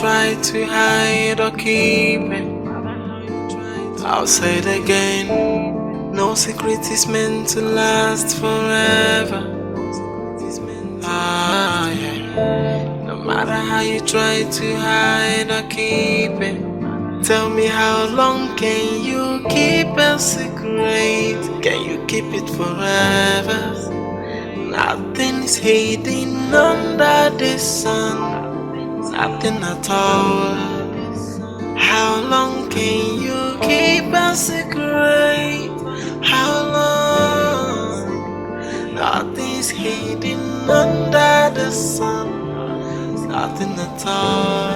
try to hide or keep it. I'll say it again. No secret is meant to last forever. Ah, yeah. No matter how you try to hide or keep it. Tell me, how long can you keep a secret? Can you keep it forever? Nothing is hidden under the sun. Nothing at all. How long can you keep a secret? How long? Nothing's hidden under the sun. Nothing at all.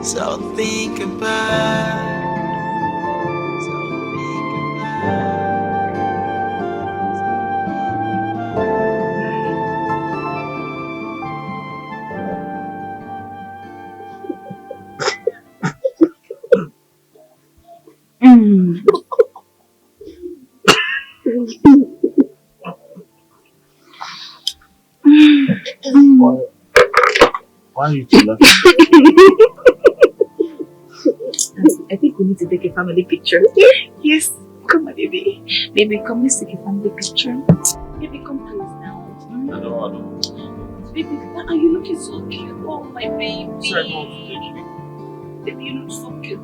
So think about it. Why are you laughing? I think we need to take a family picture. Yes, come on, baby. Baby, come, let's take a family picture. Baby, come please now. I don't. Baby, are you looking so cute? Oh, my baby. Sorry, baby, you look so cute.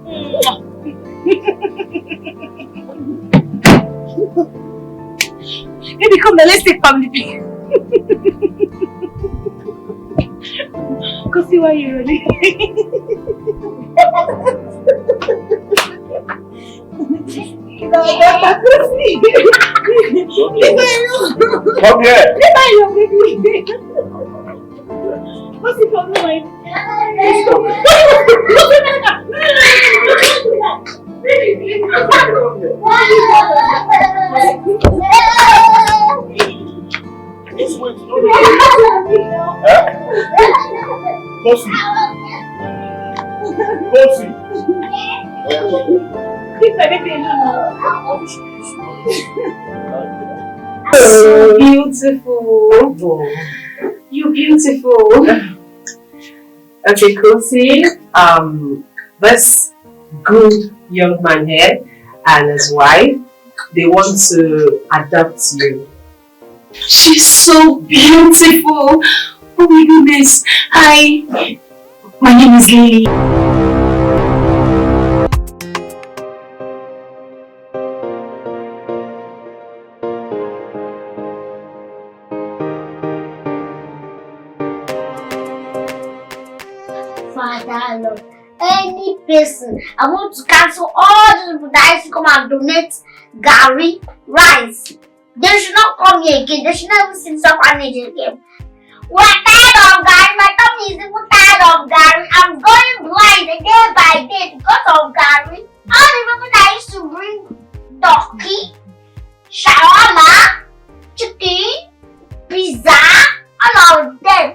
Baby, come now, let's take family picture. Go see why you're ready. Come here. What's the problem? So beautiful. You're beautiful. Okay, Kosi. This good young man here and his wife, they want to adopt you. She's so beautiful. Oh my goodness. Hi. My name is Lily. Father Lord, any person, I want to cancel all those people that used to come and donate Gary, rice. They should not come here again. They should not even sit up and eat again. We're tired of Gary. My tummy is even tired of Gary. I'm going blind day by day because of Gary. All the people that used to bring turkey, shawarma, chicken, pizza, all of them,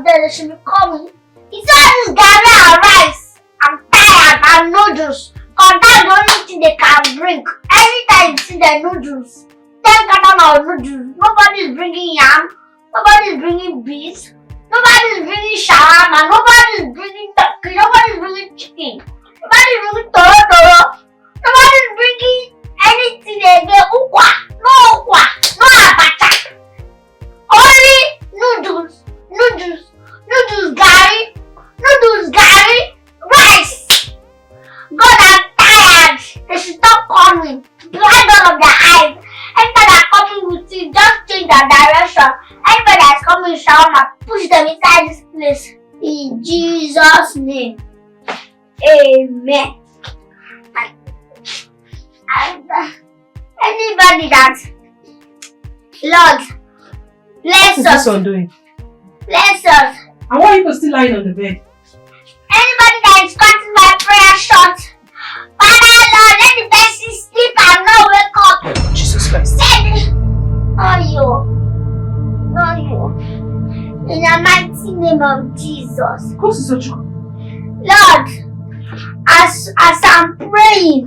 they should be coming. It's all this Gary and rice. I'm tired and noodles. Because that's the only thing they can bring. Every time you see the noodles, 10 cartons of noodles. Nobody is bringing yam. Nobody is bringing beans. Nobody is bringing shawarma. Nobody is bringing turkey. Nobody is bringing chicken. Nobody is bringing toro. Nobody is bringing anything again. Ukwa. No ukwa. No abacha. Only noodles. Gary, rice. God, I'm tired. They should stop coming. Blind all of their eyes. Anybody that's coming with you, just change their direction. Anybody that's coming with shawarma, push them inside this place. In Jesus' name. Amen. And anybody that, Lord, bless us. What's this one doing? Bless us. And why are you still lying on the bed? Anybody that is cutting my prayer short, Father Lord, let the person sleep and not wake up. Jesus Christ. Not you. In the mighty name of Jesus. Of course it's not true. Lord, as I'm praying,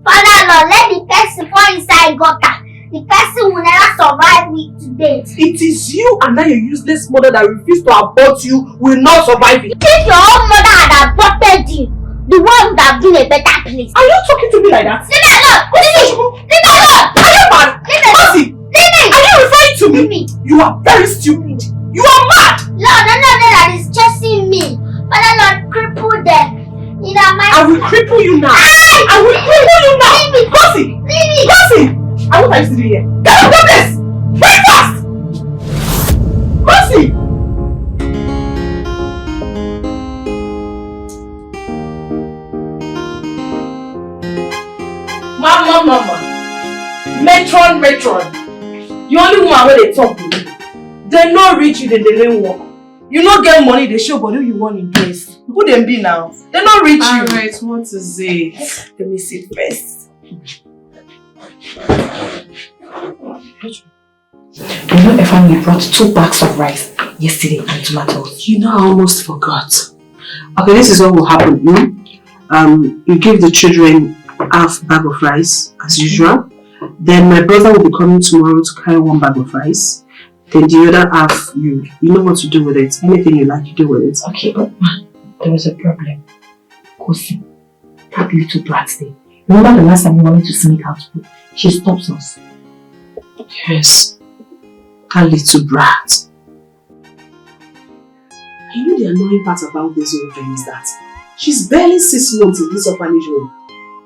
Father Lord, let the person fall inside gutter. the person will never survive me today. It is you and that your useless mother that refused to abort you will not survive it. If your own mother had aborted you, the world would have been a better place. Are you talking to me like that? Leave me alone! Leave me alone! Are you mad? Mercy! Leave me! Are you referring to Leave me? me! You are very stupid. You are mad! Lord, that is chasing me. Father Lord, cripple them. In the mighty I will cripple you now. I will cripple you now. Leave me! Mercy! Leave me! Mercy! And what are you doing here? Get out of this! Very fast! Mercy! Mama. Metron. You only woman where they talk to me. They no reach you, then they don't work. You no get money, they show, but who you want in place? Who them be now? They no reach you. Alright, what is it? Let me see first. You know, a family brought 2 bags of rice yesterday and tomatoes. You know, I almost forgot. Okay, this is what will happen. You give the children half bag of rice as usual. Then my brother will be coming tomorrow to carry 1 bag of rice. Then the other half, you know what to do with it. Anything you like, you do with it. Okay, but there was a problem. Kosi, that little brat thing. Remember the last time we wanted to sneak out food? She stops us. Yes, that little brat. I know the annoying part about this whole thing is that she's barely 6 months in this orphanage home.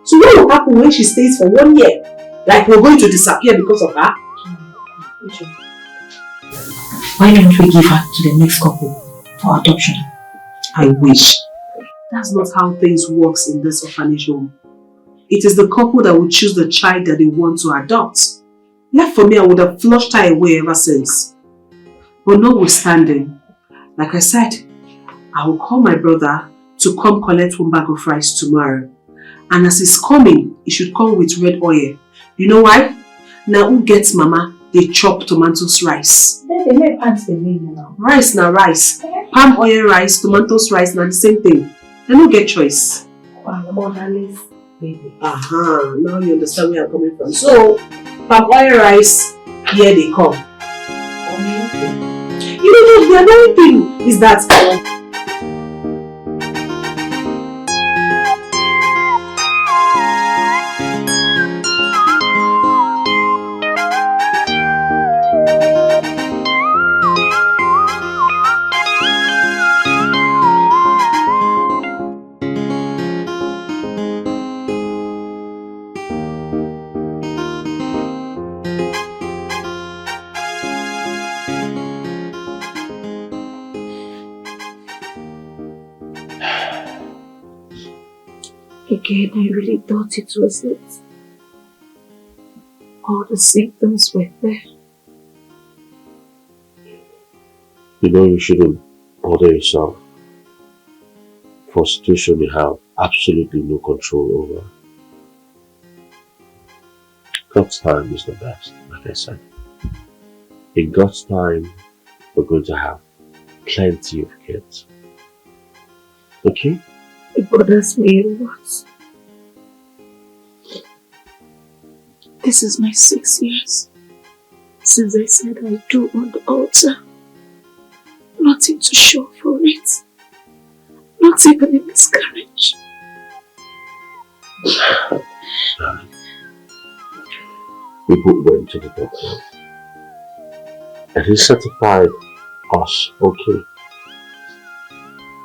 So what will happen when she stays for 1 year? Like we're going to disappear because of her? Why don't we give her to the next couple for adoption? I wish. That's not how things works in this orphanage home. It is the couple that will choose the child that they want to adopt. Left for me, I would have flushed her away ever since. But notwithstanding, like I said, I will call my brother to come collect 1 bag of rice tomorrow. And as he's coming, he should come with red oil. You know why? Now who gets mama, they chop tomatoes rice. Then they make pants the mean now. Rice na rice. Palm oil rice, tomatoes rice na the same thing. They don't get choice. Wow, motherless baby. Now you understand where I'm coming from. So, palm oil rice, here they come. You know, the annoying thing is that Again, I really thought it was it. All the symptoms were there. You know you shouldn't bother yourself for a situation you have absolutely no control over. God's time is the best, like I said. In God's time, we're going to have plenty of kids. Okay? It bothers me a lot. This is my 6 years since I said I do on the altar. Nothing to show for it. Not even a miscarriage. We both went to the doctor and he certified us okay.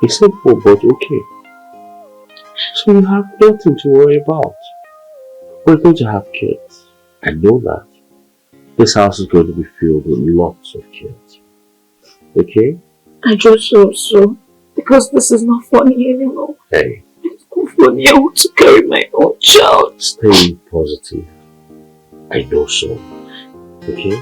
He said we're both okay. So you have nothing to worry about. We're going to have kids. I know that. This house is going to be filled with lots of kids. Okay? I just hope so. Because this is not funny anymore. Hey. It's not funny. I want to carry my own child. Stay positive. I know so. Okay?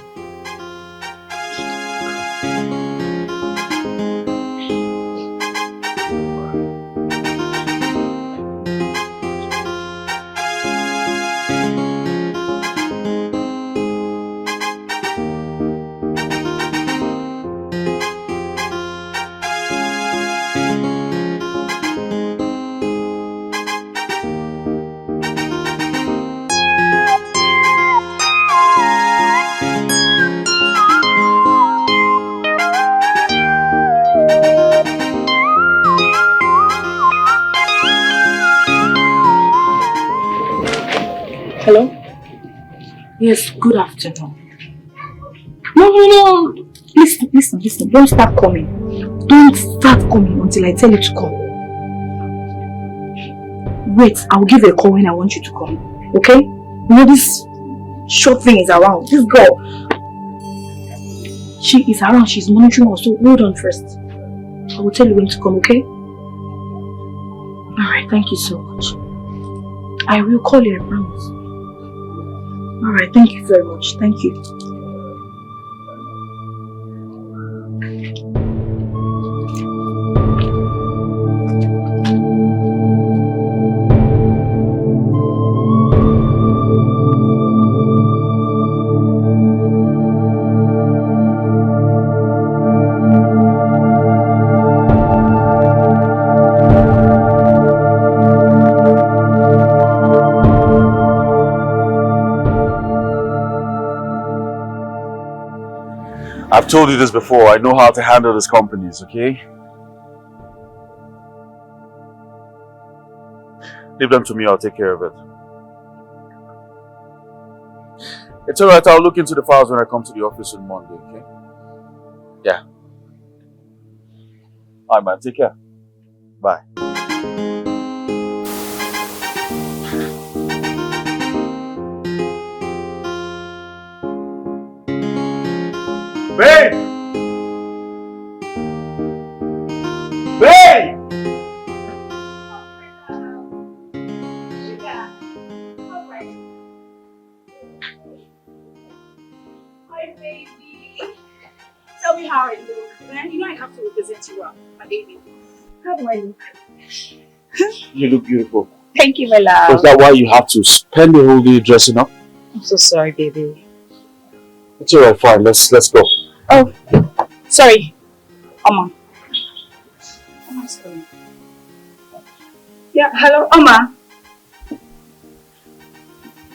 Hello? Yes, good afternoon. No. Listen. Don't start coming. Don't start coming until I tell you to come. Wait, I'll give you a call when I want you to come. Okay? You know this short thing is around. This girl. She is around. She's monitoring us. So hold on first. I will tell you when to come, okay? Alright, thank you so much. I will call you, I promise. Alright, thank you very much. Thank you. I've told you this before, I know how to handle these companies, okay? Leave them to me, I'll take care of it. It's alright, I'll look into the files when I come to the office on Monday, okay? Yeah. Alright man, take care. Bye. Babe! Babe! Hi, baby. Tell me how I look. Man, you know I have to represent you well, my baby. How do I look? You look beautiful. Thank you, my love. Is that why you have to spend the whole day dressing up? I'm so sorry, baby. It's alright, fine. Let's go. Oh, sorry. Oma. Oma's calling. Yeah, hello, Oma.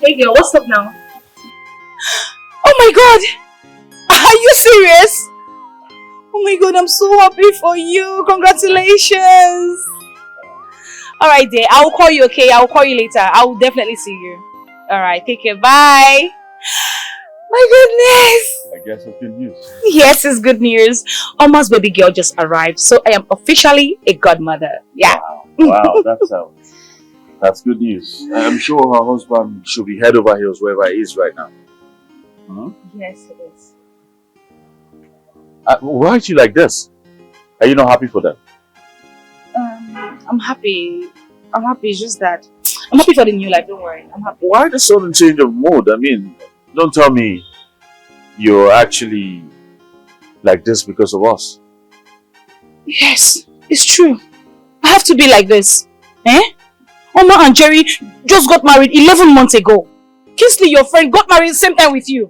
Hey girl, what's up now? Oh my god! Are you serious? Oh my god, I'm so happy for you. Congratulations. Alright dear, I'll call you, okay? I'll call you later. I'll definitely see you. Alright, take care. Bye. My goodness! I guess it's good news. Yes, it's good news. Oma's baby girl just arrived, so I am officially a godmother. Yeah. Wow, that's good news. I'm sure her husband should be head over heels wherever he is right now. Huh? Yes, it is. Why aren't you like this? Are you not happy for them? I'm happy. I'm happy. It's just that I'm happy for the new life. Don't worry. I'm happy. Why the sudden change of mood? I mean, don't tell me you're actually like this because of us. Yes, it's true. I have to be like this. Eh? Oma and Jerry just got married 11 months ago. Kingsley, your friend, got married at the same time with you.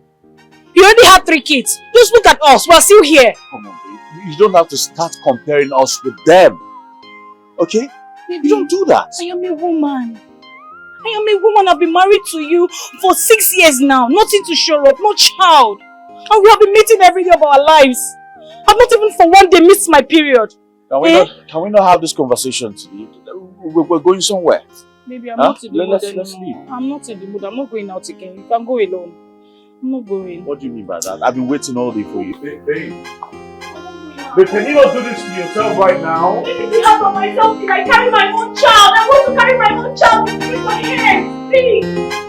You already had 3 kids. Just look at us. We're still here. Come on, babe. You don't have to start comparing us with them. Okay? Baby, you don't do that. I am a woman. I am a woman. I've been married to you for 6 years now. Nothing to show up. No child. And we have been meeting every day of our lives. I've not even for one day missed my period. Can we not have this conversation today? We're going somewhere. Maybe I'm not in the mood Let's anymore. leave. I'm not in the mood. I'm not going out again. You can go alone. I'm not going. What do you mean by that? I've been waiting all day for you. Babe, can you not do this to yourself right now? Let me help myself. If I carry my own child, I want to carry my own child with my hands. Please.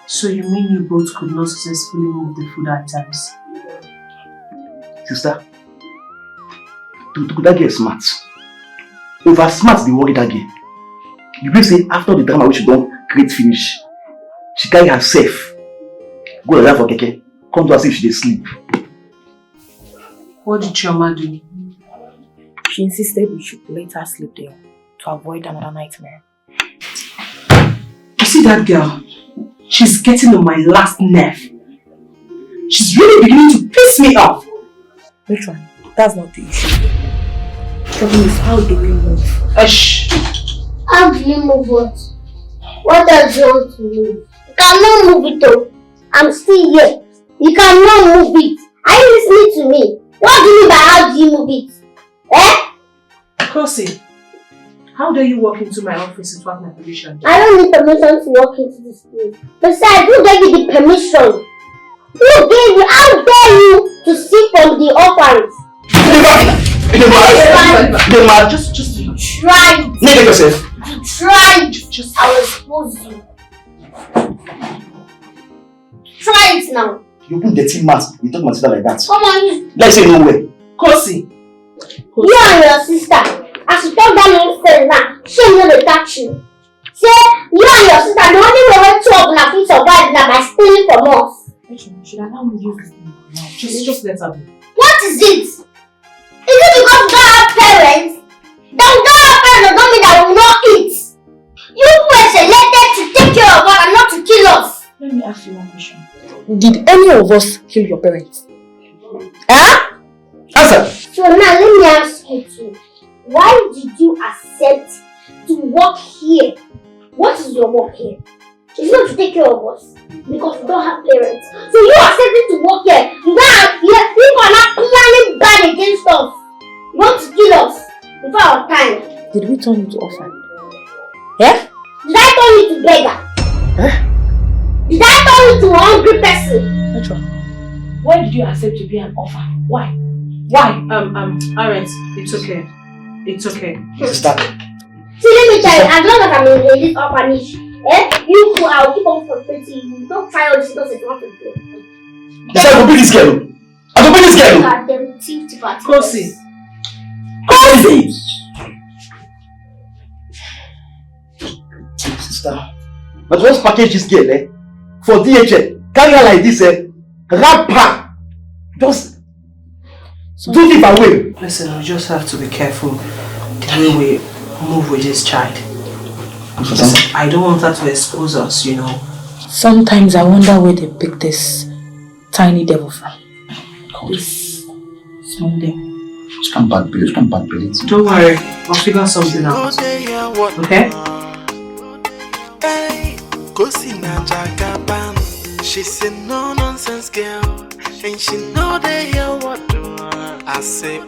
So you mean you both could not successfully move the food items? Sister, that girl is smart. Over smart, they worry that girl. You will say after the drama which she don't create finish, she carry herself, go like that for keke, come to her if she dey sleep. What did Chioma do? She insisted we should let her sleep there to avoid another nightmare. You see that girl? She's getting on my last nerve. She's really beginning to piss me off. Which one? That's not the issue. trouble is how do we move? Shh. How do you move what? What does you want to move? You cannot move it though. I'm still here. You cannot move it. Are you listening to me? What do you mean by how do you move it? Eh? Kosi, how dare you walk into my office without my permission? I don't need permission to walk into this place. Besides, who gave you the permission? Who gave you? How dare you to see from the orphans? Just Try it. name yourself. Try it. I will expose you. Try it now. You put dirty mask, you talk my sister like that. Come on, you. Let's say nowhere. Kosi. You and your sister. As you talk that nonsense now, she will not touch you. Say, you and your sister, the only way we talk now fit survive now by stealing from us. Should I allow me use this thing now? Just let her be. What is it? Is it because we don't have parents? That we don't have parents does not mean that we will not eat. You were selected to take care of us and not to kill us. Let me ask you one question. Did any of us kill your parents? Huh? Answer. So now let me ask you too. Why did you accept to work here? What is your work here? It's not to take care of us because we don't have parents. So you accepted to work here. You don't have people are not planning bad against us. You want to kill us before our time. Did we turn you to orphan? Yeah? Did I turn you to beggar? Huh? Did I turn you to a hungry person? Petra, why did you accept to be an orphan? Why? Why? Alright, it's okay. It's okay. Sister. See, let me tell you, as long as I'm in this orphanage, you who I'll keep on frustrating you. Don't try all this because it's not to do. Sister, I will bring this girl. I will bring this girl. Kosi. Kosi. Sister, but just package this girl, for DHL. Carry her like this, wrap her. Just do it away. Listen, we just have to be careful the way we move with this child. Listen, I don't want her to expose us, you know. Sometimes I wonder where they pick this tiny devil from. This small devil. Just come back, please. Come back, please. Don't worry, I'll figure something out. Okay? She's a no-nonsense girl, and she know they hear what I say.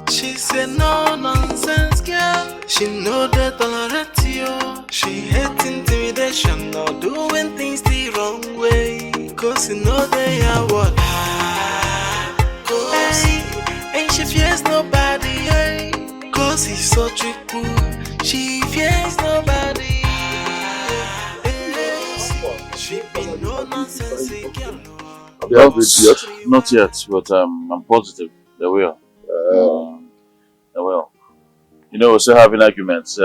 She's a no-nonsense girl. She know they tolerate you. She hates intimidation, not doing things the wrong way. Cause you know they are what and she fears nobody. Cause he's so tricky. She fears nobody. She be no nonsense girl. Have you had it yet? Not yet, but I'm positive they will. They will. You know, we're still having arguments.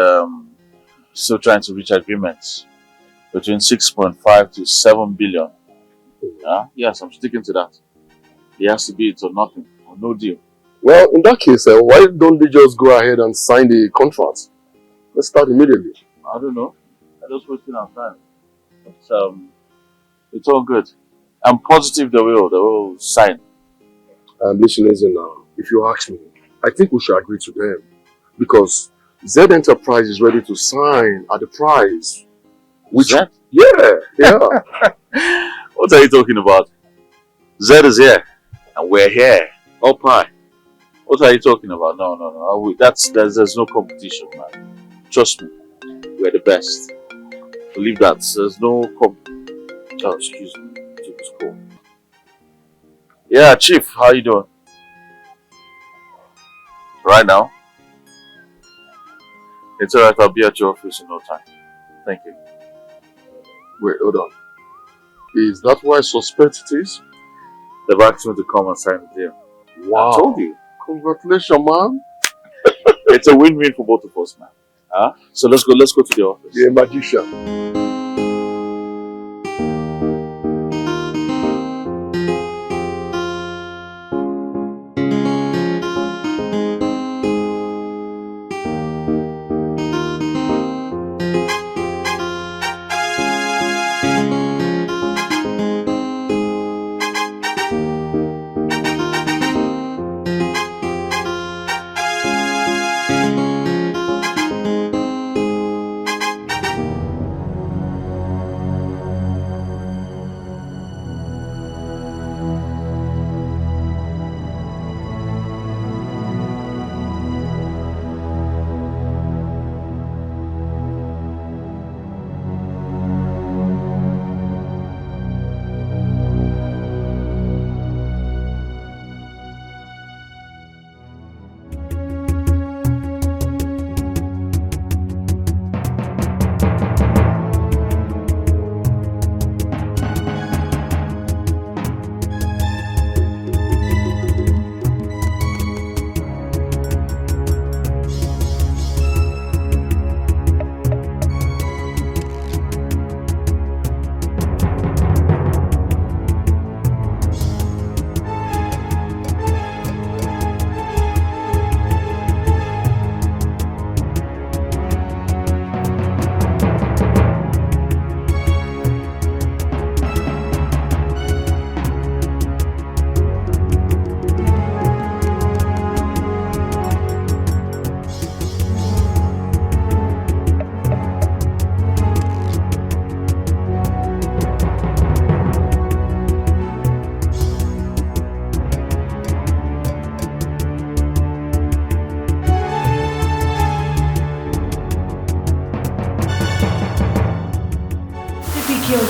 Still trying to reach agreements between 6.5 to 7 billion. Yes, I'm sticking to that. It has to be it or nothing, or no deal. Well, in that case, why don't they just go ahead and sign the contract? Let's start immediately. I don't know. I'm just wasting our time. But it's all good. I'm positive they will sign. Listen now. If you ask me, I think we should agree to them. Because Z Enterprise is ready to sign at the price. Which, Z? Yeah. What are you talking about? Z is here. And we're here. Up high. What are you talking about? No. There's no competition, man. Trust me. We're the best. Believe that. There's no Oh, excuse me. Chief's call. Yeah, Chief, how you doing? Right now? It's alright, I'll be at your office in no time. Thank you. Wait, hold on. Is that what I suspect it is? They've asked me to come and sign the deal. Wow. I told you. Congratulations, man. It's a win-win for both of us, man. So let's go to the office. You're a magician.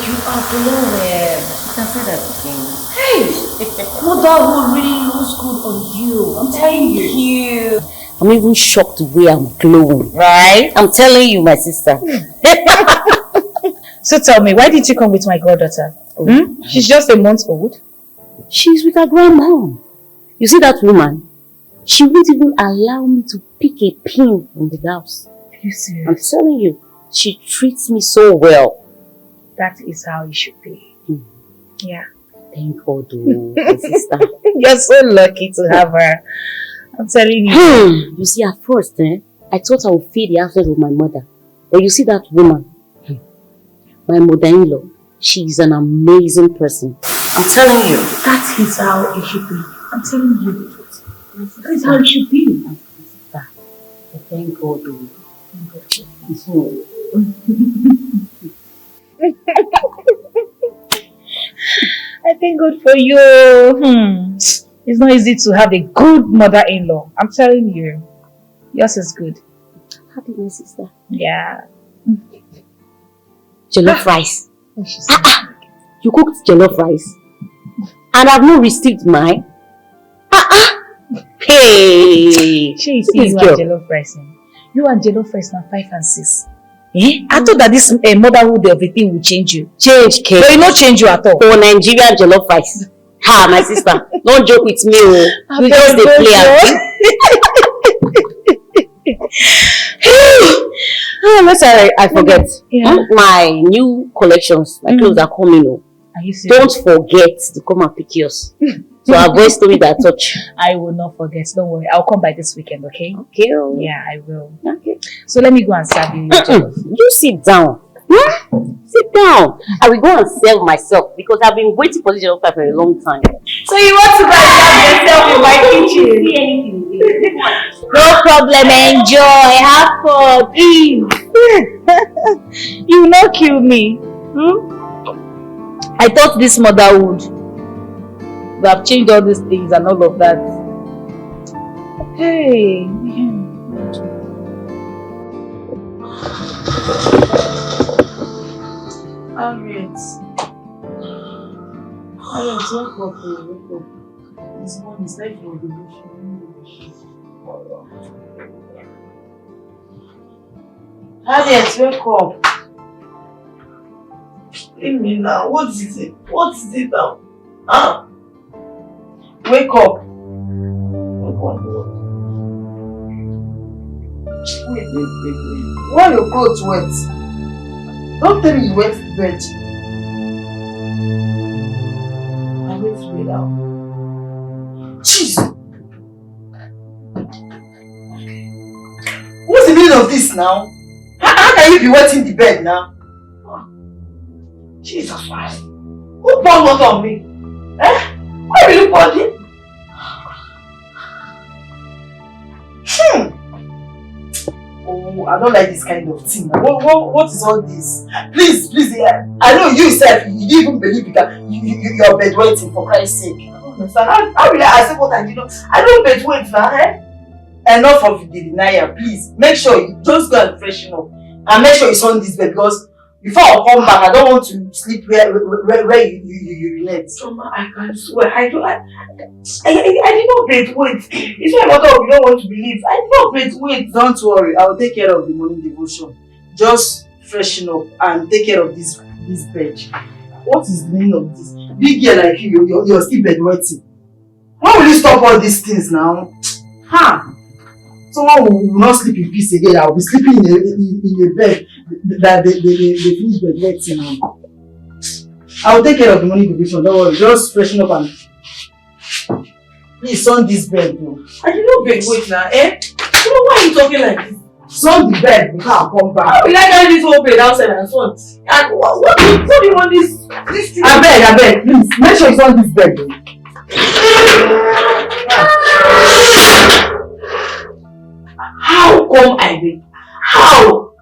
you are glowing. You can say that again. Hey, motherhood really looks good on you. I'm telling you. Thank you. I'm even shocked the way I'm glowing. Right? I'm telling you, my sister. So tell me, why did you come with my goddaughter? She's just a month old. She's with her grandma. You see that woman? She won't even allow me to pick a pin from the house. Are you serious? I'm telling you, she treats me so well. That is how it should be. Yeah. Thank God, my sister. You're so lucky to have her. I'm telling you. You see, at first, I thought I would feel the absence of my mother. But you see that woman? My mother-in-law, she's an amazing person. I'm telling you. That is how it should be. I'm telling you. That is how it should be. My sister. Thank God, I thank God for you. It's not easy to have a good mother-in-law. I'm telling you. Yours is good. Happy, my sister. Yeah. Jollof rice. You cooked jollof rice. And I've not received mine. Hey! She is you and jollof rice. You and jollof rice now 5 and 6. I thought that this motherhood everything will change you. Change, Kate. But it not change you at all. For Nigerian jollof rice. Ha, my sister. Don't joke with me. You just dey play. I'm sorry, I forget. My new collections, my clothes are coming. Are you serious? Don't forget to come and pick yours. So avoid story that touch. I will not forget. Don't worry. I'll come by this weekend, okay? Okay. Yeah, I will. Okay. So let me go and serve you. You sit down. Sit down. I will go and serve myself because I've been waiting for this jollof rice for a long time. So you want to go and serve yourself in my kitchen? See anything? No problem. Enjoy. Have fun. Eat. You will not kill me. I thought this motherhood would have changed all these things and all of that. Hey. Harriet, wake up. This morning is like for the Harriet, wake up. Leave me now. What is it? What is it now? Wake up. Wake up. Wait. Why your clothes wet? Don't tell me you wet the bed. I'm going to lay down. Jeez. What's the meaning of this now? How can you be wet in the bed now? Jesus Christ. Who poured water on me? Why will you pour it? Oh, I don't like this kind of thing. What is all this? Please, I know you yourself, you didn't even believe you're bedwetting, for Christ's sake. I don't understand. How will I say what I did not? I don't bedwet now, Enough of the denial, please. Make sure you just go and freshen up. And make sure it's on this bed because before I come back, I don't want to sleep where you urinate. Mama, I can swear. I did not bedwet. It's not a matter of you don't want to believe. I did not bedwet. Don't worry, I will take care of the morning devotion. Just freshen up and take care of this bed. What is the meaning of this? Big girl like you're still bedwetting. When will you stop all these things now? Someone will not sleep in peace again. I will be sleeping in a bed that they finish bedwetting. I will take care of the morning devotion. Don't worry, just freshen up and please sun this bed, bro. I did not bedwet now, So why are you talking like this? Sun the bed before I come back. How will I carry this whole bed outside and sun? And what do you want this thing? I beg, please make sure you sun this bed, bro. How come I did? How?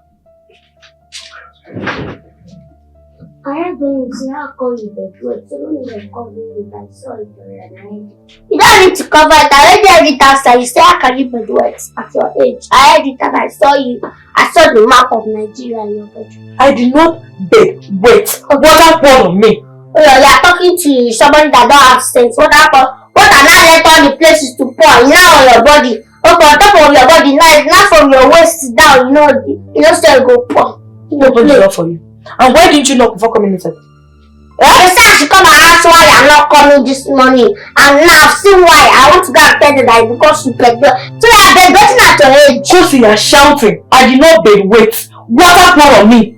I have been saying how come you bedwet, so don't even call me if I saw it already. You don't don't need to cover it. I already heard it outside. You say, how can you be wet at your age? I heard it and I saw you. I saw the map of Nigeria in your bedroom. I did not bed wet. Water poured on me. Oh, you are talking to somebody that don't have sense. What happened? What are now let all the places to pour? Now on your body. Okay, on top of your body. Now it's not from your waist down. So you go pour. What did I do for you? And why didn't you knock before coming inside? They say I should come and ask why I'm not coming this morning. And now I've seen why. I want to go and tell them that it's because you bed wet. So I've been waiting at your age. Kosi, you are shouting. I did not bed wet. Water poured on me.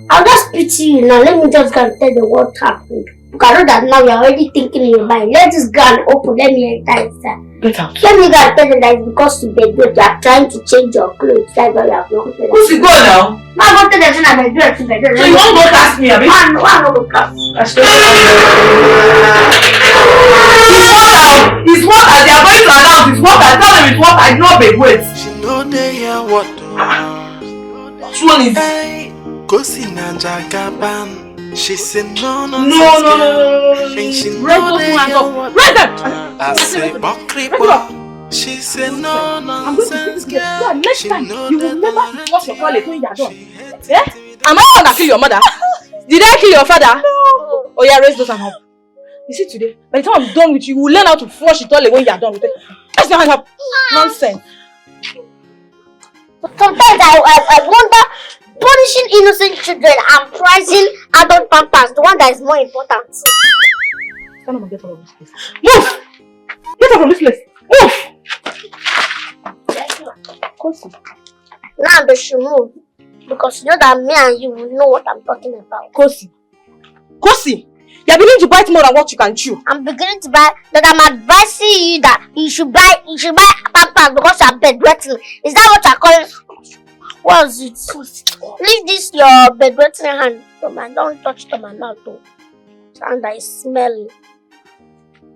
I'll just pity you now. Let me just go and tell them what happened. Because I know that now you're already thinking in your mind. Let's just go and open. Let me enter inside. Get out. Let me go and tell them that it's because you bed wet. You are trying to change your clothes. That's why you have not bed wet. Kosi, go now. I'm going to tell them that I'm bed wet. So you won't go cast me, Abi? I'm not going to cast. It's water. They are going to announce it's water. Tell them it's water. I did not bed wet. She know they hear what Which one is Kosi na Jagaban. She said no. And she know they hear what I say Bokriba. She said no nonsense girl. Next time you will never wash your toilet when you are done. Yeah? Am I gonna kill your mother? Did I kill your father? No. Oh yeah, raise those hands up. You see today, by the time I'm done with you, you will learn how to flush the toilet when you are done with it. Raise your hand up. Nonsense. Sometimes I wonder, punishing innocent children and prizing adult pampers, the one that is more important. Stand up and get out of this place. Move! Get out from this place. Move! Kosi. Now they should move. Because you know that me and you will know what I'm talking about. Kosi, you are beginning to bite more than what you can chew. I'm beginning to buy, that I'm advising you that you should buy pampers because you are bedwetting. Is that what you're calling? What is it? Leave this your bedwetting hand from my, don't touch it on my mouth though. Sound that is smelly.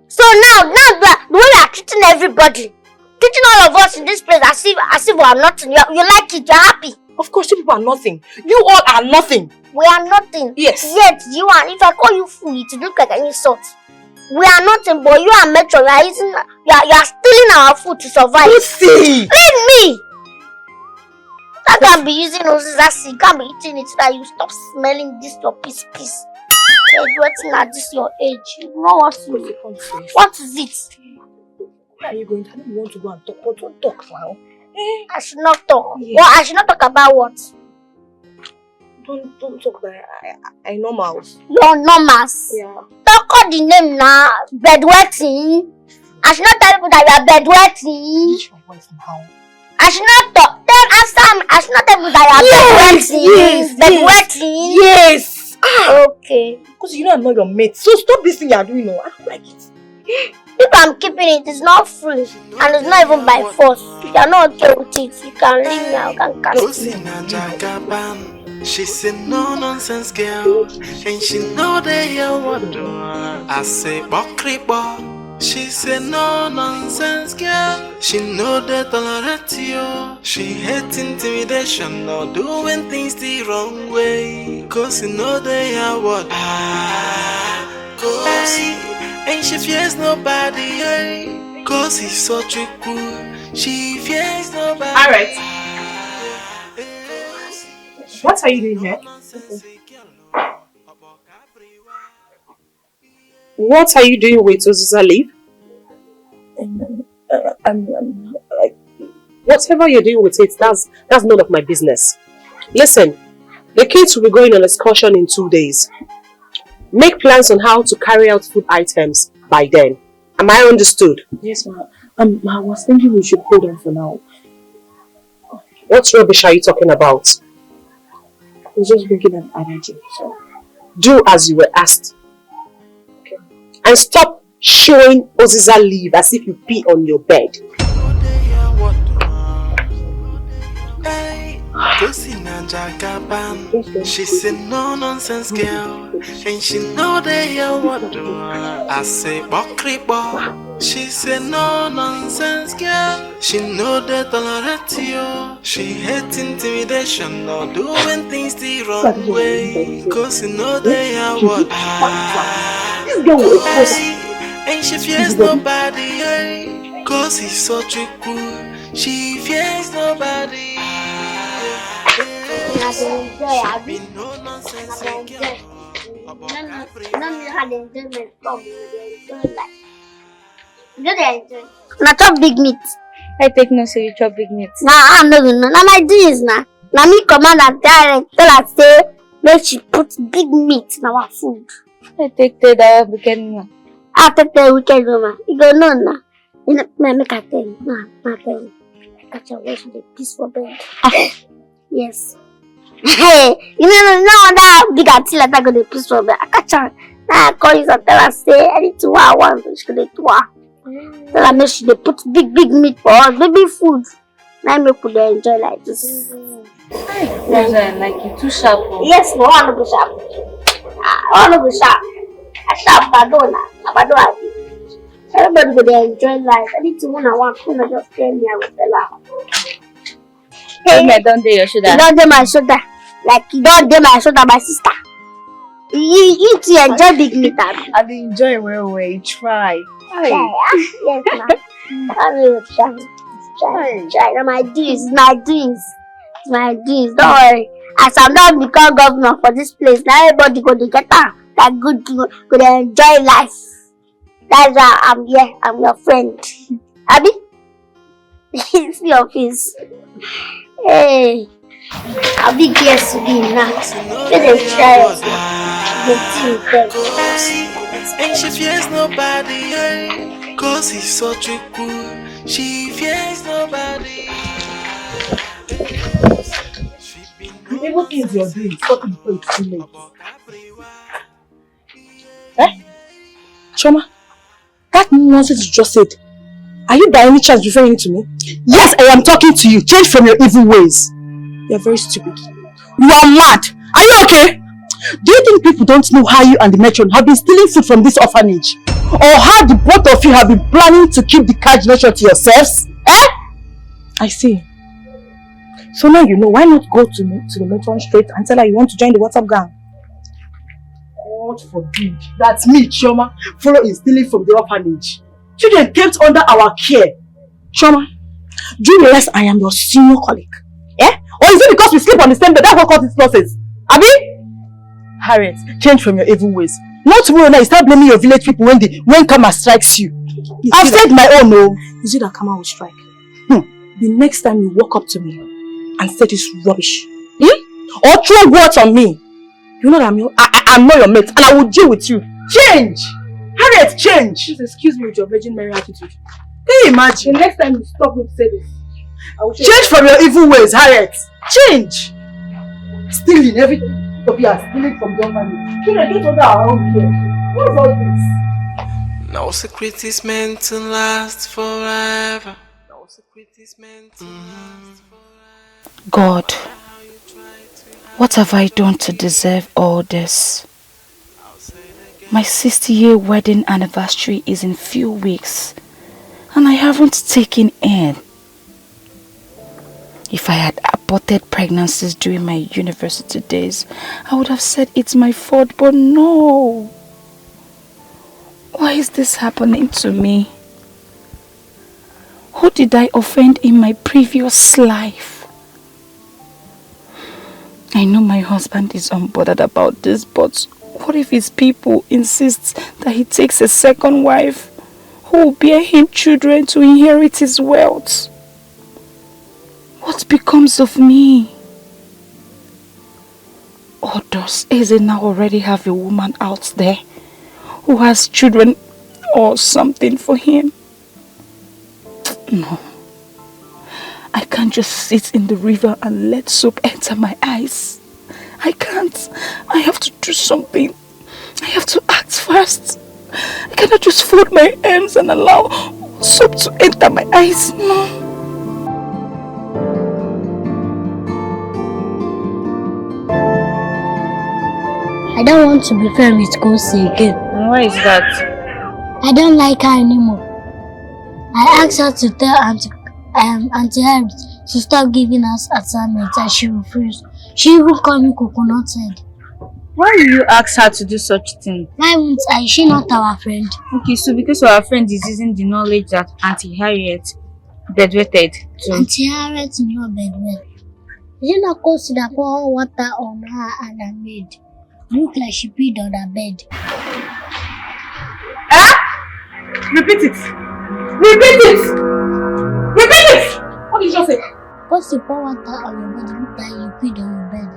So now the way you are treating everybody, treating all of us in this place as if we are nothing. You like it, you're happy. Of course, you people are nothing. You all are nothing. We are nothing. Yes. Yet you are. If I call you fool, it will look like an insult. We are nothing, but you are metro. You are using. You are stealing our food to survive. See. Leave me. I can't be using noses as you can't be eating it so that you stop smelling this your piece. You're waiting at this your age. You know what to do. What is it? Where are you going? I don't want to go and talk. But don't talk now. I should not talk. Yeah. Well, I should not talk about what? Don't talk that I normals. Your normals. Yeah. Don't call the name now. Bedwetting. I should not tell people that you are bedwetting. Use your voice now. I should not talk. Then answer me. I should not tell people that you are bedwetting. Bedwetting. Yes. Okay. Because you know I'm not your mate. So stop this thing you are doing now. I don't like it. If I'm keeping it, it's not free. And it's not even by force. If you're not okay with it, you can leave me. I can cast you. She said no nonsense girl. And she know they hear what I say Bokriba. She said no nonsense girl. She know they tolerate you. She hates intimidation or doing things the wrong way. Cause you know they hear what and she fears nobody, hey. Cause he's such a cool. She fears nobody. Alright. What are you doing here? What are you doing with Oziza leave? Whatever you're doing with it, that's none of my business. Listen, the kids will be going on excursion in 2 days. Make plans on how to carry out food items by then. Am I understood? Yes, ma'am. I was thinking we should hold on for now. What rubbish are you talking about? I was just looking at energy. So. Do as you were asked. Okay. And stop showing Oziza leave as if you pee on your bed. She said no nonsense girl. And she know they hear what I say Bokriba. She said no nonsense girl. She know they tolerate you. She hates intimidation or doing things the wrong way. Cause you know they hear what And she fears nobody, eh? Cause he's such a cool. She fears nobody. No nonsense again. Now chop big meat. I take no say you chop big meat. Nah, I'm not gonna. Now my dreams now. Now me command and tell her say make she put big meat in our food. I take that weekend. I take the weekend woman. You go no now. You know, make her tell you. Nah, tell you. Catch her where she dey piss for bed. Yes. Hey, you know that big auntie like that go dey piss for bed. I catch her. Now I call you and tell her say anything what I want. She go dey do her. Tell her make she dey put big meat for us, baby food. Now make we dey enjoy like this. Like you too sharp. Yes, no, I want to be sharp. I want to be sharp. I sharp Badona. Everybody go dey enjoy life. Anything when I want, just tell me, I will tell her. Hey, don't do your shoulder. You don't do my shoulder. Like you don't do my shoulder, my sister. You enjoy big meat. I enjoy well. Try. Yes, ma'am. I will try. Now my dreams. Don't worry. As I'm not become governor for this place, now everybody go to get that good, go to enjoy life. That's why I'm here. I'm your friend. Abby? It's your face. Hey. I'll be guest to be now. Let them try it. And she fears nobody, eh? Cause he's such a cool. She fears nobody. Even things you're doing, stop it before it's too late. Choma, that nonsense you just said, are you by any chance referring to me? Yes, I am talking to you. Change from your evil ways. You are very stupid. You are mad. Are you okay? Do you think people don't know how you and the matron have been stealing food from this orphanage? Or how the both of you have been planning to keep the cash donation to yourselves? I see. So now you know, why not go to the matron straight and tell her you want to join the WhatsApp gang? God forbid. That's me, Choma, follow in stealing from the orphanage. Children kept under our care. Choma, do you realize I am your senior colleague? Or is it because we sleep on the same bed? That's what caused this nonsense. Abi? Harriet, change from your evil ways. Not tomorrow now, you start blaming your village people when Kama strikes you. I've said my own, no. Is it that Kama will strike? The next time you walk up to me and say this rubbish, or throw words on me, you know that I'm not your mate and I will deal with you. Change! Harriet, change! Please excuse me with your Virgin Mary attitude. Can you imagine? The next time you stop me to say this, I will change from your evil ways, Harriet! Change! Stealing everything. We are stealing from the orphanage. Children, get under our own care. What's all this? No secret is meant to last forever. No secret is meant to last forever. God, what have I done to deserve all this? My 60-year wedding anniversary is in few weeks and I haven't taken in. If I had aborted pregnancies during my university days, I would have said it's my fault, but no. Why is this happening to me? Who did I offend in my previous life? I know my husband is unbothered about this, but what if his people insist that he takes a second wife who will bear him children to inherit his wealth? What becomes of me? Or does Eze now already have a woman out there who has children or something for him? No. I can't just sit in the river and let soap enter my eyes. I can't. I have to do something. I have to act fast. I cannot just fold my hands and allow soap to enter my eyes. No. I don't want to be friends with Kosi again. Why is that? I don't like her anymore. I asked her to tell Auntie Harriet to stop giving us assignments and she refused. She even called me coconut head. Why will you ask her to do such thing? Why won't I? Is she not our friend? Okay, so because our friend is using the knowledge that Auntie Harriet bedwetted too. Auntie Harriet is not bedwet. Is it not close to the pour water on her and her maid? Look like she peed on her bed. Repeat it! Repeat it! Repeat it! What did you just say? Cause you pour water on your bed, look like you peed on your bed.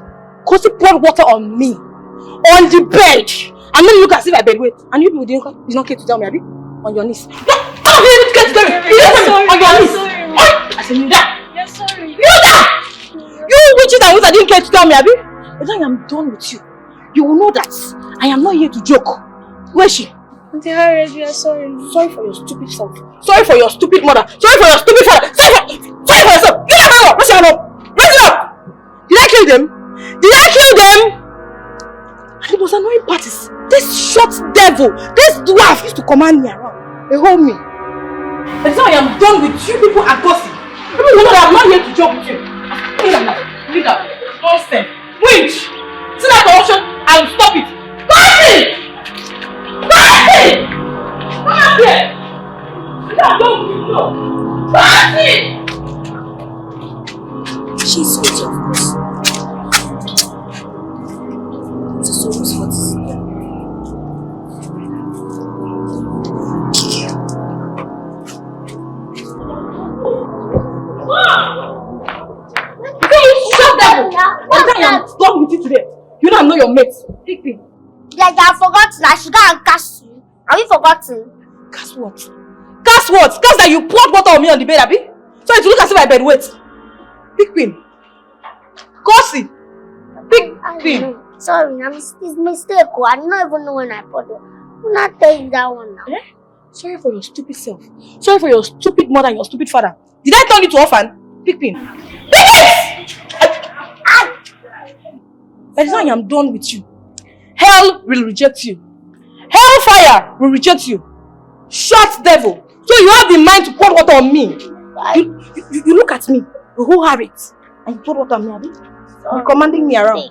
Cause you poured water on me. On the bed! And then look as if I bedwet. And you people didn't it's not care to tell me, Abby? On your knees. No! Don't be able to get to tell me! On your knees! I said, kneel down! You're sorry. Kneel down! You witches and wizards didn't care to tell me, Abby? But then I'm done with you. You will know that I am not here to joke. Where is she? Auntie Harriet, we are sorry. Sorry for your stupid self. Sorry for your stupid mother. Sorry for your stupid father. Sorry for yourself. Get your hand up. Raise your hand up. Raise it up. Did I kill them? Did I kill them? And the most annoying part is this short devil, this dwarf used to command me around. They hold me. But now I am done with you people and gossip. People know that I'm not here to joke with you. Leave that now. Leave that. Nonsense. Winch. See that corruption? I will stop it. Gossip! Gossip! Come up here! I don't know. Gossip! She's sweet, of course. It's so hot. I'm done with you today. You don't know your mates. Take me. Yeah, I forgot that she got a cast you. Have you forgotten? Cast what? Cast what? Cast that you poured water on me on the bed, Abby? So it look as if I bed wet. Big pin. Gossip. Big pin. Sorry, it's mistake. I don't even know when I poured it. I'm not telling that one now. Eh? Sorry for your stupid self. Sorry for your stupid mother and your stupid father. Did I turn you to orphan? Big pin. By the time I am done with you, hell will reject you. Hellfire will reject you. Short devil. So you have the mind to pour water on me. You look at me, you who have it, and you pour water on me, Abby. You're commanding me around.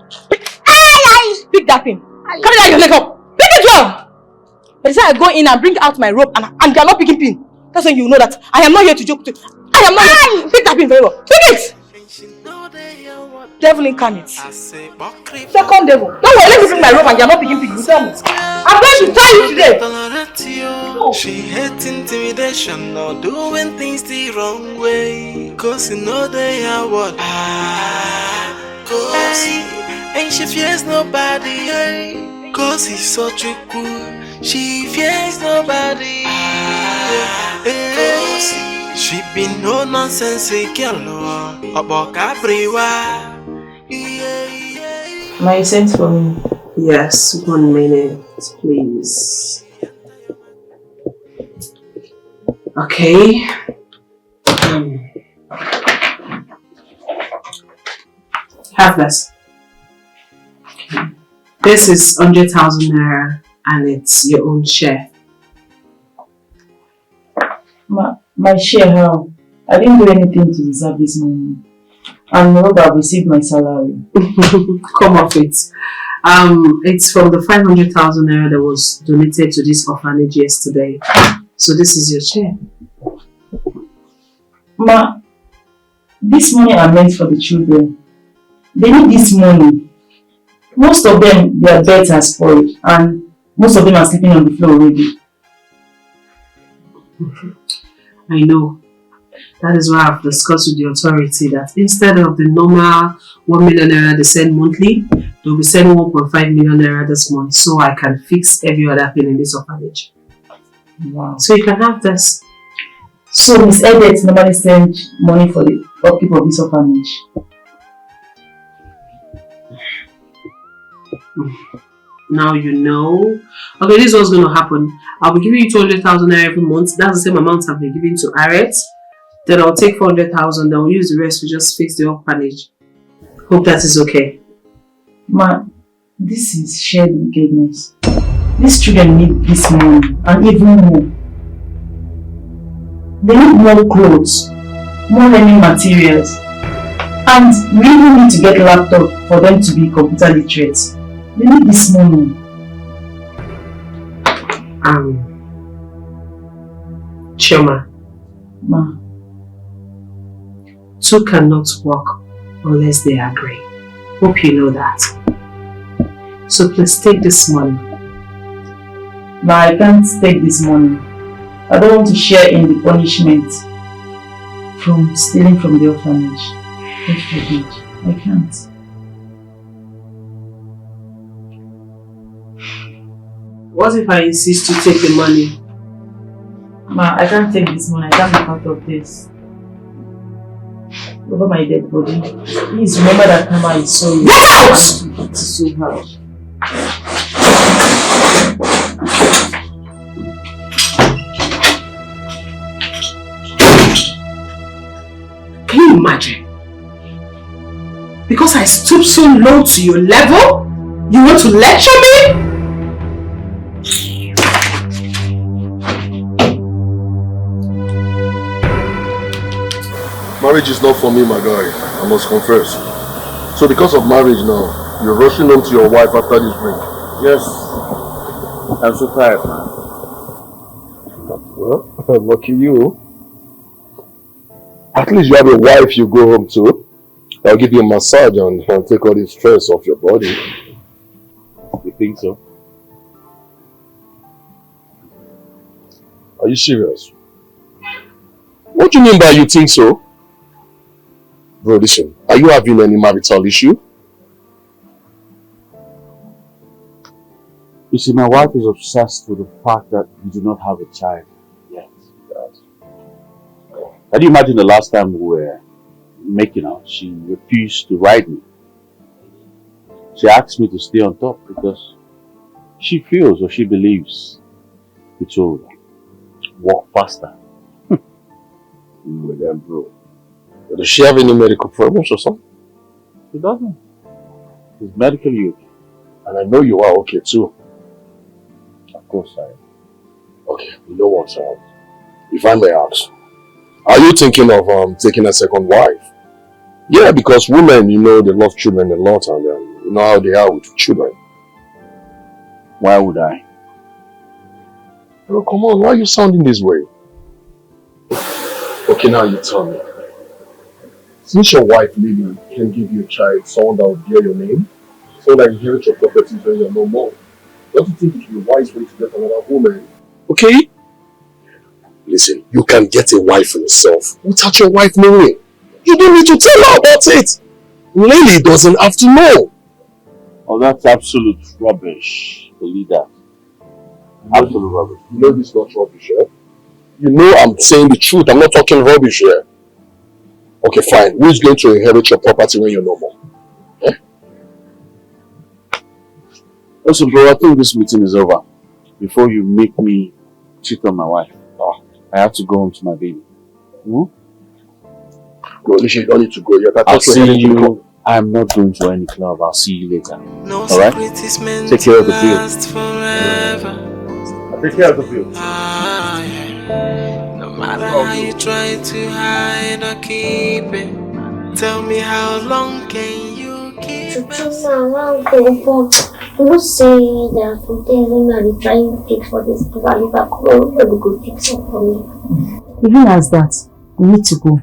Pick that pin. Carry that your leg up. Pick it well. By the time I go in and bring out my rope and you are not picking pin, that's when you know that I am not here to joke with you. I am not here. Pick that pin very well. Pick it. Devil incarnate. Second devil. Don't worry, let me bring my rope and you're not picking pin. You tell me. I'm going to tell you today. Oh. She hates intimidation or doing things the wrong way. Cause you know they are what? And she fears nobody. Cause he's such a cool. She fears nobody. She be no nonsense girl about everywhere. My sense for me. Yes, 1 minute, please. Okay. Have this. This is 100,000 naira and it's your own share. My share, how? I didn't do anything to deserve this money. And moreover, I've received my salary. Come off it. It's from the 500,000 naira that was donated to this orphanage yesterday. So this is your share. Ma, this money are meant for the children. They need this money. Most of them, their beds are spoiled and most of them are sleeping on the floor already. I know. That is why I've discussed with the authority that instead of the normal 1 million naira they send monthly, they'll be sending 1.5 million naira this month so I can fix every other thing in this orphanage. Wow. So you can have this. So Miss Edith normally sends money for the upkeep of this orphanage. Now you know. Okay, this is what's going to happen. I'll be giving you 200,000 naira every month. That's the same amount I've been giving to Harriet. Then I'll take 400,000. Then we'll use the rest to just fix the orphanage. Hope that is okay. Ma, this is shared wickedness. These children need this money and even more. They need more clothes, more learning materials, and we even need to get a laptop for them to be computer literate. They need this money. Chioma. Ma. Two cannot work unless they agree. Hope you know that. So please take this money. Ma, I can't take this money. I don't want to share in the punishment from stealing from the orphanage. God forbid. I can't. What if I insist to take the money? Ma, I can't take this money. I can't be part of this. Over my dead body. Please remember that Mama is sorry. It is so hard. Can you imagine? Because I stooped so low to your level, you want to lecture me? Marriage is not for me, my guy. I must confess. So because of marriage now, you're rushing home to your wife after this drink. Yes. I'm so tired, man. Well, lucky you. At least you have a wife you go home to. I'll give you a massage and take all the stress off your body. You think so? Are you serious? What do you mean by you think so? Bro, listen, are you having any marital issue? You see, my wife is obsessed with the fact that we do not have a child yet. Can you imagine the last time we were making out, she refused to ride me. She asked me to stay on top because she feels or she believes it will walk faster. With them, bro. Does she have any medical problems or something? She doesn't. She's medically okay. And I know you are okay too. Of course I am. Okay, you know what, if I may ask, are you thinking of taking a second wife? Yeah, because women, you know, they love children a lot and you know how they are with children. Why would I? Bro, come on, why are you sounding this way? Okay, now you tell me. Since your wife, Lily, can give you a child, someone that will bear your name, so that you inherit your property when you're no more, don't you think it would be a wise way to get another woman? Okay? Listen, you can get a wife for yourself without your wife knowing. You don't need to tell her about it. Lily doesn't have to know. Oh, that's absolute rubbish. Believe that. Absolute rubbish. You know this is not rubbish, eh? You know I'm saying the truth. I'm not talking rubbish here. Okay, fine. Who's going to inherit your property when you're no more? Eh? Listen, bro, I think this meeting is over. Before you make me cheat on my wife, I have to go home to my baby. No, Alicia, you don't need to go yet. I'll see you. I'm not going to any club. I'll see you later. Alright? Take care of the bill. I'll take care of the bill. No matter how you try to hide or keep it, tell me how long can you keep it? You must say there are some things I'm trying to fix for this because I live at home, but go fix it for me. Even as that, you need to go.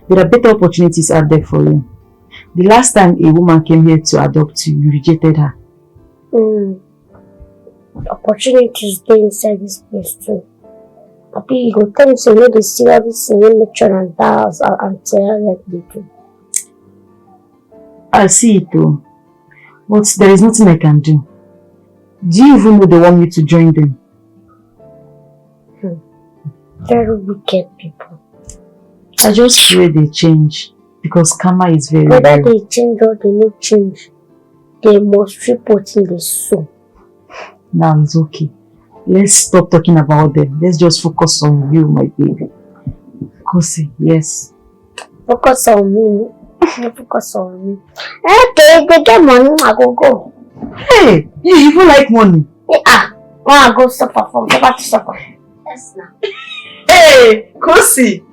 There are better opportunities out there for you. The last time a woman came here to adopt you, you rejected her. Opportunities dey inside this place too. Papi, you go tell me say you know the see all this in lecture and that and tell like they do. I see it though, but there is nothing I can do. Do you even know they want me to join them? Very wicked people. I just pray they change because karma is very whether real. they change or they no change, they must report in the soul. Now it's okay. Let's stop talking about them. Let's just focus on you, my baby. Kosi, yes. Focus on me. Focus on me. Okay, they get money, I go. Hey, you even like money? Yeah, I go suffer from suffer to suffer. Yes, now. Hey, Kosi.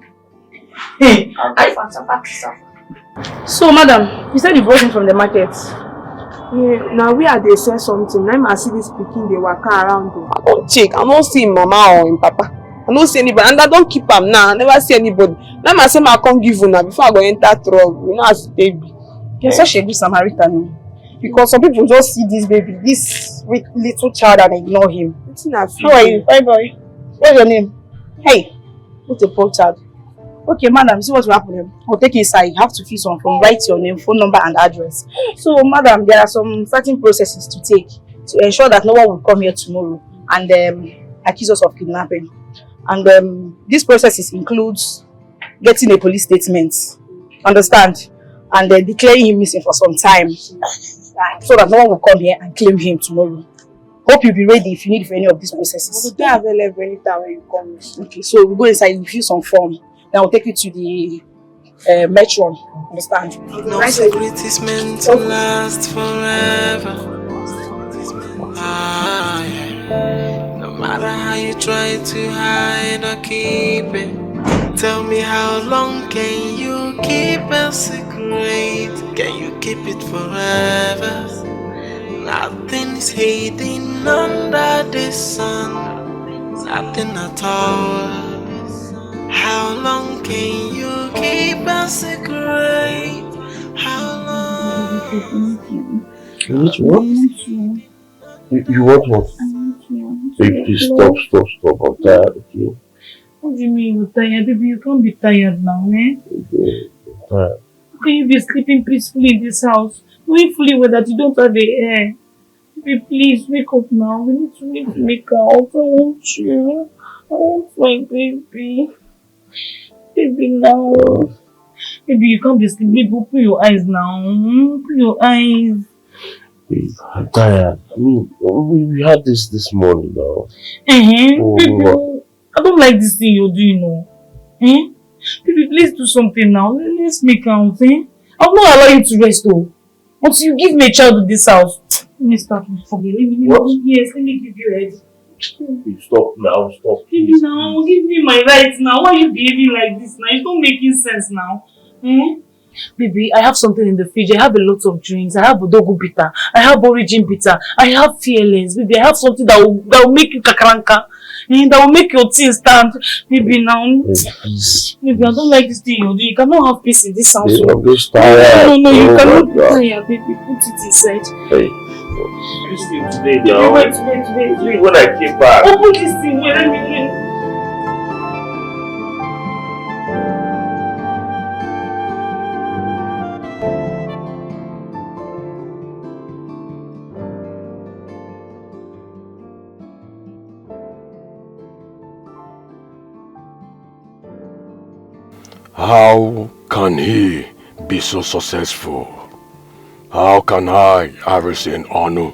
Hey, I go from suffer to suffer. So, madam, you said you brought him from the market. Yeah, now we are they say something. Now I see this speaking they waka around them. I don't check. I don't see mama or him papa. I don't see anybody, and I don't keep am now. I never see anybody. Now I say I come give you now before I go enter trouble. You know as baby. You're such a good Samaritan. Because some people just see this baby, this little child, and ignore him. How are you? Hi boy. What's your name? Hey, what's a poor child? Okay, madam, see what's happening. I'll take you inside. You have to fill some form, write your name, phone number, and address. So, madam, there are some certain processes to take to ensure that no one will come here tomorrow and accuse us of kidnapping. And these processes includes getting a police statement, understand, and declaring him missing for some time, so that no one will come here and claim him tomorrow. Hope you'll be ready if you need for any of these processes. We'll be available anytime when you come. Okay, so we'll go inside and fill some form. Then I'll take you to the metron. Understand? No secret is meant to last forever. Yeah. No matter how you try to hide or keep it, tell me how long can you keep a secret? Can you keep it forever? Nothing is hidden under the sun, nothing at all. How long can you keep a secret? How long? You want what? You want what? Baby, please stop. I'm tired, okay? What do you mean you're tired? Baby, you can't be tired now, eh? Okay, I'm tired. Can you be sleeping peacefully in this house? Knowing fully well that you don't have the air. Baby, please wake up now. We need to make out. I want you. I want my baby. Baby, now. Baby, you can't be sleeping. Open your eyes now. Open your eyes. Babe, I'm tired. I mean, we had this morning now. Baby, I don't like this thing you're doing now. Baby, please do something now. Let's make out, I'll not allow you to rest, though. Until you give me a child in this house. Let me start with you. Yes, let me give you a head. Stop now, stop. Baby, now, give me my rights now. Why are you behaving like this now? It's not making sense now. Baby, I have something in the fridge. I have a lot of drinks. I have Odogu bitter. I have Origin bitter. I have Fearless. Baby, I have something that will make you kakaranka. That will make your teeth stand. Baby, now. Please. Baby, I don't like this thing you do. You cannot have peace in this house. Babe, I'm just tired. No, you cannot be tired, baby. Put it inside. Hey. This thing today now. Wait. When I came back. Open this thing. Wait, let me. How can he be so successful? How can I, Harrison Onu,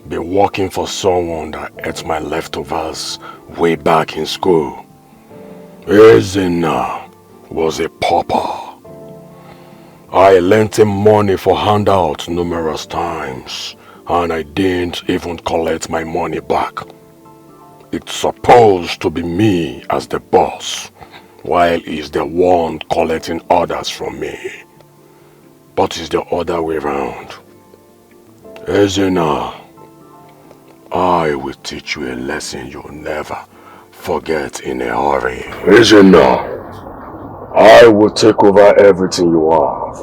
be working for someone that ate my leftovers way back in school? Ezina was a pauper. I lent him money for handouts numerous times, and I didn't even collect my money back. It's supposed to be me as the boss, while he's the one collecting orders from me. But it's the other way around. Ezina, I will teach you a lesson you'll never forget in a hurry. Ezina, I will take over everything you have.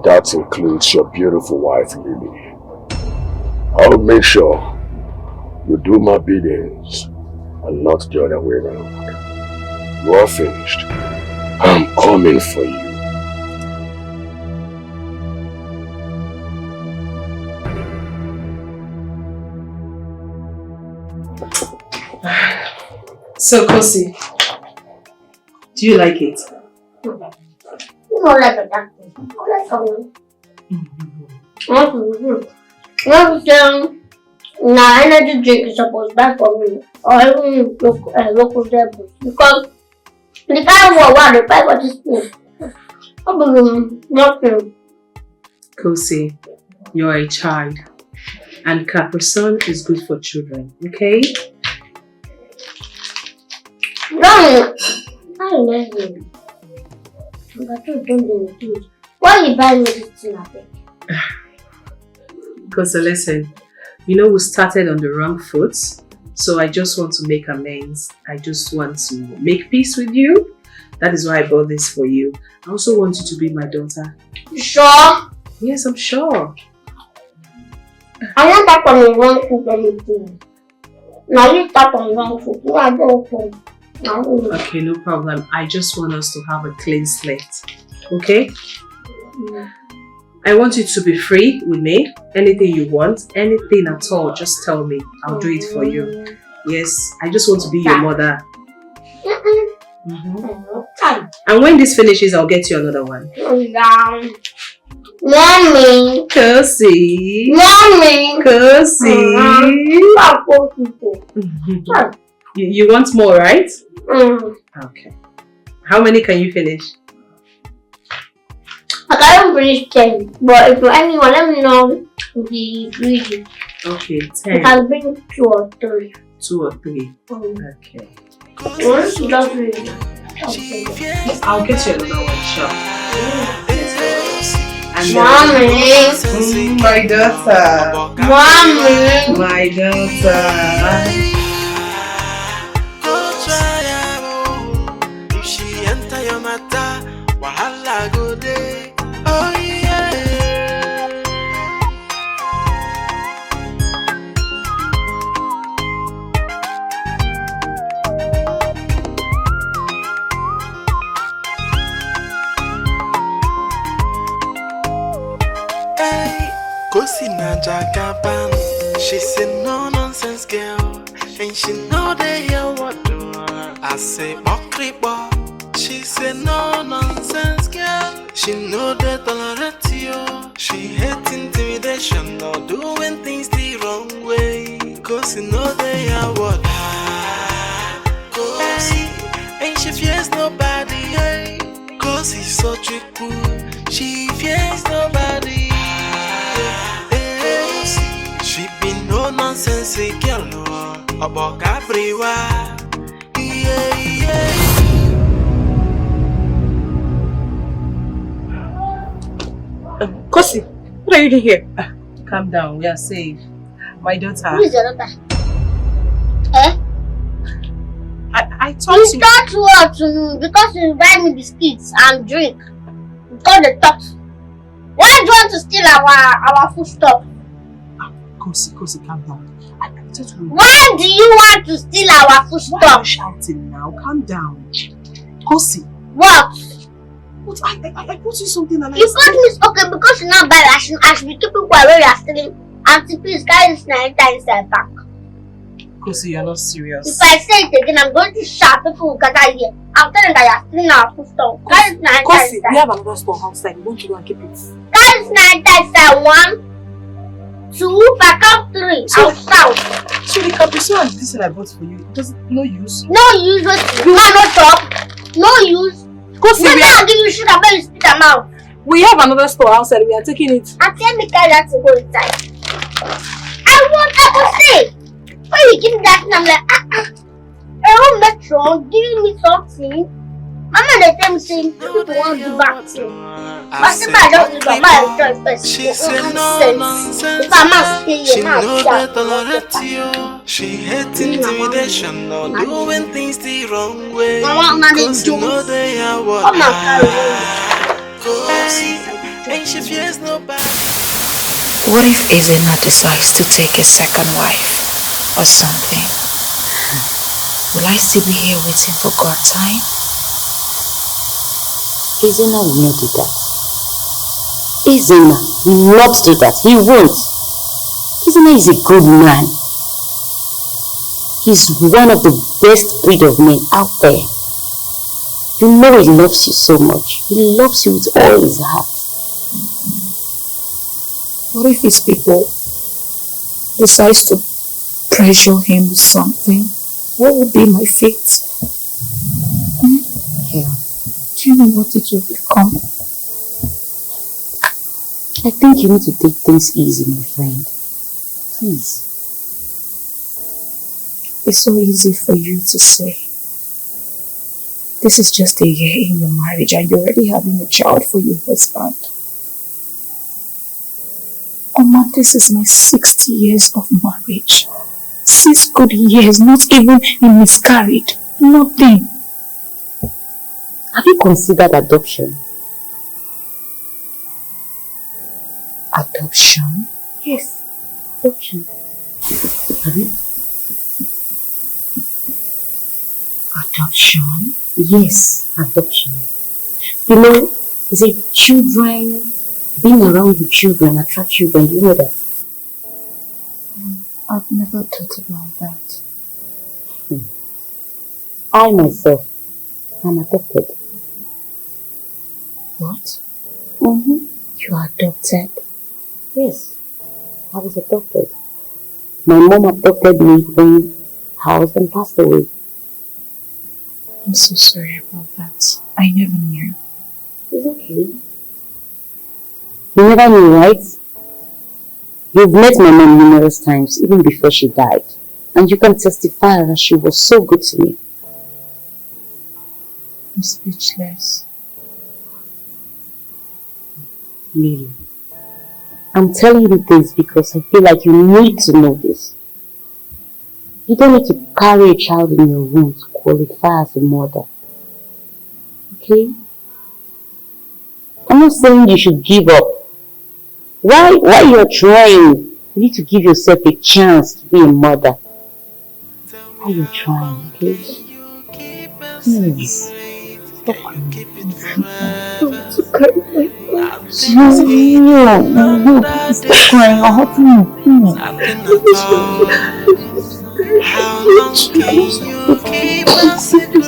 That includes your beautiful wife, Lily. I'll make sure you do my biddings and not the other way around. You are finished. I'm coming for you. So, Kosi, do you like it? You don't like it, that thing. You like something. Now, energy drink is supposed to buy for me, or even local devils, because the kind of what they buy for this place. Nothing. Kosi, you're a child, and Capricorn is good for children, okay? I love you. But you don't do it. Why you buy me this thing, I think? Because listen, you know we started on the wrong foot, so I just want to make amends. I just want to make peace with you. That is why I bought this for you. I also want you to be my daughter. You sure? Yes, I'm sure. I want that on the wrong foot anything. Now you tap on the wrong foot. No, I don't know. Okay, no problem. I just want us to have a clean slate. Okay? I want you to be free with me. Anything you want, anything at all, just tell me. I'll do it for you. Yes, I just want to be your mother. And when this finishes, I'll get you another one. Mommy. Cozy. Mommy. Cozy. You want more, right? Okay. How many can you finish? I can't finish 10, but if anyone, let me know the greedy. Okay, 10. You can bring 2 or 3. 2 or 3. Okay. I'll get you another one, sure. And Mommy. My daughter. Mommy. My daughter. If she enter your matter, wahala go dey. Oh yeah. Hey, Kosi na jagaban. She's a no nonsense girl, and she know they hear what do. I say okribo. She's a no nonsense girl. She know they tolerate you. She hates intimidation or doing things the wrong way. Cause you know they are what. Hey, and she fears nobody. Hey. Cause he's so tricky. She fears nobody. Hey. She be no nonsense girl. About everywhere. Yeah, yeah. Kosi, what are you doing here? Calm down, we are safe. My daughter. Who is your daughter? Eh? I thought you start what? Because you buy me biscuits and drink. Because they talk. Why do you want to steal our food stuff? Kosi, calm down. Why do you want to steal our food stuff? Why are you shouting now? Calm down. Kosi. What? But I bought you something and you bought me okay because you not buy it. I should be keeping quiet when you are stealing. Auntie, please carry this inside back. Kosi, you are not serious. If I say it again, I'm going to shout. People will gather here. I'm telling that you are stealing our food stuff. Carry this Kosi, we have another store outside. We want you to go and keep it. Carry this inside. 1, 2, I count 3. I'll shout. So the capsule and this I bought for you, does no use? No use. You want no talk? No use. Kosi, we are giving you sugar, but you spit them out. We have another store outside. We are taking it. And tell me that to go inside. I will say. When you give me that thing, I'm like, oh, Metro, giving me something. Mama, they tell me saying people want to do back to. But if I don't do my choice, she said no nonsense. If I must stay she here, know they tolerate you. She hates intimidation or doing things the wrong way. Cause you know they are what. And she fears nobody. What if Ezena decides to take a second wife or something? Will I still be here waiting for God's time? Ezena will not do that. Ezena will not do that. He won't. Ezena is a good man. He's one of the best breed of men out there. You know he loves you so much. He loves you with all his heart. What if his people decides to pressure him with something? What will be my fate? Yeah. Do you know what it will become? I think you need to take things easy, my friend. Please. It's so easy for you to say. This is just a year in your marriage and you're already having a child for your husband. On my This is my 60 years of marriage. 6 good years, not even a miscarried. Nothing. Have you considered adoption? Adoption? Yes, adoption. Have you? Adoption? Yes, adoption. You know, they say children, being around the children attract children. You know that? I've never thought about that. I myself am adopted. What? Mm-hmm. You are adopted? Yes, I was adopted. My mom adopted me when her husband passed away. I'm so sorry about that. I never knew. It's okay. You never knew, right? You've met my mom numerous times, even before she died. And you can testify that she was so good to me. I'm speechless. Lily, I'm telling you this because I feel like you need to know this. You don't need to carry a child in your womb to qualify as a mother. Okay? I'm not saying you should give up. While you're trying, you need to give yourself a chance to be a mother. While you're trying, okay? Please. Stop crying. Don't cry like that. No, stop crying. I'll help you. How long can you keep a secret?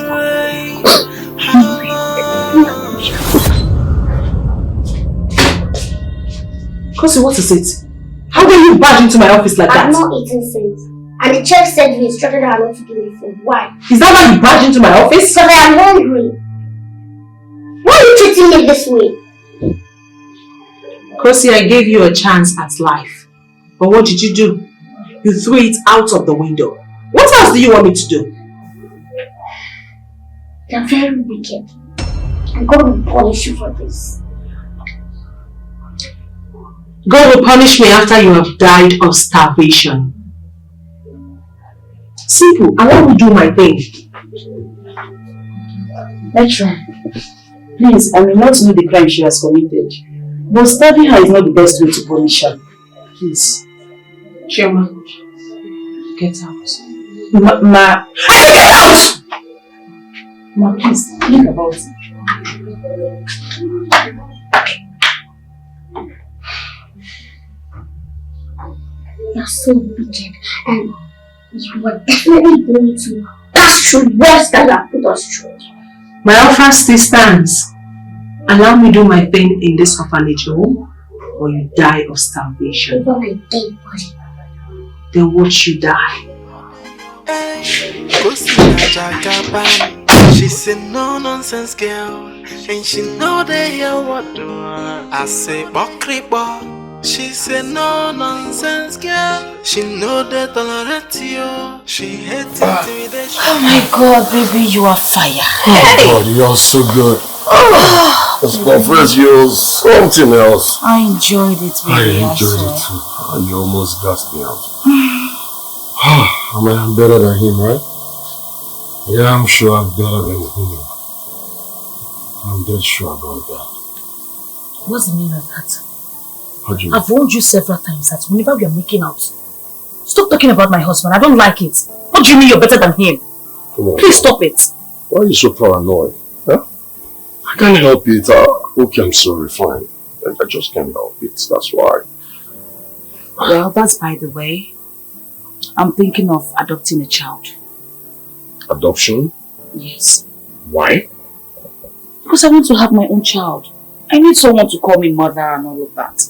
Kosi, what is it? How dare you barge into my office like that? I'm not eating since. And the chef said you instructed her not to give me food. Why? Is that why you barge into my office? Because I am hungry. Why are you treating me this way? Kosi, I gave you a chance at life. But what did you do? You threw it out of the window. What else do you want me to do? You're very wicked. I'm going to punish you for this. God will punish me after you have died of starvation. Simple. I want to do my thing. Lecturer, please, I may not know the crime she has committed, but starving her is not the best way to punish her. Please. Chioma, get out. I said get out! Ma, please, think about it. You're so wicked, and you are definitely going to pass through worse than you have put us through. My offer still stands. Allow me do my thing in this orphanage home, or you die of starvation. Over my dead body. Then watch you die. She's a no-nonsense girl, and she know they hear what do I say, Bokribo. She's a no-nonsense girl. She know they tolerate you. She hates intimidation. Oh my God, baby, you are fire. Oh God, you're so good. Let's confess you something else. I enjoyed it, baby. I enjoyed it too. And you almost gasped me out. I'm better than him, right? Yeah, I'm sure I'm better than him. I'm dead sure about that. What's the meaning of that? What do you mean? I've warned you several times that whenever we are making out, stop talking about my husband. I don't like it. What do you mean you're better than him? Come on. Please stop it. Why are you so paranoid? Huh? I can't help it. Okay, I'm sorry, fine. I just can't help it. That's why. Well, that's by the way. I'm thinking of adopting a child. Adoption? Yes. Why? Because I want to have my own child. I need someone to call me mother and all of that.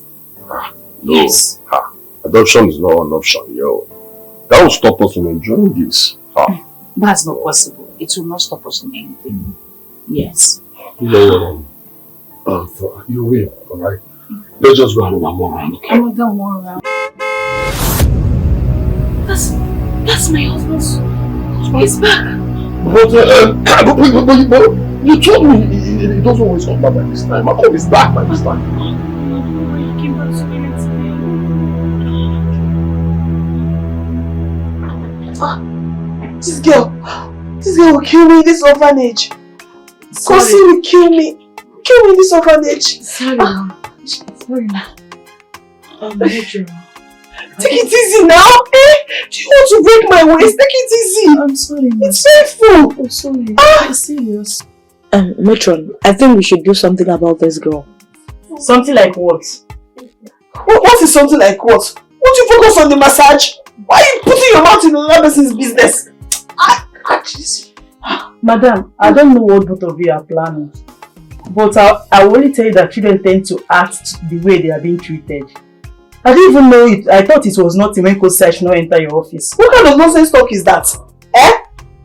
No. Yes. Adoption is not an option, yo. That will stop us from enjoying this. That's not possible. It will not stop us from anything. Yes. You know, you will, alright? Let's just go and have more around, okay? I'm not more around. That's my husband's. He's back. But you told me he doesn't always come back by this time. How come he's back by this time? He came back to me today. This girl will kill me in this orphanage. Kosi will kill me. Kill me in this orphanage. Sorry, ma. Sorry, ma. Major. Take it easy now, eh? Do you want to break my waist? Take it easy. I'm sorry, ma. It's painful. I'm sorry. I'm serious. Matron, I think we should do something about this girl. Something like what? What is something like what? Won't you focus on the massage? Why are you putting your mouth in another person's business? Madam, I don't know what both of you are planning. But I will only tell you that children tend to act the way they are being treated. I didn't even know it. I thought it was nothing when Coach Sash not enter your office. What kind of nonsense talk is that? Eh?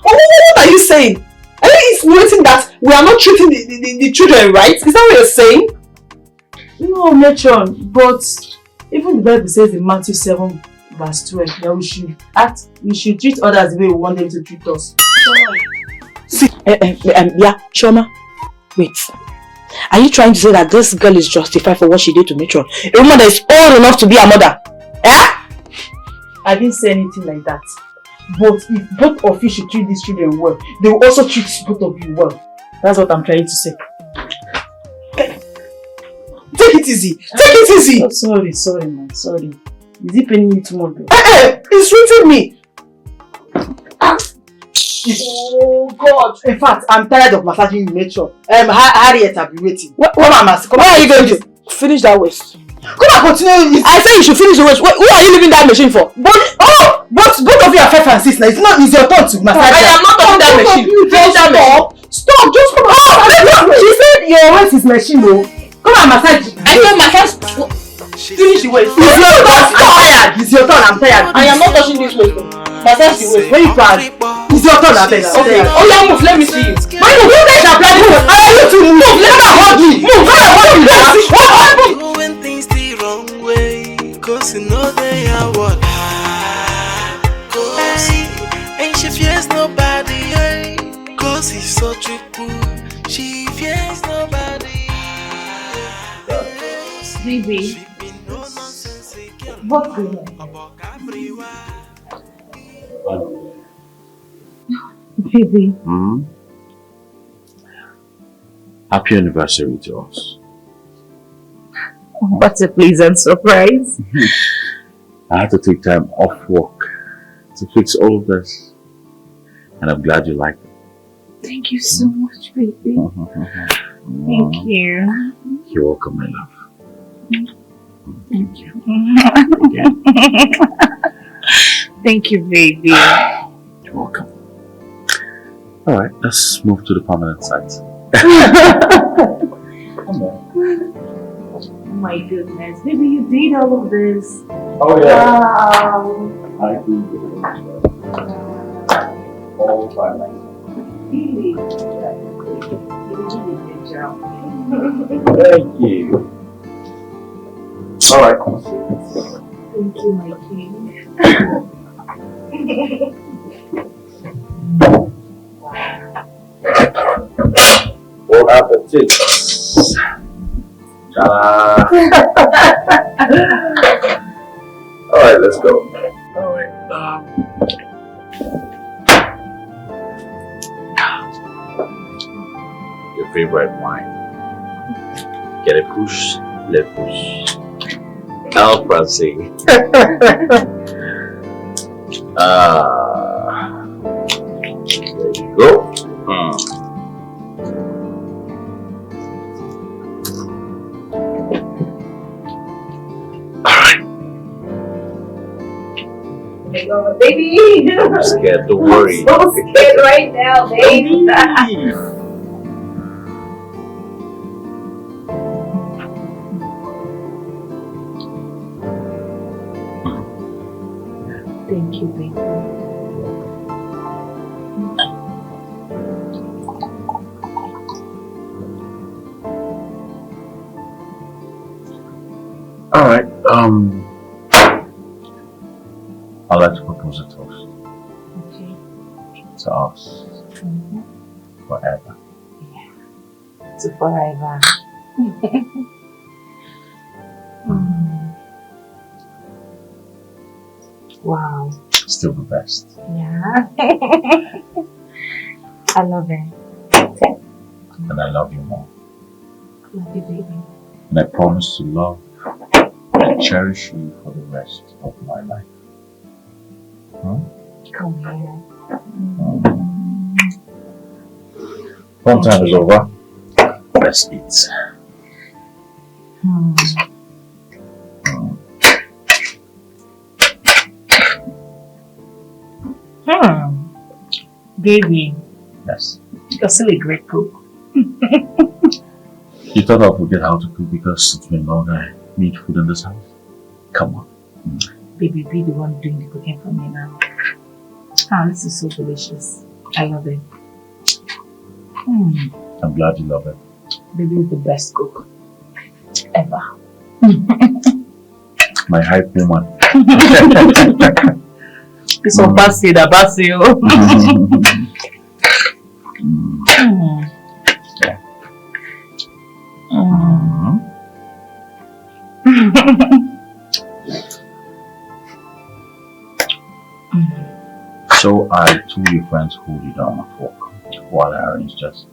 What are you saying? Are you insinuating that we are not treating the children right? Is that what you're saying? No, Matron, but even the Bible says in Matthew 7 verse 12 that we should treat others the way we want them to treat us. See, yeah, Shoma, wait. Are you trying to say that this girl is justified for what she did to Matron? A woman that is old enough to be a mother? Eh? I didn't say anything like that. But if both of you should treat these children well, they will also treat both of you well. That's what I'm trying to say. Take it easy. Take it easy. Oh, sorry, man. Sorry. Is it paining you too much? It's treating me. Oh God! In fact, I'm tired of massaging you, Matron. Harriet, I'll be waiting. Where are you going to? Finish that waist. Come on, continue. I say you should finish the waist. Who are you leaving that machine for? But both of you are 5 and 6 now. It's your turn to massage. I am not touching that machine. Finish that machine. Stop! Just come on. She said your waist is machine, though. Come on, massage. I said massage. Finish the waist. It's your turn. I'm tired. It's your turn. I'm tired. I am not touching this waist. Massage the waist. Very bad. It's your turn. Okay. Oh yeah, move. Let me see you. Why you guys are planning for? I want you to move. Let me hug you. Move. Come on, hug me. What happened? Doing things the wrong way, 'cause you know they are what. 'Cause and she fears nobody, 'cause he's so tricky. She fears nobody. Baby, what's going on? Baby. Happy anniversary to us. What a pleasant surprise. I had to take time off work to fix all of this. And I'm glad you like it. Thank you so much, baby. Thank you. You're welcome, my love. Thank you. Thank you, baby. You're welcome. Alright, let's move to the permanent site. Come on. Oh my goodness, baby, you did all of this. Oh yeah. Wow. I do. All by myself. Really? You did a good job. Thank you. Alright. Thank you, my king. Bon appetit. Ta-da. Alright, let's go. Alright. Your favorite wine. Get a push, let push. El Francais. There you go. Oh, baby! I'm scared, don't worry. I'm so scared right now, baby. Thank you, baby. Alright, I'd like to propose a toast. Okay. To us. Forever. To forever. Wow. Still the best. Yeah. I love it. And I love you more. Love you, baby. And I promise to love and cherish you for the rest of my life. Huh? Come here. Fun time is over. Let's eat. Baby. Yes. You're still a great cook. You thought I'll forget how to cook because it's been long I made food in this house? Come on. Baby, be the one doing the cooking for me now. Ah, this is so delicious. I love it. I'm glad you love it. Baby is the best cook ever. My hype woman. This one Basio. So I told your friends hold you down a fork while I arranged this.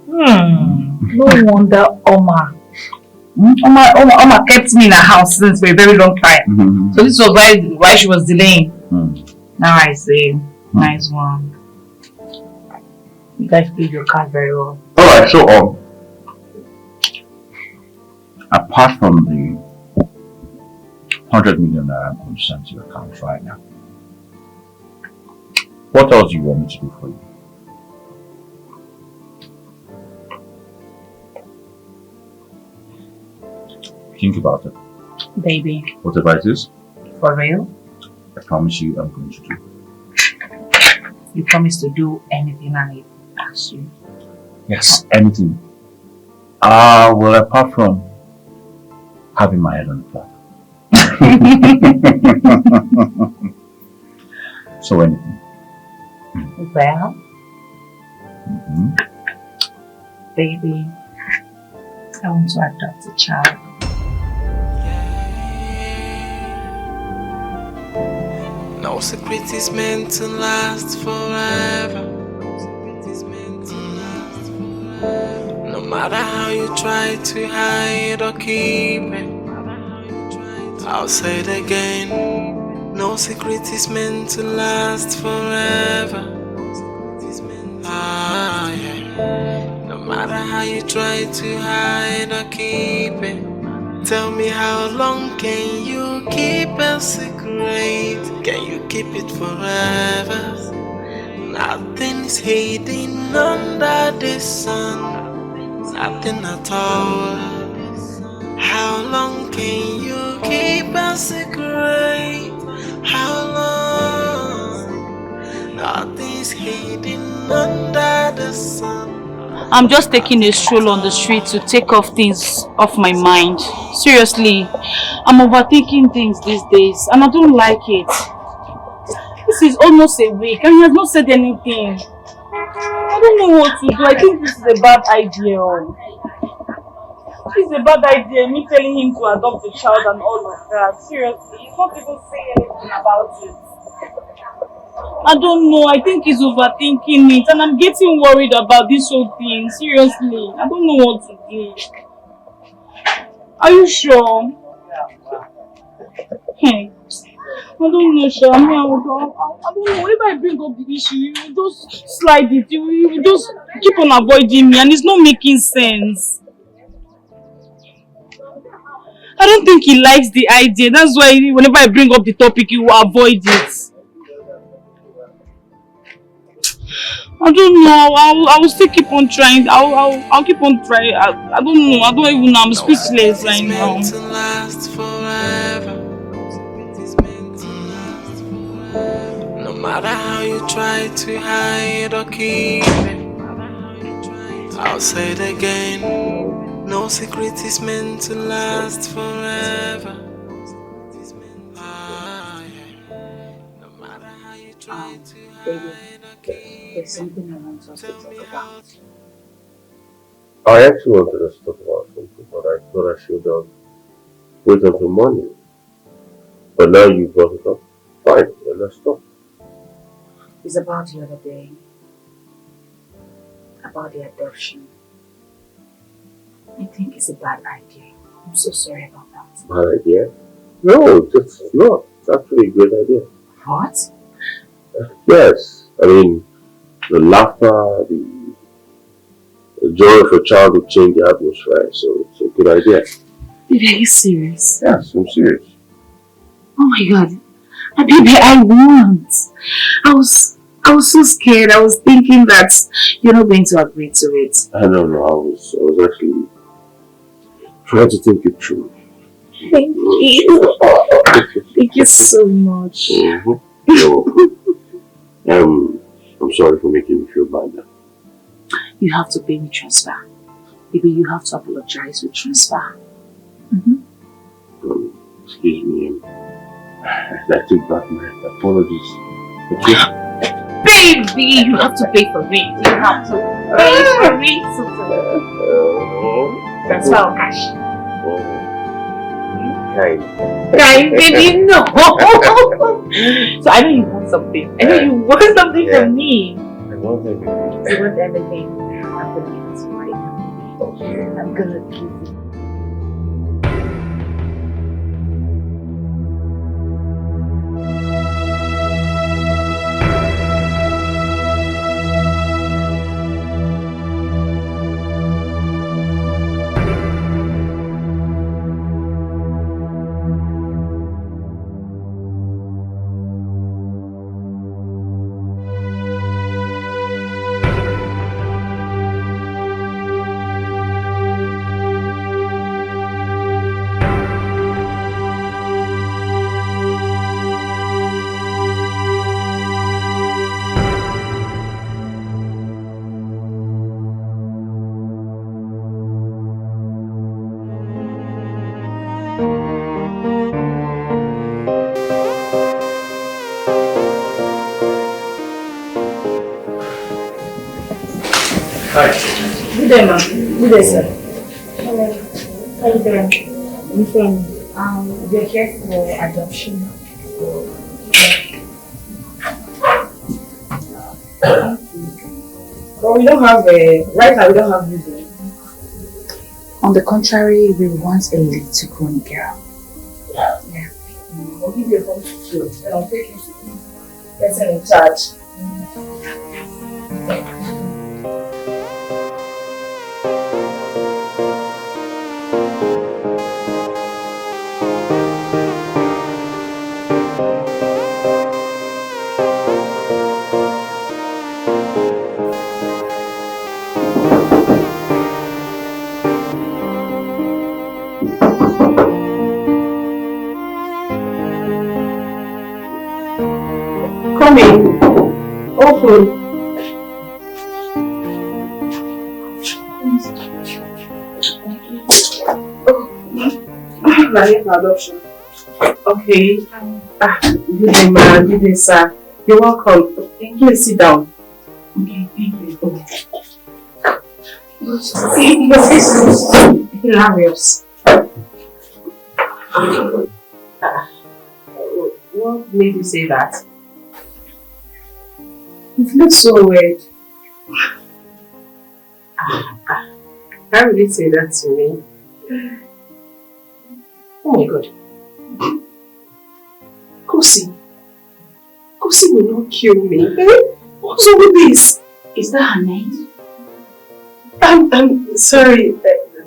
No wonder Oma kept me in her house since for a very long time. So this was why she was delaying. Now I say, nice one. You guys played your card very well. Alright, so apart from the 100 million that I'm going to send to your account right now, what else do you want me to do for you? Think about it. Baby. Whatever it is, For real? I promise you I'm going to do. You promise to do anything I ask you. Yes, anything. Well, apart from having my head on the platter. So anything. Well, baby, I want to adopt a child. No secret is meant to last forever. No matter how you try to hide or keep it, I'll say it again. No secret is meant to last forever. Yeah. No matter how you try to hide or keep it, tell me how long can you keep a secret? Can you keep it forever? Nothing's hidden under the sun. Nothing at all. How long can you keep a secret? How long? Nothing's hidden under the sun. I'm just taking a stroll on the street to take off things off my mind. Seriously, I'm overthinking things these days and I don't like it. This is almost a week and he has not said anything. I don't know what to do. I think this is a bad idea. It's a bad idea, me telling him to adopt a child and all of that. Seriously, he's not even saying anything about it. I don't know, I think he's overthinking it and I'm getting worried about this whole thing. Seriously, I don't know what to do. Are you sure? I don't know, Sha. I don't know. Whenever I bring up the issue, you just slide it. You just keep on avoiding me and it's not making sense. I don't think he likes the idea. That's why whenever I bring up the topic, you will avoid it. I don't know. I will still keep on trying. I'll keep on trying. I don't know. I don't even know. I'm speechless right now. No matter how you try to hide or keep it, I'll say it again. No secret is meant to last forever. No matter how you try to hide or keep it. There's something I want us to talk about. I actually wanted us to talk about something, but I thought I should wait until morning. But now you brought it up. Fine, then let's talk. It's about the other day. About the adoption. I think it's a bad idea. I'm so sorry about that. Bad idea? No, it's not. It's actually a great idea. What? Yes. I mean, the laughter, the joy of a child will change the atmosphere, so it's a good idea. Baby, are you serious? Yes, I'm serious. Oh my god. Baby, I won't. I was so scared. I was thinking that you're not going to agree to it. I don't know. I was actually trying to think it through. Thank you. Thank you so much. I'm sorry for making you feel bad now. You have to pay me transfer. Baby, you have to apologize with transfer. Excuse me. I take back my apologies. Okay? Baby, you have to pay for me. You have to pay for me. Transfer or cash? Kind, baby, no. So I know you want something. I know you want something from me. I want everything. You want everything. I'm gonna give it to you right now. Okay. I'm gonna give you. Hi. Good day, ma'am. Good day, sir. Hello. How you doing? I'm from, we're here for adoption. But we don't have right now we don't have you. On the contrary, we want a little grown girl. Yeah. I'll give you a phone to and I'll take you to the person in charge. Come in. Open. Adoption. Okay. Good day, ma'am. Good day, sir. You're welcome. Please sit down. Okay, thank you. Your face looks hilarious. What made you say that? It looks so weird. Can't really say that to me. Oh my god. Kosi. Kosi will not kill me. What's wrong with this? Is that her name? I'm sorry.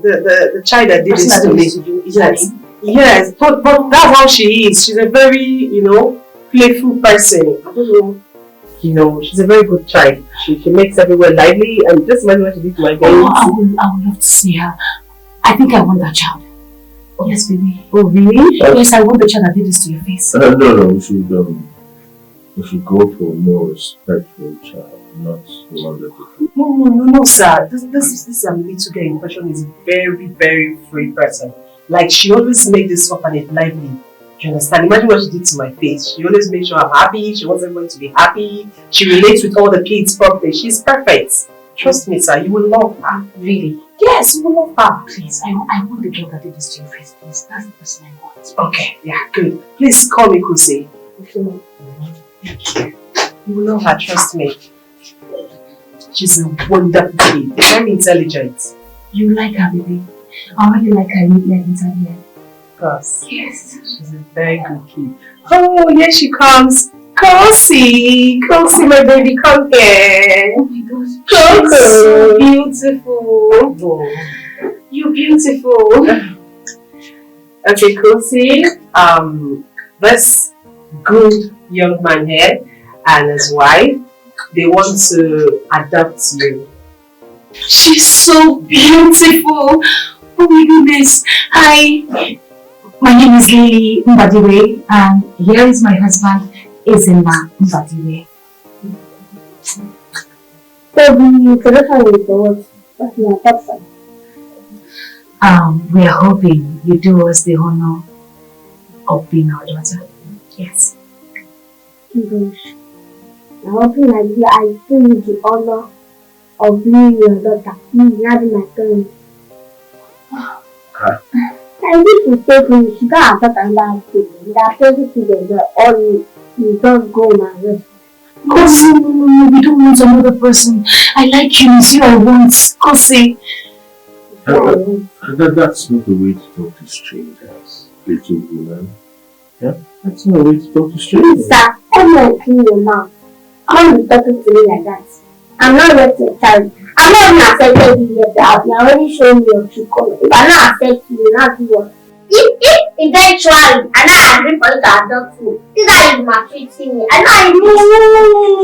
The child that did this to me. Yes. Yes, but that's how she is. She's a very, playful person. I don't know. She's a very good child. She makes everywhere lively, and just imagine what she did to my baby. I would love to see her. I think I want that child. Oh. Yes, baby. Oh, really? Yes, I want the child that did this to your face. No, we should go for a more respectful child, not the one that... No, sir. This little girl in question is a very, very free person. Like, she always made this orphanage lively. Do you understand? Imagine what she did to my face. She always made sure I'm happy. She wants everyone to be happy. She relates with all the kids properly. She's perfect. Trust me, sir. You will love her. Really? Yes, you will love her. Please, I want the girl that did this to your face, please. That's the person I want. Okay, yeah, good. Please call me Kuse. Thank you. You will love her, trust me. She's a wonderful kid, very intelligent. You like her, baby. I already like her inside here. Of course. Yes. She's a very good kid. Oh, here she comes. Kosi, my baby, come here. Oh my gosh. She's so beautiful. Oh. You're beautiful. Okay, Kosi, this good young man here and his wife, they want to adopt you. She's so beautiful. Oh my goodness. Hi. My name is Lily Mbadiwe and here is my husband, Ezinna Mbadiwe. We are hoping you do us the honor of being our daughter. Yes. Gosh. I'm hoping I do you the honor of being your daughter. Me having my parents. I need to take me. She got a daughter and that everything all you don't go my way. Kosi, no, we don't want another person. I like you, it's you I want. Kosi. That's not the way to talk to strangers, little woman. Yeah? That's not the way to talk to strangers. Sir, I'm not clean your mouth. I'm not talking to me like that. I'm not yet a child. I'm not even affected you yet. You're already showing me your true color. If I'm not affected you, not do what? If eventually, and I agree for you to adopt me, this is how you maltreating me. I know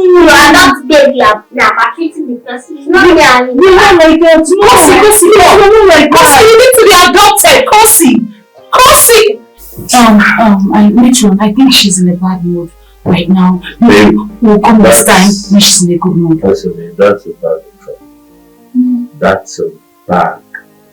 you adopt baby, you're maltreating the person. It's not me and you. You're not like that. Kosi, you need to be adopted. Kosi. I think she's in a bad mood right now. Maybe we'll come next time when she's in a good mood. That's a bag of trouble. That's a bag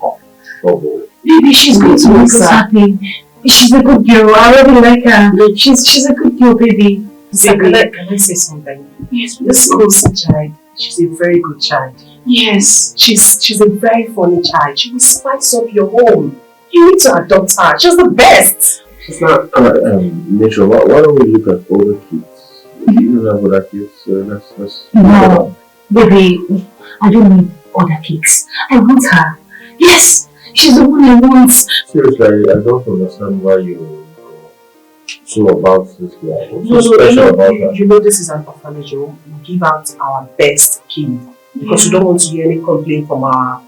of trouble. Maybe she's going to make us happy. She's a good girl. I really like her. She's a good girl, baby. Can I say something? Yes, this Kosi child, she's a very good child. Yes. She's a very funny child. She will spice up your home. You need to adopt her. She's the best. It's not, Nature, why don't we look at older kids? You don't have other kids, so let's No, baby, I don't need other kids. I want her. Yes, she's the one I want. Seriously, I don't understand why you're so about this girl. What's so special about her? You know this is an orphanage. We give out our best kid because we don't want to hear any complaint from our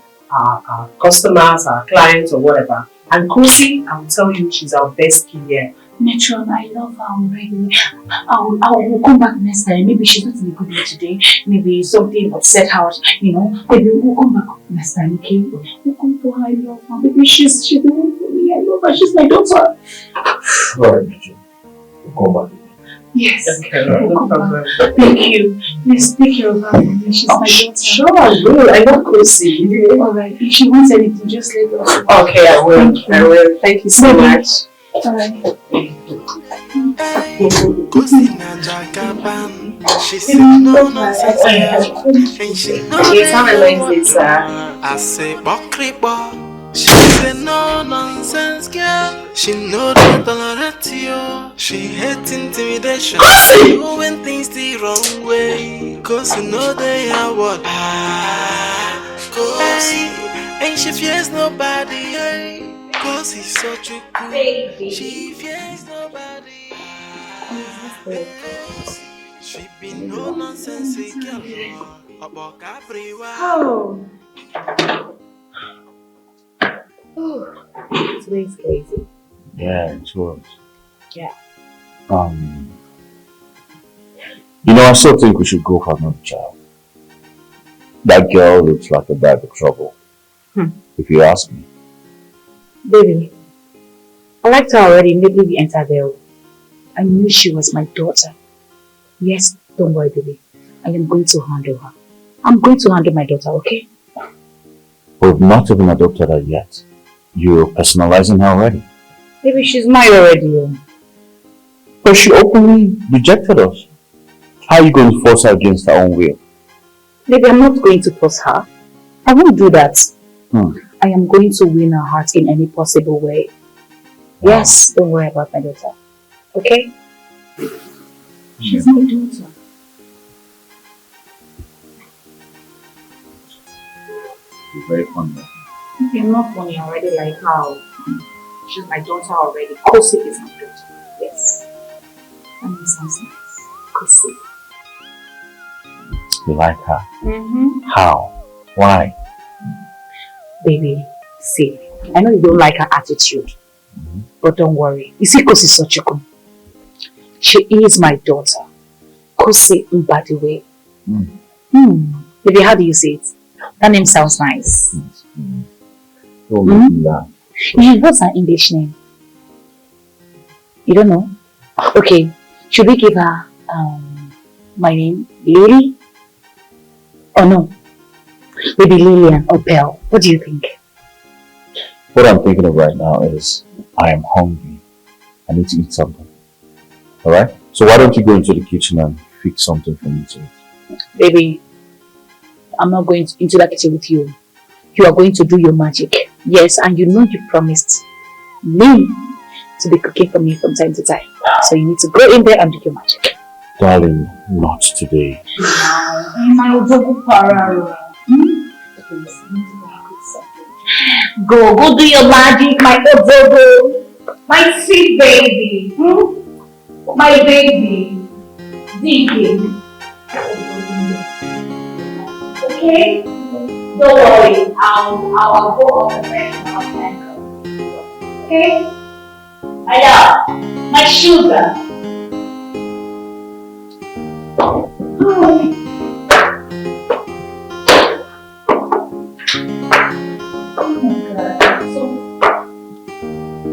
customers, our clients or whatever. And Kosi, I will tell you, she's our best kid here. Metron, I love her already. I will come back next time. Maybe she's not in a good mood today. Maybe something upset her, you know. Maybe we'll come back next time, okay? We'll come for her. I love her. Maybe she's the one for me. I love her. She's my daughter. Alright, Metron. We'll come back. Yes. Okay, no problem. Thank you. Please take care of her. She's my daughter. Sure, I will. I love Kosi. Alright. If she wants anything, just let us know. Okay, I will. I will. Thank you so much. Alright. She said no nonsense, and she know It's how I like this, I say bokribo. She said no nonsense, girl. She know don't tolerate you. She hate intimidation. Doing things the wrong way. Cause you know they are what? Cause and she fears nobody. Cause he's such a good baby. She fears nobody. She be no nonsense girl. About Oh. Today's crazy. Yeah, it was. Yeah. You know, I still think we should go for another child. That girl looks like a bag of trouble. If you ask me. Baby, I liked her already immediately we entered there. I knew she was my daughter. Yes, don't worry, baby. I am going to handle her. I'm going to handle my daughter, okay? We've not even adopted her yet. You're personalizing her already. Maybe she's mine already. But she openly rejected us. How are you going to force her against her own will? Maybe I'm not going to force her. I won't do that. I am going to win her heart in any possible way. Wow. Yes, don't worry about my daughter. Okay? She's my daughter. You're very funny. Okay, I'm not funny already, like how? She's my daughter already. Kosi is my daughter. Yes. That name sounds nice. Kosi. You like her? Mm-hmm. How? Why? Baby, see, I know you don't like her attitude. But don't worry. You see Kosi Sochukwu? She is my daughter. Kosi Mbadiwe. Baby, how do you say it? That name sounds nice. Don't make me laugh. What's her English name? You don't know? Okay, should we give her my name, Lily? Or no? Maybe Lillian or Pearl. What do you think? What I'm thinking of right now is I am hungry. I need to eat something. Alright? So why don't you go into the kitchen and fix something for me to eat? Baby, I'm not going into that kitchen with you. You are going to do your magic. Yes, and you know you promised me to be cooking for me from time to time. So you need to go in there and do your magic. Darling, not today. My Odogu Pararo. Go do your magic, my Odogu. My sweet baby. My baby. Deacon. Okay? Don't worry. I'll go on the bed and I'll thank her. Okay? I love my sugar.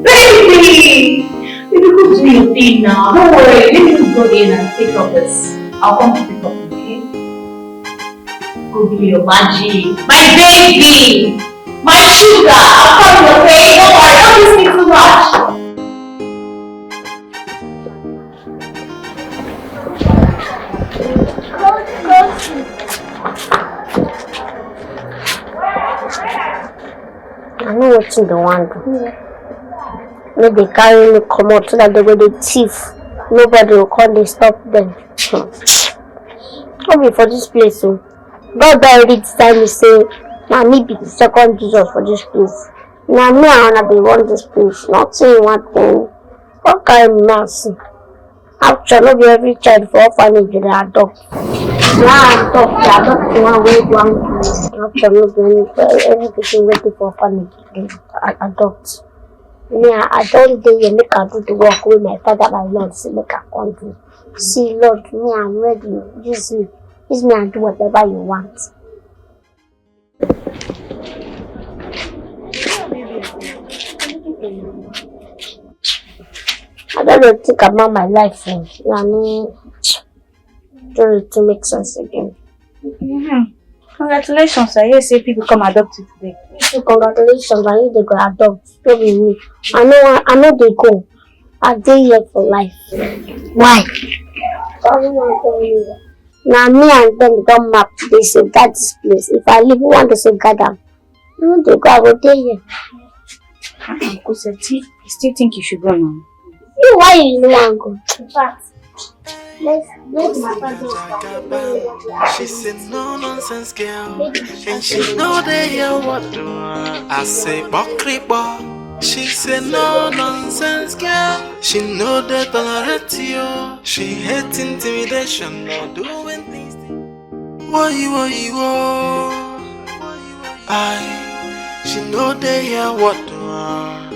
Baby! Baby, go do your thing now. Don't worry. Let me just go in and pick up this. I'll come to pick up you, okay? Go do your magic. My baby! My sugar! I'll come, okay? Don't worry. Don't miss me too much. I know what you don't want to do. Make they carry me come out so that they go the thief. Nobody will come they stop them. Come for this place. So. God already decided me say, now me be the second Jesus for this place. Now me I wanna be run this place. Not saying one thing. What kind of mercy? After not be every child for orphanage they adopt. Now I adopt the one way one. After not be everything waiting for orphanage they adopt. Me, I don't dare you make I do the work with my father, my Lord, see make I come do. See, Lord, me, I'm ready. Use me. Use me and do whatever you want. I don't think about my life, and I mean, to make sense again. Congratulations, I hear say people come adopt you today. So congratulations, I need to go adopt. Don't be me. I know they go. I stay here for life. Why? Now me and them don't map. They safeguard this place. If I leave, who want to safeguard them? No, they go. I will stay here. Because I still think you should go now. You why you don't want to go? In fact, let's my father. She's a no nonsense girl, and she know they hear what do I say, Bokribo. She's a no nonsense girl. She know they tolerate you. She hates intimidation, not doing things. Why? She know they hear what do I.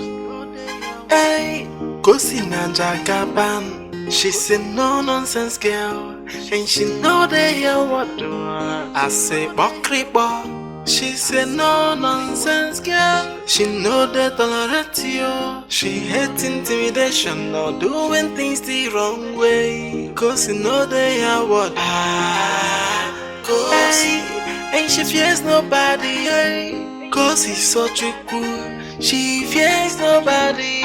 Hey, Kosi Nanja Gaban. She's a no nonsense girl, and she know they hear what do I say, Bokribo. She's a no nonsense girl. She know they tolerate you. She hates intimidation, not doing things the wrong way. Cause you know they hear what Kosi, and she fears nobody. Cause he's such a cool. She fears nobody.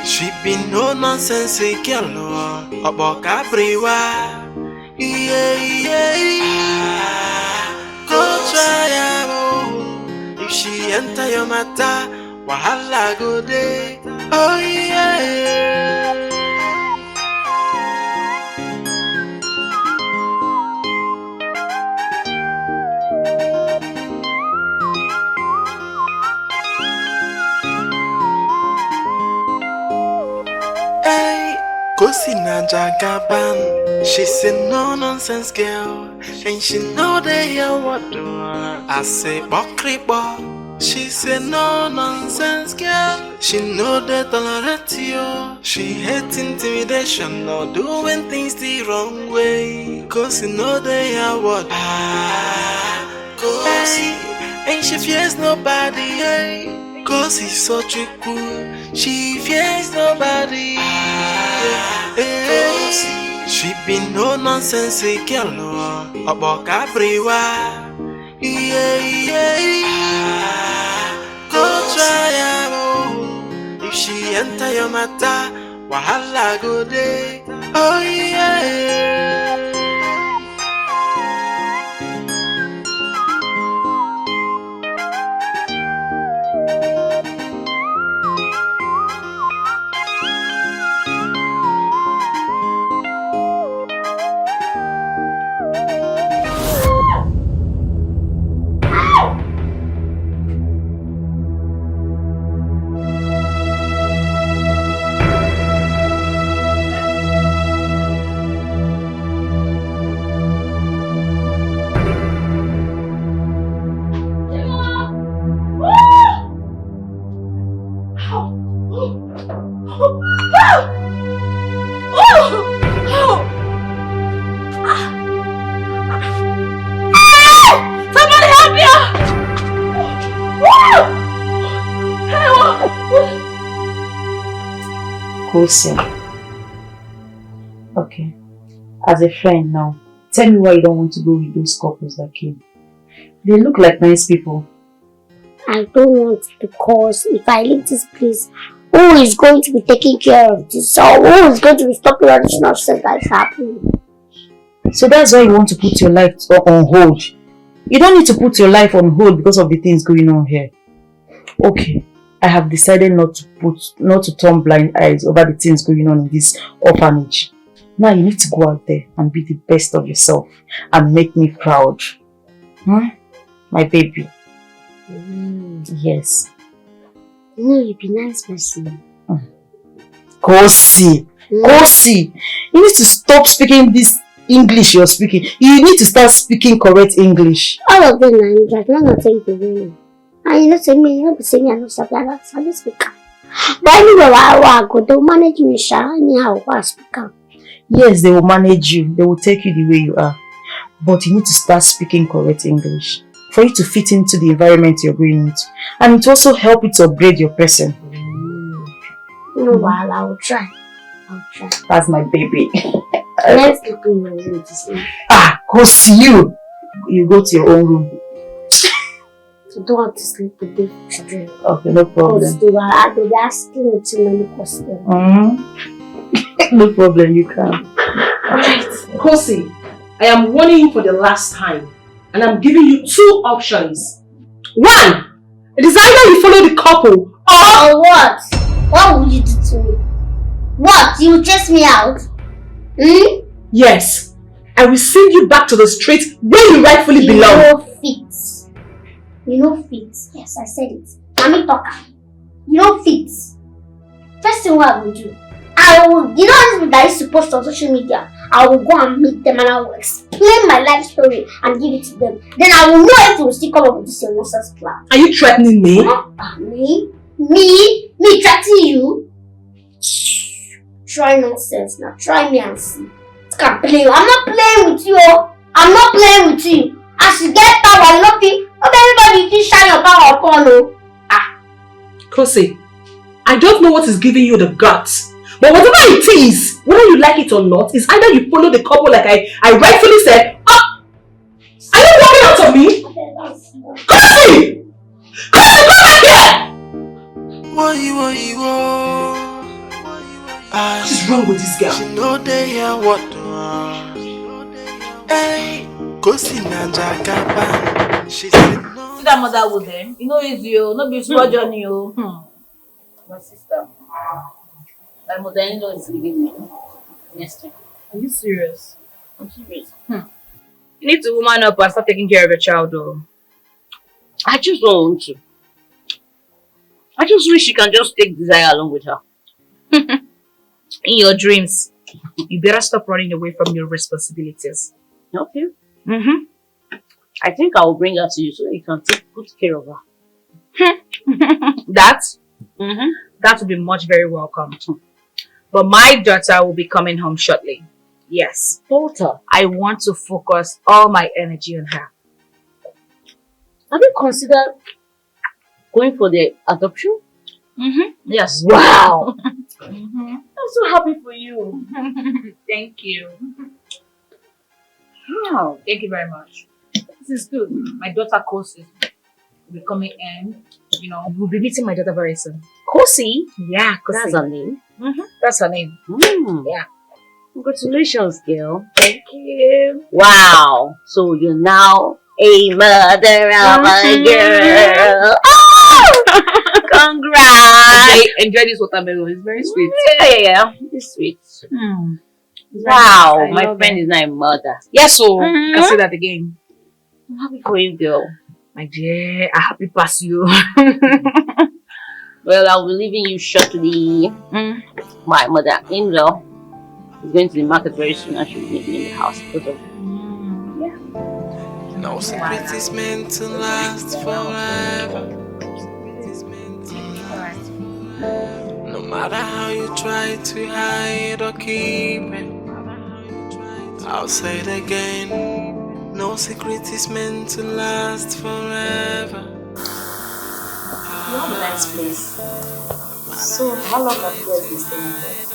She be no nonsense girl, about Capriwa. Go try if she enter your matter, wahala go day. Oh yeah. Kosi na jagaban. She's a no-nonsense girl, and she know they hear what do I say, Bokribo. She's a no-nonsense girl. She know they tolerate you. She hates intimidation or doing things the wrong way. Cause you know they are what and she fears nobody, hey. Cause he's such a cool. She fears nobody. Hey. She be no nonsense girl, about everywhere. Yeah. Go try her, if she enter your matter, wahala go day. Oh yeah. Kosi. Okay. As a friend now, tell me why you don't want to go with those couples that came. They look like nice people. I don't want because if I leave this place, who is going to be taking care of this? So who is going to be stopping all this nonsense that is happening? So that's why you want to put your life on hold. You don't need to put your life on hold because of the things going on here. Okay. I have decided not to turn blind eyes over the things going on in this orphanage. Now you need to go out there and be the best of yourself and make me proud. My baby. Yes. You'd be a nice person. Kosi. Kosi. You need to stop speaking this English you're speaking. You need to start speaking correct English. All of them are English. I'm not saying to them. And you know, say me, I'm not stop like that. I just speak. But anyway, I go, they'll manage me, anyhow, I speak. Yes, they will manage you. They will take you the way you are. But you need to start speaking correct English for you to fit into the environment you're going into. And it also help you to upgrade your person. No, well, I will try. That's my baby. Let's look in your room to see. Go see you. You go to your own room. I don't want to sleep with the children. Okay, no problem. Because they were asking me too many questions. No problem, you can. Alright, Kosi, I am warning you for the last time. And I'm giving you 2 options. 1, it is either you follow the couple or what? What will you do to me? What? You will chase me out? Yes, I will send you back to the street where you rightfully belong. You know fit. Yes, I said it. Mommy talker. You know fit. First thing what I will do, you know this that is supposed on social media. I will go and meet them and I will explain my life story and give it to them. Then I will know if they will still come up with this nonsense plan. Are you threatening me? Me threatening you? Try nonsense now. Try me and see. Can't play. I'm not playing with you. I'm not playing with you. As you get power, you know, not everybody can shine your power upon you. Kosi, I don't know what is giving you the guts. But whatever it is, whether you like it or not, is either you follow the couple like I rightfully said. Are you walking out of me? Kosi! Kosi, come back here! What is wrong with this girl? She know they hear what hey, Kosi na jagaban. She said no. See that mother with them? You know it's you, not be small journey. My sister. My mother-in-law is leaving me next time. Are you serious? I'm serious. You need to woman up and start taking care of your child, though. I just don't want to. I just wish she can just take Desire along with her. In your dreams. You better stop running away from your responsibilities. Okay. I think I will bring her to you so you can take good care of her. That? That will be much very welcome. But my daughter will be coming home shortly. Yes. Daughter? I want to focus all my energy on her. Have you considered going for the adoption? Yes. Wow. I'm so happy for you. Thank you. Wow. Thank you very much. This is good. My daughter Kosi will be coming in. You know, we'll be meeting my daughter very soon. Kosi? Yeah, Kosi. That's her name? That's her name. Yeah. Congratulations, girl. Thank you. Wow. So you're now a mother of a girl. Oh! Congrats. Enjoy this watermelon. It's very sweet. Yeah. It's sweet. Wow. My friend is not a mother. Yes, so you can say that again. I'm happy for you, girl. My dear, I happy pass you. Well, I'll be leaving you shortly. My mother-in-law is going to the market very soon and she'll meet me in the house because of No secret is meant to last forever. No matter how you try to hide or keep it, I'll say it again. No secret is meant to last forever. You have a nice place. So, how long have you guys been staying there?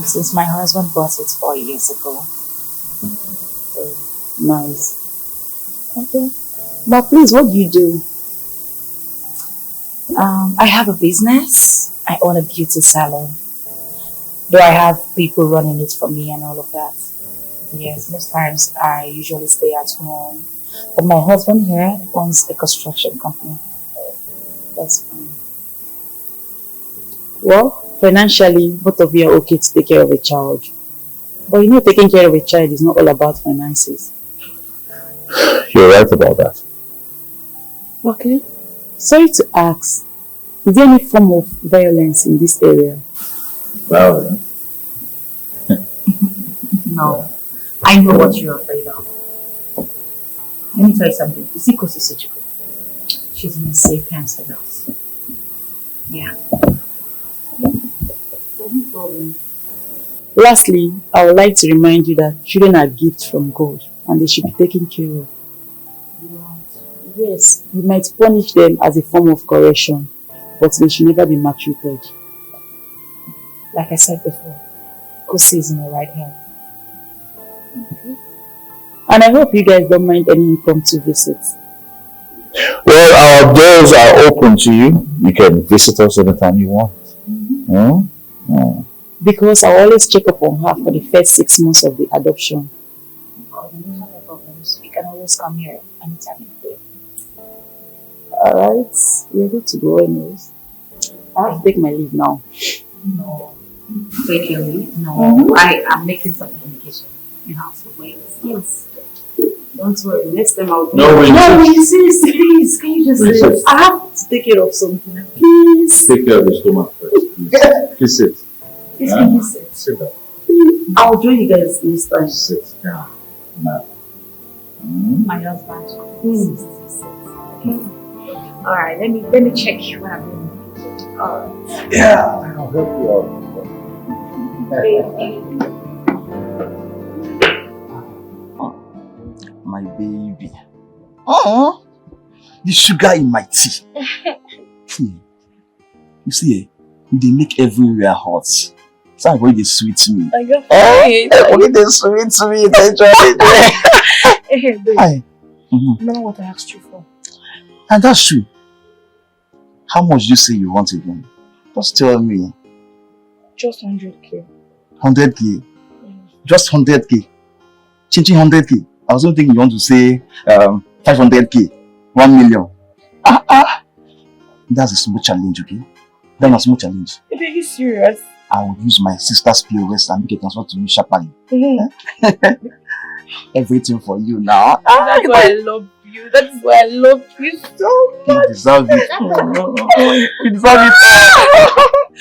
Since my husband bought it 4 years ago. So, nice. Okay. But please, what do you do? I have a business. I own a beauty salon. Though I have people running it for me and all of that. Yes, most times I usually stay at home. But my husband here owns a construction company. That's fine. Well, financially, both of you are okay to take care of a child. But you know, taking care of a child is not all about finances. You're right about that. Okay. Sorry to ask, is there any form of violence in this area? Violence? No. I know what you're afraid of. Let me tell you something. You see Kosi Sochiko? She's in a safe hands with us. Yeah. No problem. Lastly, I would like to remind you that children are gifts from God and they should be taken care of. Yes, you might punish them as a form of correction, but they should never be maltreated. Like I said before, Kosi is in the right hand. Okay. And I hope you guys don't mind any impromptu visits. Well, our doors are open to you. You can visit us anytime you want. Because I always check up on her for the first 6 months of the adoption. Oh, you don't have any problems. You can always come here anytime you day. Alright, we're good to go anyways. I have to take my leave now. No. Take your leave? No. I am making some communication. You have to wait. Yes. Don't worry, next time I'll insist. Please, can you just I have to take care of something. Please. Take care of your stomach first. Please sit. Please, can you sit? Sit down. I'll join you guys next time. Sit down. Now. My husband. Sit. Okay. Alright, let me check what I'm doing. Alright. Yeah, I'll help you out. My baby. Oh, the sugar in my tea. You see, they make everywhere hot. Somebody they sweet me. Only they sweet me. Hey, babe. Remember what I asked you for? And that's true. How much do you say you want again? Just tell me. Just 100k. 100k? Just 100k? Changing 100k? I was not thinking you want to say 500k, 1 million. That's a small challenge, okay? That's a small challenge. Are you serious? I will use my sister's POS and make a transfer to you sharply. Everything for you now. That's why I love you. That's why I love you so much. You deserve it. You deserve it.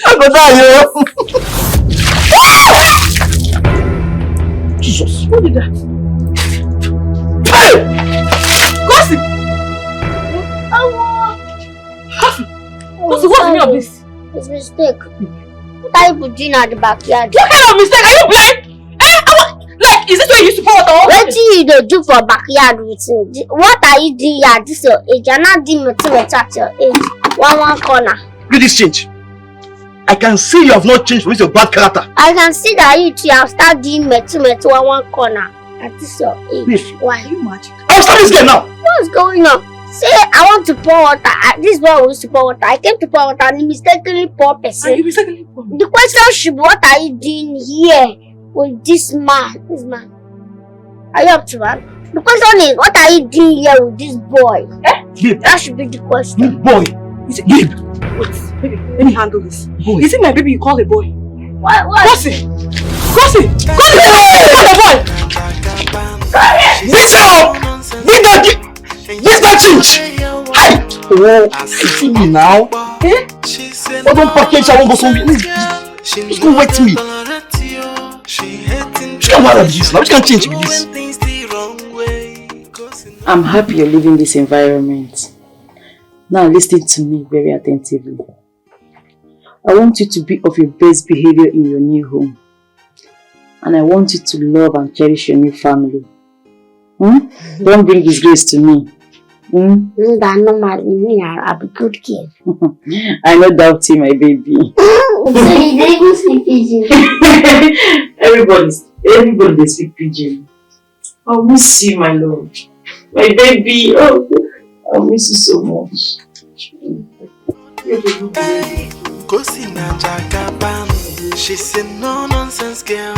I go die, you. Jesus, who did that? Hey! Gossip! Gossip! Gossip, what's the meaning of this? It's a mistake. What are you doing at the backyard? What kind of mistake? Are you blind? Like, is this where you used to pour water? What do you do for backyard routine? What are you doing at this your age? You're not doing material at your age. One corner. Look at this change. I can see you have not changed from your bad character. I can see that you two have started doing one corner at this your age. Why? I'll stop this game now. What's going on? Say I want to pour water. This is where we used to pour water. I came to pour water and you mistakenly pour person. You mistakenly pour. The question should be, what are you doing here with this man? This man. Are you up to man? The question is, what are you doing here with this boy? Babe. That should be the question. Boy. Is it babe? Wait, baby, let me handle this. Boy. Is it my baby you call a boy? What? Gossip! Gossip! Gossip! Call a boy! Listen! This guy change! Hey! Oh, see me now? Eh? Oh, don't package, I won't go somewhere. Just go wait me. Which can matter with this now? Which can change with this? I'm happy you're leaving this environment. Now listen to me very attentively. I want you to be of your best behavior in your new home. And I want you to love and cherish your new family. Don't bring disgrace to me. I'll be good kid. I no doubt you, my baby. Everybody they speak pidgin. I miss you, my love. My baby. Oh, I miss you so much. She's a no-nonsense girl,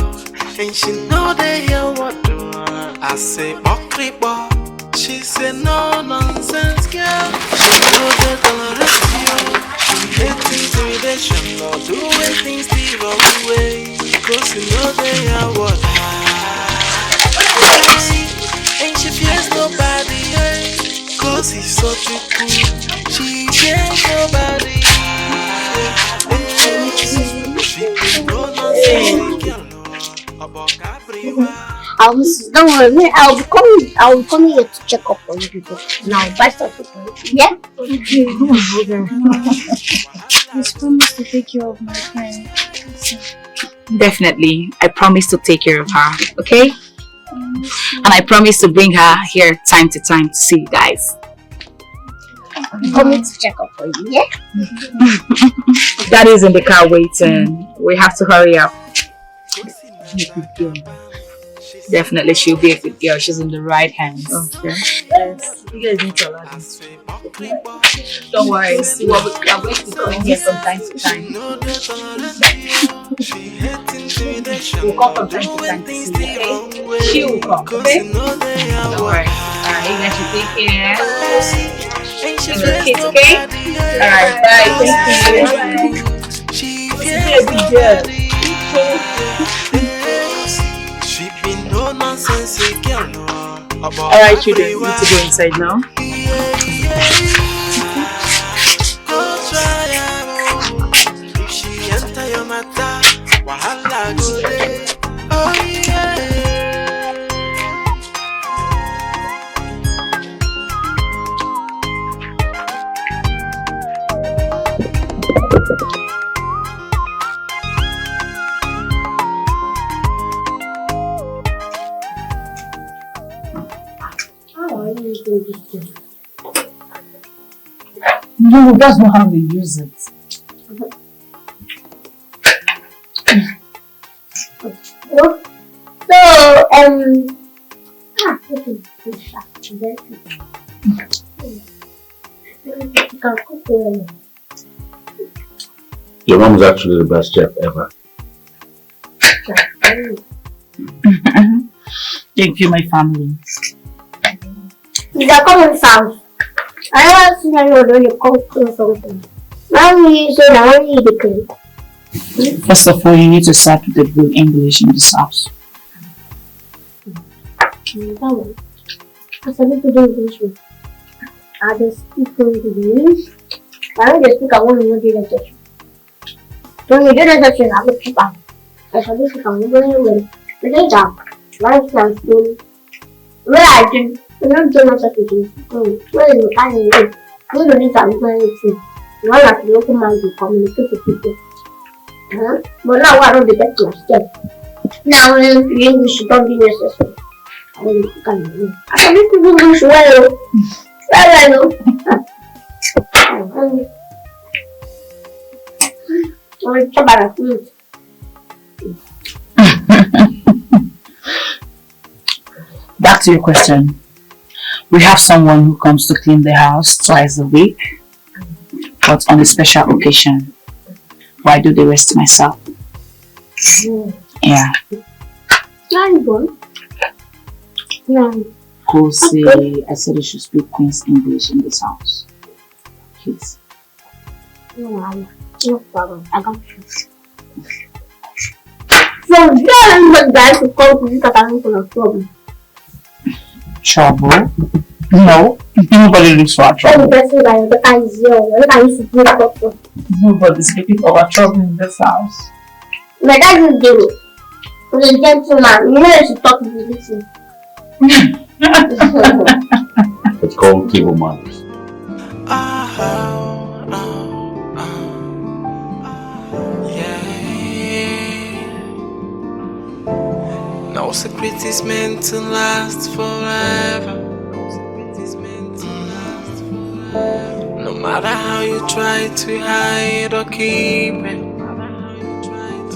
and she know they hear what I say. Okribo. She's a no-nonsense girl. She know they tolerate you. She hates intimidation or doing things the wrong way. Cause you know they are what and she fears nobody. Cause he's such a cool. She fears nobody. She no-nonsense girl. Don't worry, I'll be coming here to check up on you people. Now, buy something for you. Yeah? Okay, come on, brother. Please promise to take care of my friend. Definitely. I promise to take care of her, okay? And I promise to bring her here time to time to see you guys. I'm coming to check up for you, yeah? Daddy's in the car waiting. We have to hurry up. Definitely, she'll be a good girl. She's in the right hands. Okay. Yes. You guys need to allow this. Don't worry. See what I'm going to be coming here from time to time. We'll come from time to time to see you, okay? She will come, okay? Don't worry. Alright, you guys should take care. And your kids, okay? Alright, bye. Thank you. Be a good girl. Alright, children, you need to go inside now. If she enter your matter, wahala go dey. Oh yeah. No, that's not how we use it. So, Your mom is actually the best chef ever. Thank you, my family. It's a common sound. I never seen anyone when you cook or something. Mommy, you say I want to eat the cake. First of all, you need to start with the good English in this house. I said to do English. I just speak English. I don't just speak, I want to do the session. When you do the session, I will keep on. I shall be from very well. Later, life can still. Where I did, I don't do myself to do. Where you can live. You don't need to do anything. You want to be open minded to communicate with people. But now I don't get to myself. Now English don't be necessary. I will look at you. I can speak English well. Well, I know. Back to your question. We have someone who comes to clean the house twice a week, but on a special occasion. Why do the rest myself? Yeah. Go say, I said you should speak Queen's English in this house. Please. No problem. I got you. So then what guys to call police that I'm full of trouble. Trouble? No. Nobody looks for trouble. Nobody's looking for trouble in this house. My dad is gay. He's a gentleman. You know you should talk to this. It's called table manners. No secret is meant to last forever. No matter how you try to hide or keep it,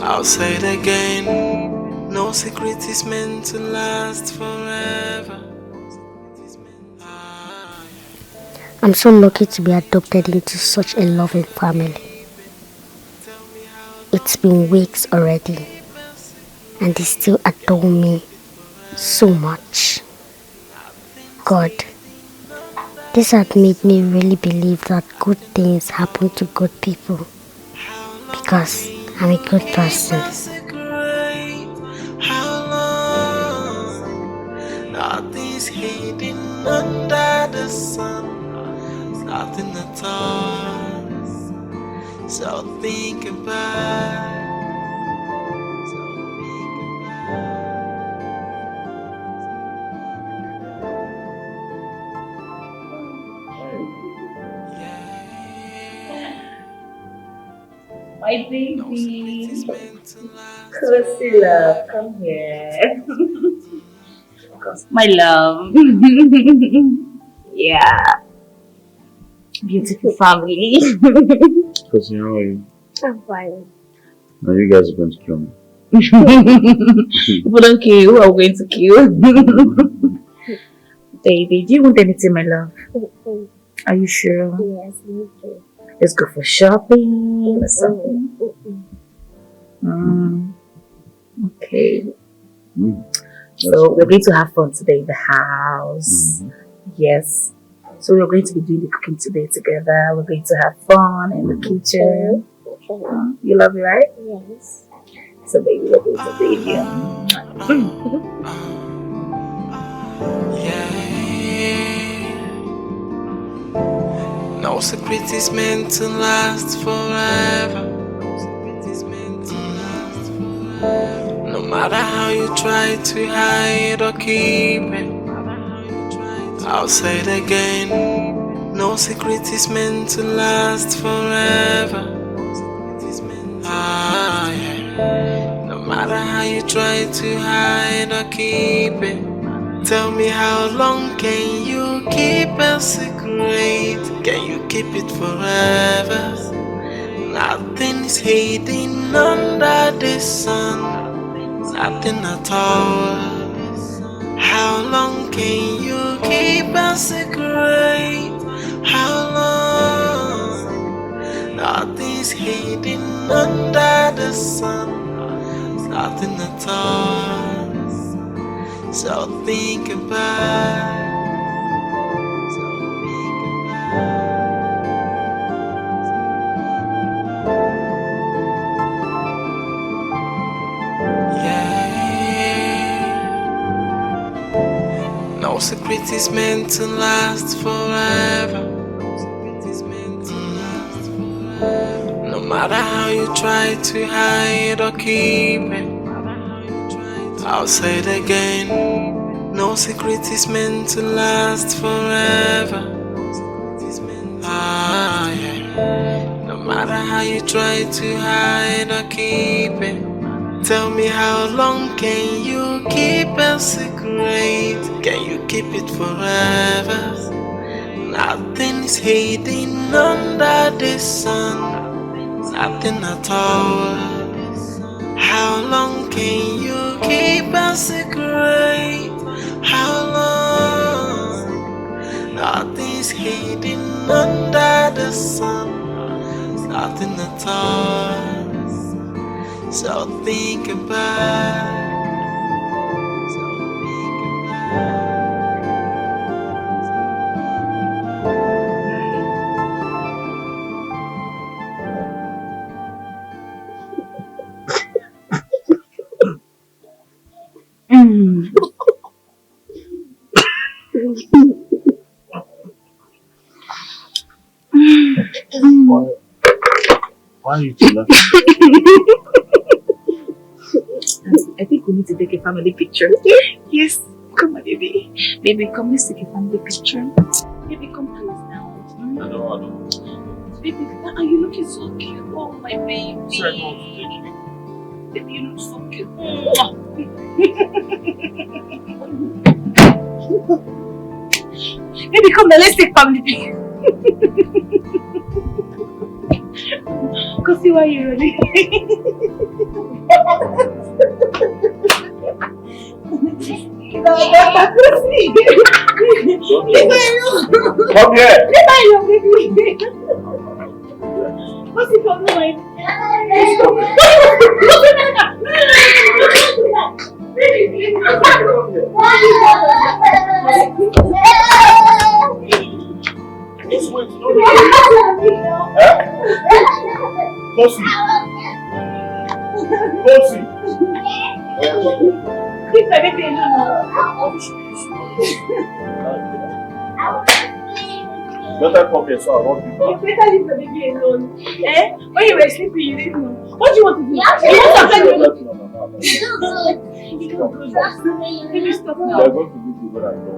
I'll say it again. No secret is meant to last forever. I'm so lucky to be adopted into such a loving family. It's been weeks already, and they still adore me so much. God, this had made me really believe that good things happen to good people because I'm a good person. Nothing's hidden under the sun. Nothing at all. So think about. My baby. Cozy love, come here. My love. Yeah. Beautiful family. Cozy, how are you? I'm fine. No, you guys are going to kill me. People don't kill you, who are going to kill? Baby, do you want anything, my love? Are you sure? Yes, me too. Let's go for shopping or something. Okay. So we're going to have fun today in the house. Yes. So we're going to be doing the cooking today together. We're going to have fun in the kitchen. You love me, right? Yes. So baby, we're going to be here. No secret is meant to last forever. No matter how you try to hide or keep it, I'll say it again. No secret is meant to last forever. No matter how you try to hide or keep it, tell me how long can you keep a secret? Can you keep it forever? Nothing's hidden under the sun, nothing at all. How long can you keep a secret? How long? Nothing's hidden under the sun, nothing at all. So think about. No secret is meant to last forever. No matter matter how you try to hide or keep it, I'll say it again. No secret is meant to last forever. Ah, yeah. No matter how you try to hide or keep it, tell me how long can you keep a secret? Can you keep it forever? Nothing is hidden under the sun. Nothing at all. How long can you keep a secret? How long? Nothing's hidden under the sun. Nothing at all. So think about. Why are you laughing? I think we need to take a family picture. Yes, come on, baby. Baby, come, let's take a family picture. Baby, come please now. I don't. Baby, are you looking so cute? Oh, my baby. Sorry, Baby, you look so cute. Baby, come now, let's take family picture. Go see why you're ready. Come here. What's the problem? Bossy. Keep everything Better come here so I won't be back. You better leave the baby alone. Eh? When you were sleeping, you didn't know. What do you want to do? You want to Baby, stop now. They are going to do what I don't.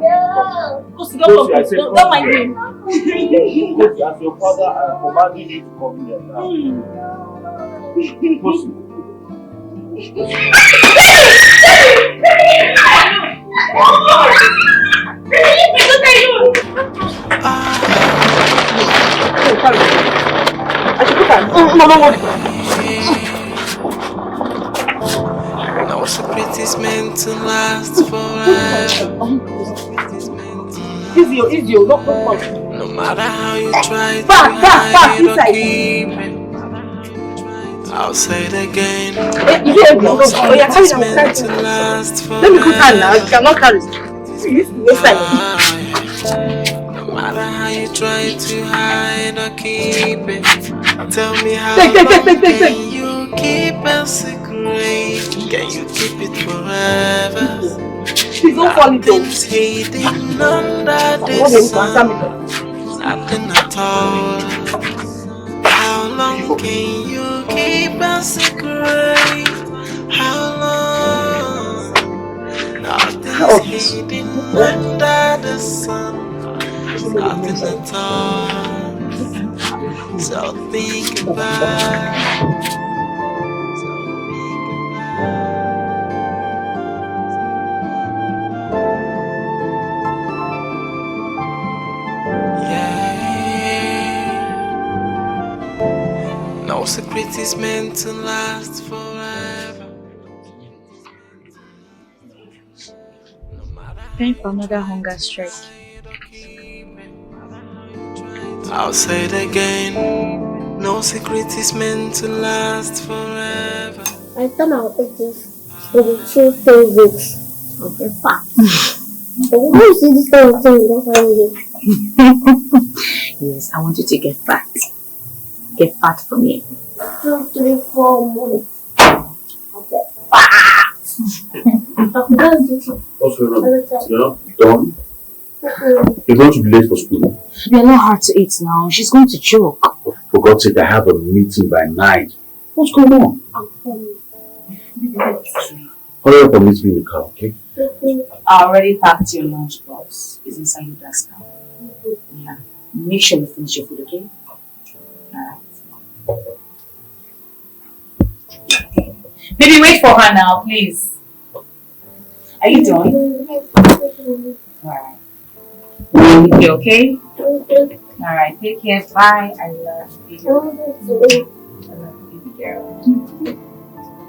Don't mind him. As your father, I am commanding you to come here now. Pussy. No secret is meant to last forever. Easy, not fun. No matter how you try to hide or keep it, I'll say it again. No secret is meant to last forever. Let me put her now. You cannot carry. No matter how you try to hide or keep it, tell me how long can you keep a secret? Can you keep it forever? Nothing's hidden under the sun. Nothing at all. How long can you keep a secret? How long? Nothing's hidden under the sun. Nothing at all. So think about. No secret is meant to last forever. Time for another hunger strike. I'll say it again. No secret is meant to last forever. I thought I would take this for the 2 books of the fat. But when you see this kind of thing, you don't find it. Yes, I want you to get fat. Get fat for me. 2, 3, 4 months. I'll get fat. What's going on? You're not done? You're going to be late for school. We are not hard to eat now. She's going to choke. For God's sake, I have a meeting by 9. What's going on? Hurry up and meet me in the car, okay? I already packed your lunch box. It's inside your desk now. Yeah. Make sure you finish your food, okay? Alright. Baby, wait for her now, please. Are you done? Alright. You okay? Alright, take care. Bye. I love you. I love you, baby girl.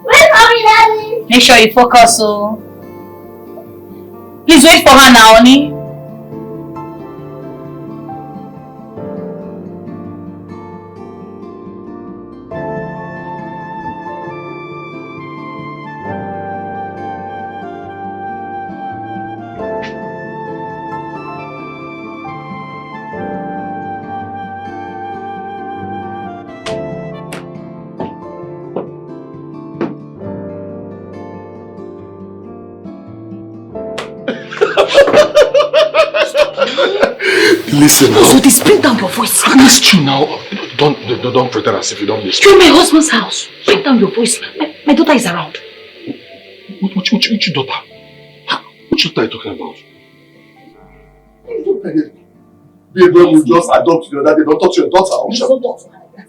Where's mommy, daddy? Make sure you focus, so. Please wait for her now, honey. Listen now. So this, bring down your voice. I missed you now. Don't pretend as if you don't miss me. You're in my husband's house. Bring down your voice. My daughter is around. Which daughter? Which daughter are you talking about? The Ebube will just adopt you that they don't touch your daughter. Don't talk to her like that.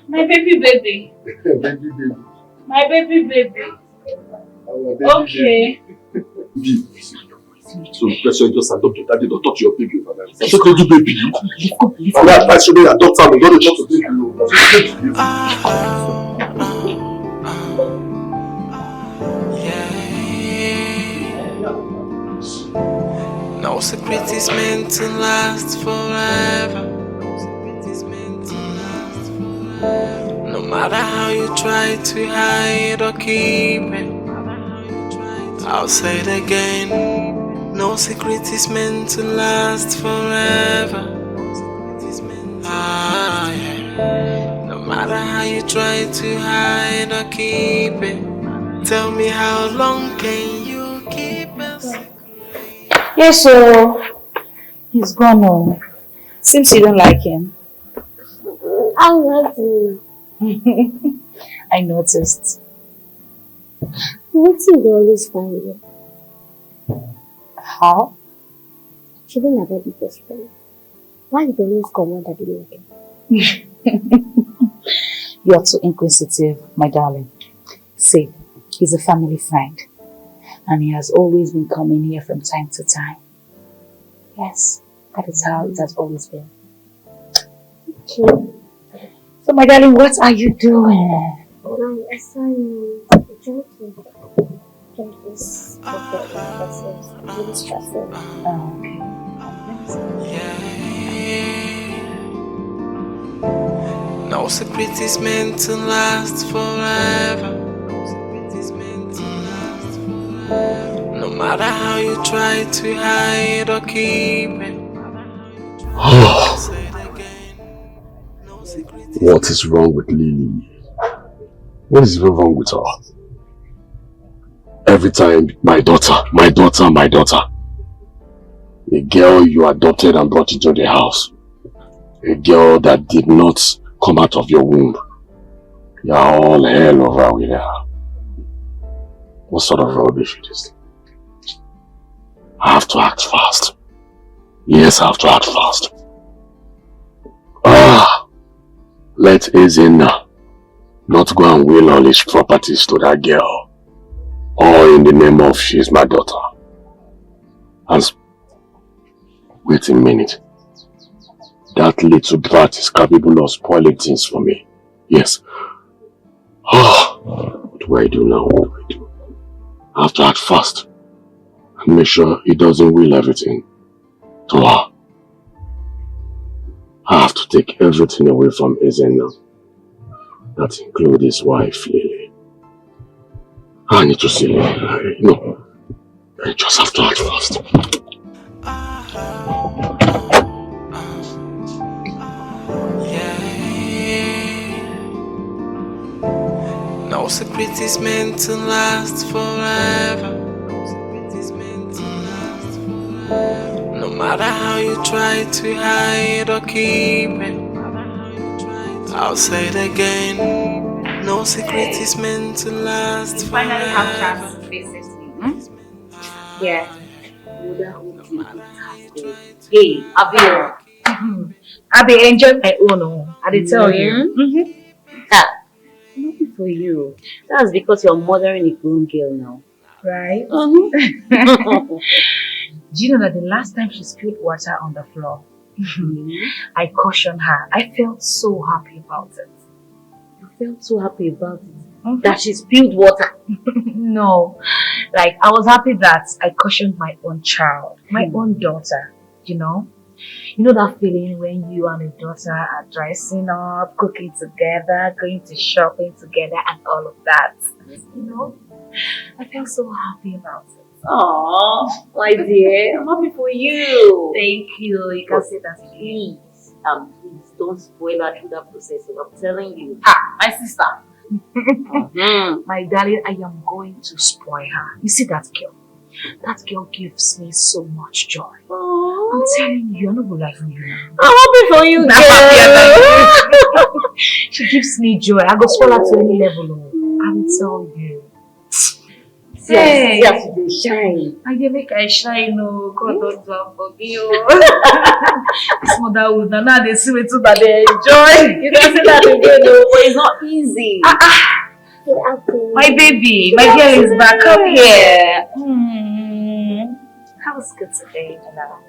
My baby baby. Baby. My baby baby. Okay. So person just adopt your daddy, don't touch your baby. So baby. Leave My advice should be adopt her, don't touch the baby. No secret is meant to last forever. No matter how you try to hide or keep it, I'll say it again. No secret is meant to last forever. Yeah. No matter how you try to hide or keep it, tell me how long can you keep it? Yes, so he's gone home. Seems you don't like him. I like him. I noticed. What's he always find you? How? She didn't have a best friend. Why you always come on that day? You're too inquisitive, my darling. See, he's a family friend. And he has always been coming here from time to time. Yes, that is how it has always been. Okay. So, my darling, what are you doing? My assignment. I'm trying to get this paper because it's really stressful. Oh, okay. No secret is meant to last forever. No matter how you try to hide or keep it. What is wrong with Lily? What is even wrong with her? Every time, my daughter. A girl you adopted and brought into the house. A girl that did not come out of your womb. You are all hell over with her. What sort of rubbish is this? I have to act fast. Yes, I have to act fast. Let Ezinna not go and will all his properties to that girl. All in the name of she's my daughter. And wait a minute. That little brat is capable of spoiling things for me. Yes. What do I do now? What do I do? I have to act fast. And make sure he doesn't will everything to her. I have to take everything away from Ezinna. That includes his wife, Lily. I need to see Lily. No. I just have to act fast. No secret is meant to last forever. No matter how you try to hide or keep it, I'll say it again. No secret is meant to last forever. Finally have chance to face this thing. Yeah. Hey, Obio. I be enjoying my own. I did tell you. Nothing for you. That's because you're mothering a grown girl now. Right? Do you know that the last time she spilled water on the floor, I cautioned her. I felt so happy about it. You felt so happy about it? That she spilled water? No. Like, I was happy that I cautioned my own child, my own daughter, you know? You know that feeling when you and your daughter are dressing up, cooking together, going to shopping together and all of that. You know? I felt so happy about it. Aww, my dear, I'm happy for you. Thank you. You can say that. Please, please don't spoil her through that process. I'm telling you. My sister. My darling, I am going to spoil her. You see that girl? That girl gives me so much joy. Aww. I'm telling you, you're not going to lie for you now. I'm happy for you, girl. She gives me joy. I go spoil her to any level. I will tell you. Hey, yes, they shine. I dey make I shine, no. God don't do it for me, This motherhood, now they see me too, that they enjoy. You can say that again, no, but it's not easy. My baby, my girl is back. Come here. How was good today, Janelle?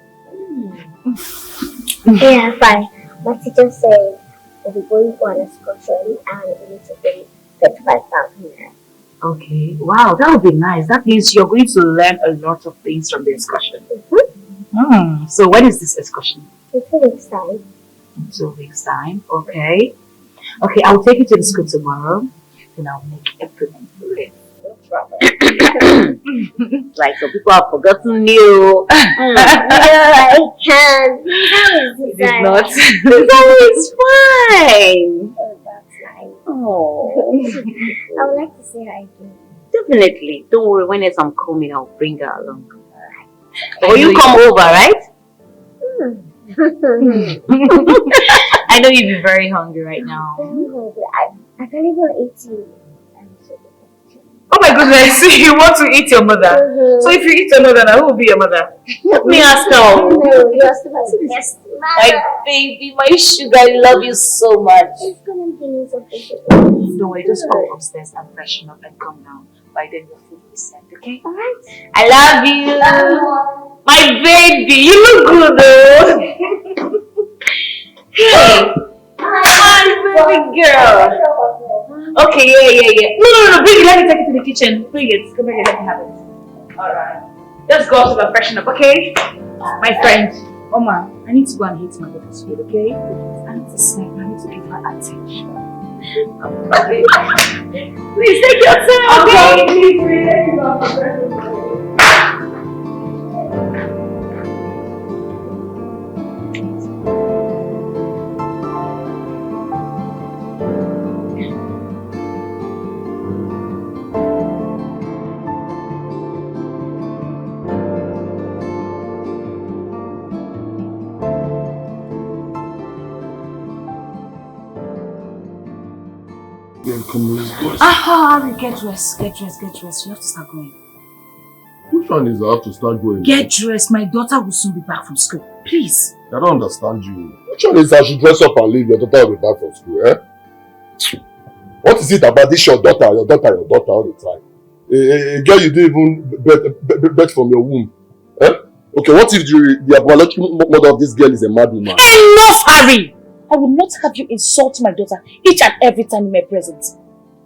Yeah, fine. My teacher said we'll be going for an excursion and we need to pay 35,000 naira. Okay, wow, that would be nice. That means you're going to learn a lot of things from the excursion. So when is this excursion? In 2 weeks' time. In 2 weeks' time, okay. Okay, I'll take you to the school tomorrow, then I'll make a payment for it. No problem. Like some people have forgotten you. Yeah, I can. How is this? It is not. It's fine. Oh, that's nice. Oh. I would like to say hi again. Definitely. Don't worry, when I'm coming, I'll bring her along. Or you come over, right? I know you'll be very hungry right now. I'm hungry. I can't even eat you. Oh my goodness, you want to eat your mother? So if you eat your mother, now who will be your mother? Let me ask her. No, you're still my best mother. My baby, my sugar, I love you so much. It's gonna give me something to eat. Don't worry, just go upstairs and freshen up and come down. By then your food will be sent, okay? Alright. I love you. My baby, you look good though. Hey, my baby girl. Okay, yeah. No, bring it, let me take it to the kitchen. Bring it, come here, let me have it. Alright. Just go upstairs and freshen up, okay? My friend, Oma, I need to go and hit my daughter's food, okay? I need to sleep, I need to give her attention. Okay. Please take your time, okay? Please, let me go. Harry, get dressed. You have to start going. Which one is I have to start going? Get dressed. My daughter will soon be back from school. Please. I don't understand you. Which one is I should dress up and leave? Your daughter will be back from school, eh? What is it about this your daughter all the time? A girl you didn't even birth from your womb. Eh? Okay, what if the biological mother of this girl is a mad woman? Enough, Harry! I will not have you insult my daughter each and every time in my presence.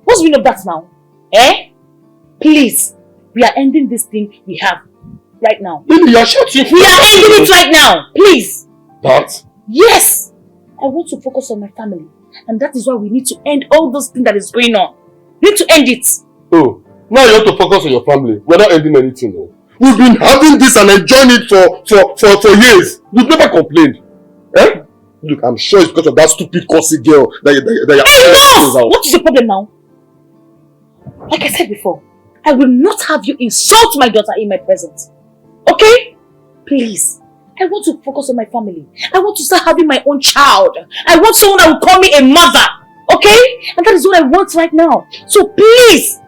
What's the meaning of that now? Eh? Please, we are ending this thing we have right now. Lily, you're shouting. We are ending it right now, please. That? Yes! I want to focus on my family. And that is why we need to end all those things that is going on. We need to end it. Oh, now you want to focus on your family. We're not ending anything, no. We've been having this and enjoying it for years. We've never complained. Eh? Look, I'm sure it's because of that stupid cussy girl that you're Enough! What is the problem now? Like I said before, I will not have you insult my daughter in my presence. Okay? Please. I want to focus on my family. I want to start having my own child. I want someone that will call me a mother. Okay? And that is what I want right now. So please,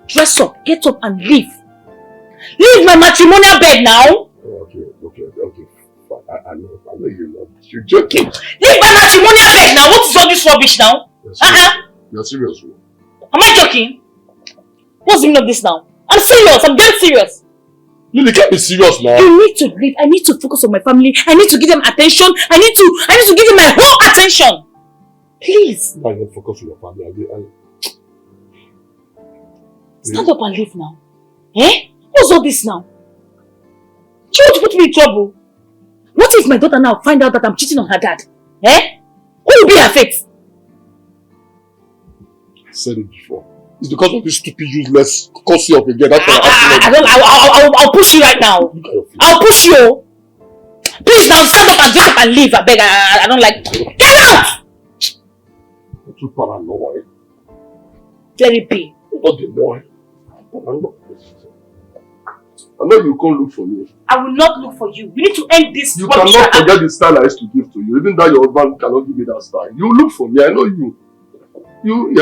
dress up, get up and leave. Leave my matrimonial bed now. Okay. I know you're not. You're joking. Leave my matrimonial bed now. What is all this rubbish now? You're serious. Am I joking? What's the meaning of this now? I'm serious. I'm very serious. Lily, can't be serious now. You need to leave. I need to focus on my family. I need to give them attention. I need to give them my whole attention. Please. Now you focus on your family. Stand up and leave now. Eh? What's all this now? Do you want to put me in trouble? What if my daughter now find out that I'm cheating on her dad? Eh? Who will be her fate? I said it before. It's because of this stupid, useless cussing up again. That's why I'll push you right now. I'll push you. Please now stand up and get up and leave. I beg. I don't like. Get out! You're too paranoid. Let it be. Not the boy. I know you can't look for me. I will not look for you. We need to end this. You cannot forget the style I used to give to you. Even though your husband cannot give me that style. You look for me. I know you. You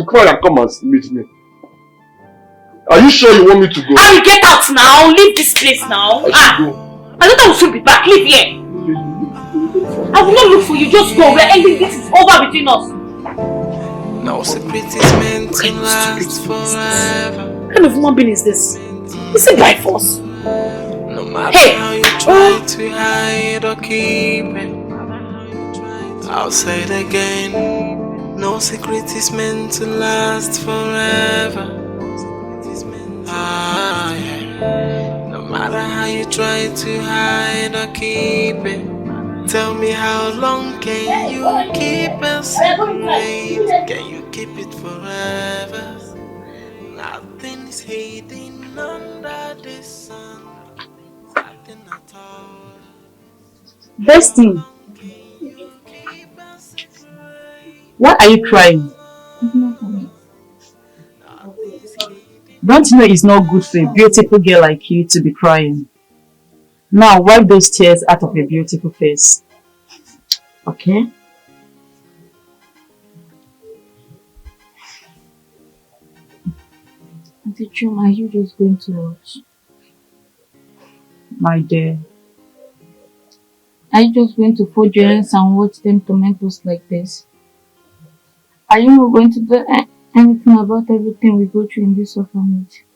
cry and come and meet me. Are you sure you want me to go? I will get out now. Leave this place now. Go. I thought I would soon be back. Leave here. I will not look for you. Just go. We're ending this. Is over between us. No secret is meant to last forever. What kind of human being is this? Is it by force? No matter how you try to hide or keep it, I'll say it again. No secret is meant to last forever. Yeah. No matter how you try to hide or keep it, tell me how long can you keep a secret? Can you keep it forever? Nothing's hidden under the sun. Nothing at all. Best thing. Why are you crying? Don't you know it's not good for a beautiful girl like you to be crying? Now wipe those tears out of your beautiful face. Okay? Auntie Chuma, are you just going to watch? My dear. Are you just going to fold your hands and watch them torment us like this? Are you not going to do anything about everything we go through in this orphanage?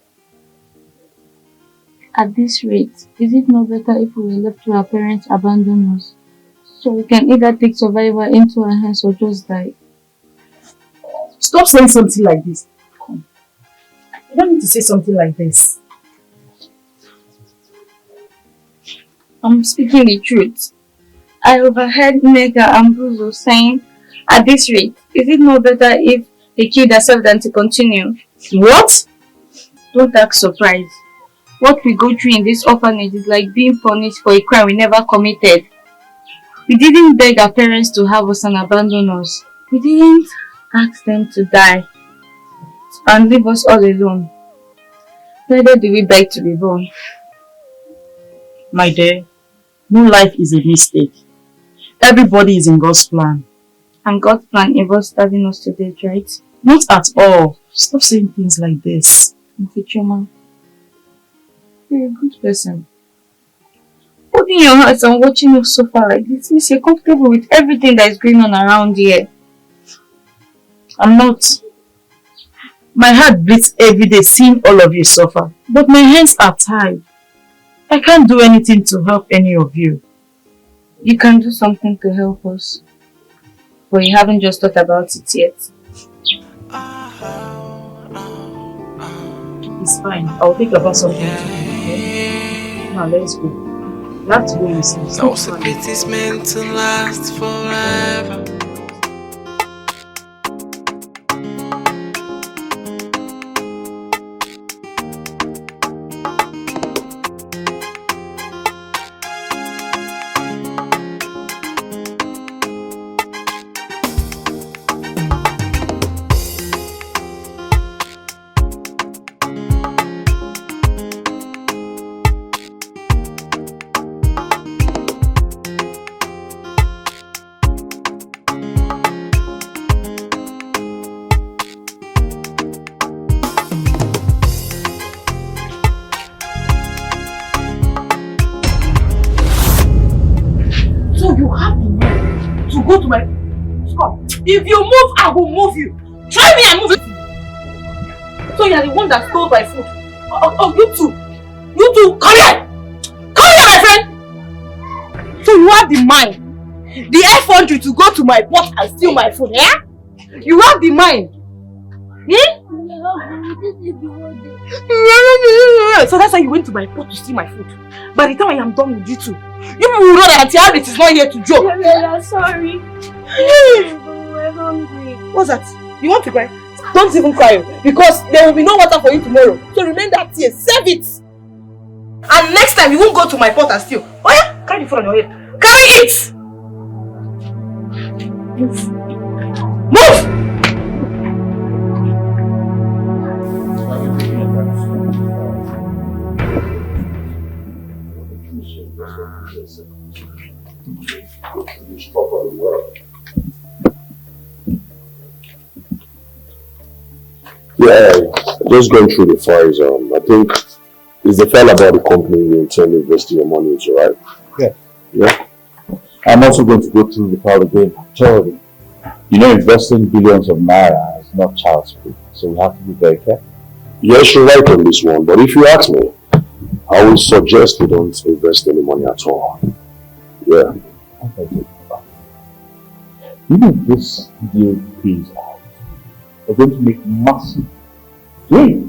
At this rate, is it not better if we were left to our parents abandon us? So we can either take survival into our hands or just die. Stop saying something like this. Come. You don't need to say something like this. I'm speaking the truth. I overheard Nega and Bruzo saying, at this rate, is it not better if they kill themselves than to continue? What? Don't act surprised. What we go through in this orphanage is like being punished for a crime we never committed. We didn't beg our parents to have us and abandon us. We didn't ask them to die and leave us all alone. Neither do we beg to be born. My dear, no life is a mistake. Everybody is in God's plan. And God's plan involves starving us to death, right? Not at all. Stop saying things like this. Auntie Chuma, you're a good person. Holding your heart and watching you suffer like this means you're comfortable with everything that is going on around here. I'm not. My heart beats every day seeing all of you suffer. But my hands are tied. I can't do anything to help any of you. You can do something to help us. But you haven't just thought about it yet. It's fine. I'll think about something to do. Okay? Now let's go. You have to go and see. No secret is meant to last forever. go to my... Stop. If you move, I will move you. Try me and move it. So you are the one that stole my food. Oh, you two. You two, come here. Come here, my friend. So you have the mind, the effrontery to go to my pot and steal my food, eh? You have the mind. Hmm? So that's why you went to my pot to steal my food. By the time I am done with you two, you people will know that Auntie Harriet is not here to joke. I'm sorry. We're hungry. What's that? You want to cry? Don't even cry, because there will be no water for you tomorrow. So remain that here, serve it. And next time you won't go to my pot and steal. Oh yeah, carry the food on your head. Carry it! Move! Move! Yeah, just going through the files. I think it's the file about the company you intend to invest your money into, right? Yeah. Yeah. I'm also going to go through the file again. Charity. You know, investing billions of naira is not child's play, so we have to be very careful. Yes, you're right on this one, but if you ask me, I would suggest we don't invest any money at all. Yeah. Even if this deal pays out, we're going to make massive. Wait!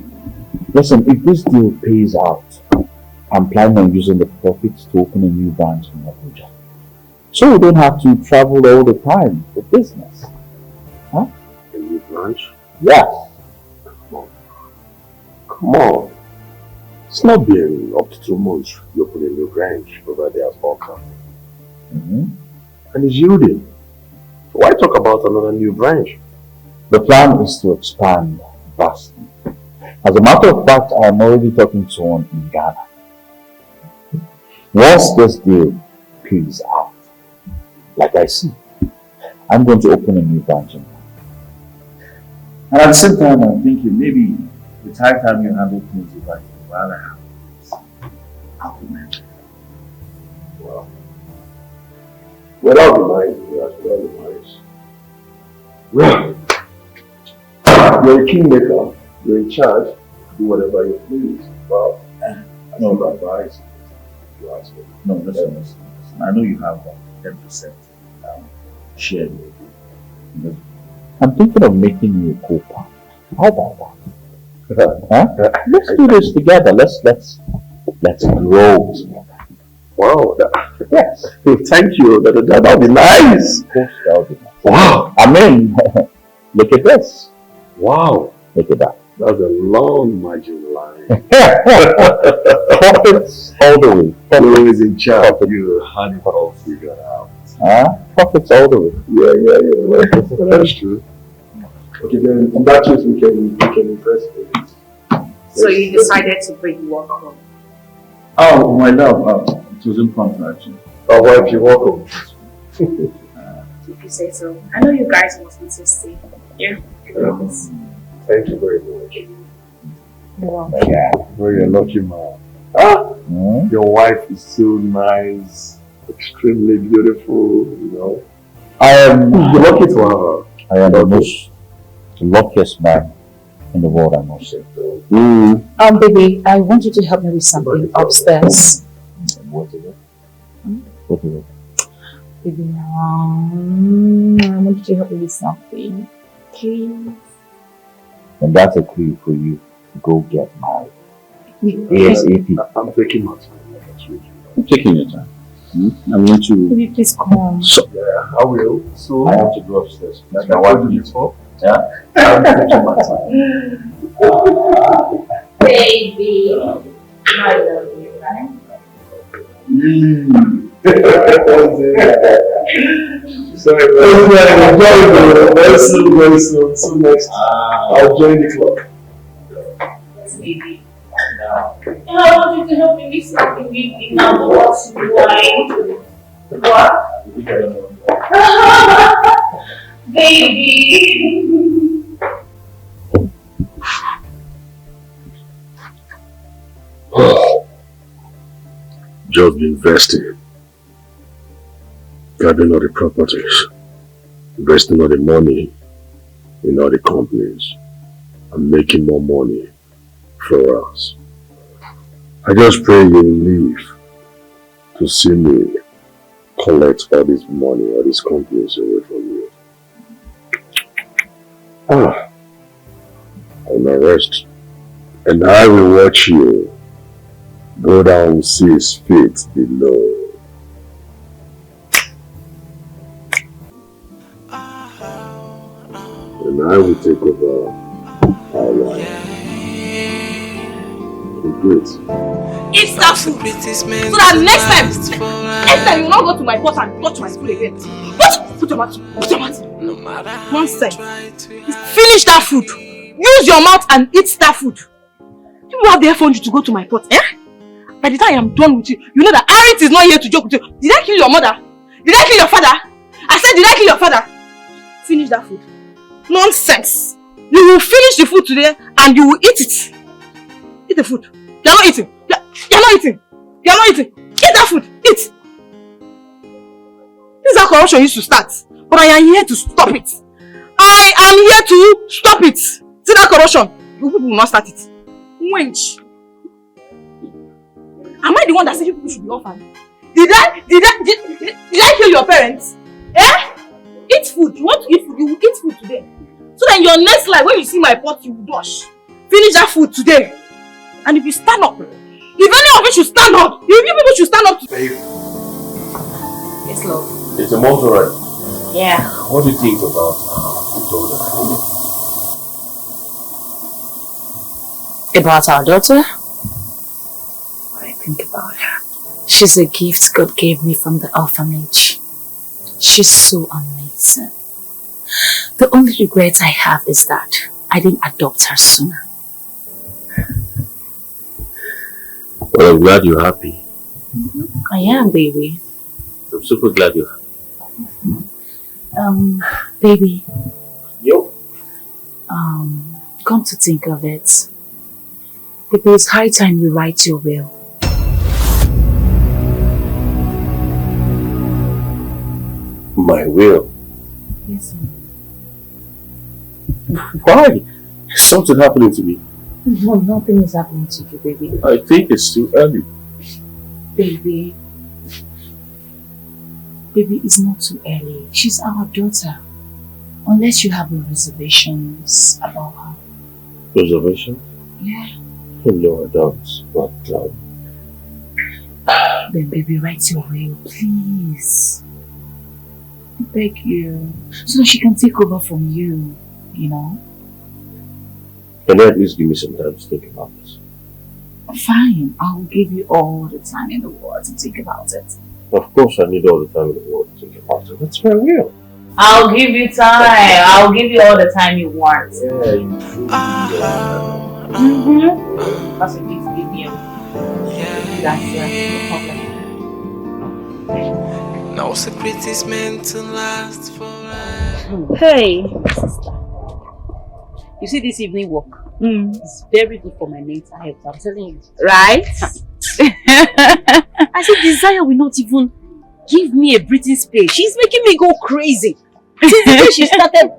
Listen, if this deal pays out, I'm planning on using the profits to open a new branch in Abuja. So we don't have to travel all the time for business. Huh? A new branch? Yeah. Come on. It's not been up to 2 months you open a new branch over there at Orca. And it's yielding. Why talk about another new branch? The plan is to expand vastly. As a matter of fact, I am already talking to one in Ghana. Once this deal pays out, like I see, I'm going to open a new branch in Ghana. And at the same time, I'm thinking maybe the time you handle things over here while I have this, I'll be mentioned. Well, that'll be nice. That'll be nice. Well, you're a kingmaker. You're in charge. Do whatever you please. Well, no advice. You ask me. No, listen. I know you have 10% share. I'm thinking of making you a co-partner. How about that? Huh? Let's do this together. Let's grow together. Wow. Yes. Thank you. That'll be nice. Of course, that'll be nice. Wow. I mean, look at this. Wow. Look at that. That's a long margin line. Profits all the way. Who is in charge? You had it all figured out. Profits all the way. Yeah. That's true. Okay, then in that case we can invest in it. So you decided to bring work home? Oh, my love. It was impromptu actually. Oh, well, if you're welcome. If you say so. I know you guys must be tasty. Yeah. Thank you very much. Wow. Yeah, very lucky man. Your wife is so nice, extremely beautiful, you know. You're lucky to have her. I am the most luckiest man in the world, I must say. Baby, I want you to help me with something upstairs. What is it? What is it? Baby, I want you to help me with something. Please. And that's a clue for you to go get married. ASAP. I'm taking my time. I'm taking your time. I'm going to... Baby, please come. Yeah, I will. So I have to go upstairs. That's my wife before. Yeah? I'm taking my time. Baby, I love you, right? Sorry, very soon. So next, I'll join the club. Baby. I want you to help me with something with now. What's wine? What? Baby. Just investing. Gathering all the properties. investing all the money in all the companies and making more money for us. I just pray you live to see me collect all this money, all these companies away from you. I will rest, and I will watch you go down 6 feet below. And I will take over our life. Great. Eat that food so that next time you will not go to my pot and touch my food again. Put your mouth. Nonsense. Finish that food. Use your mouth and eat that food. People have the effort you to go to my pot, eh? By the time I am done with you, you know that Arit is not here to joke with you. Did I kill your mother? Did I kill your father? I said, did I kill your father? Finish that food. Nonsense. You will finish the food today and you will eat it. Eat the food. You're not eating. You're not eating. You're not eating. Eat that food. Eat. This is how corruption used to start. But I am here to stop it. I am here to stop it. See that corruption? You people will not start it. Wench. Am I the one that said you people should be orphaned? Did I kill your parents? Eh? Eat food. You want to eat food? You will eat food today. So that in your next life, when you see my pot, you will dodge. Finish that food today. And if you stand up, if any of you should stand up, if you people should stand up. Babe. Yes, love. It's a month already. Yeah. What do you think about the daughter? About our daughter? What do I think about her? She's a gift God gave me from the orphanage. She's so amazing. The only regret I have is that I didn't adopt her sooner. Well, I'm glad you're happy. I am, baby. I'm super glad you're happy. Baby. Yo. Come to think of it, baby, it's high time you write your will. My will? Yes, Why? Is something happening to me? No, nothing is happening to you, baby. I think it's too early. Baby. Baby, it's not too early. She's our daughter. Unless you have reservations about her. Reservation? Yeah. No, I don't. But, then baby, write your will, please. I beg you. So that she can take over from you, you know? Can you at least give me some time to think about this? Fine. I'll give you all the time in the world to think about it. Of course I need all the time in the world to think about it. That's my will. I'll give you time. I'll give you all the time you want. Yeah, you should. That's a big video. That's no problem. No secret is meant to last forever. Hey, sister. You see this evening walk? It's very good for my mental health. I'm telling you. Right? I said, Desire will not even give me a breathing space. She's making me go crazy. Since the day she started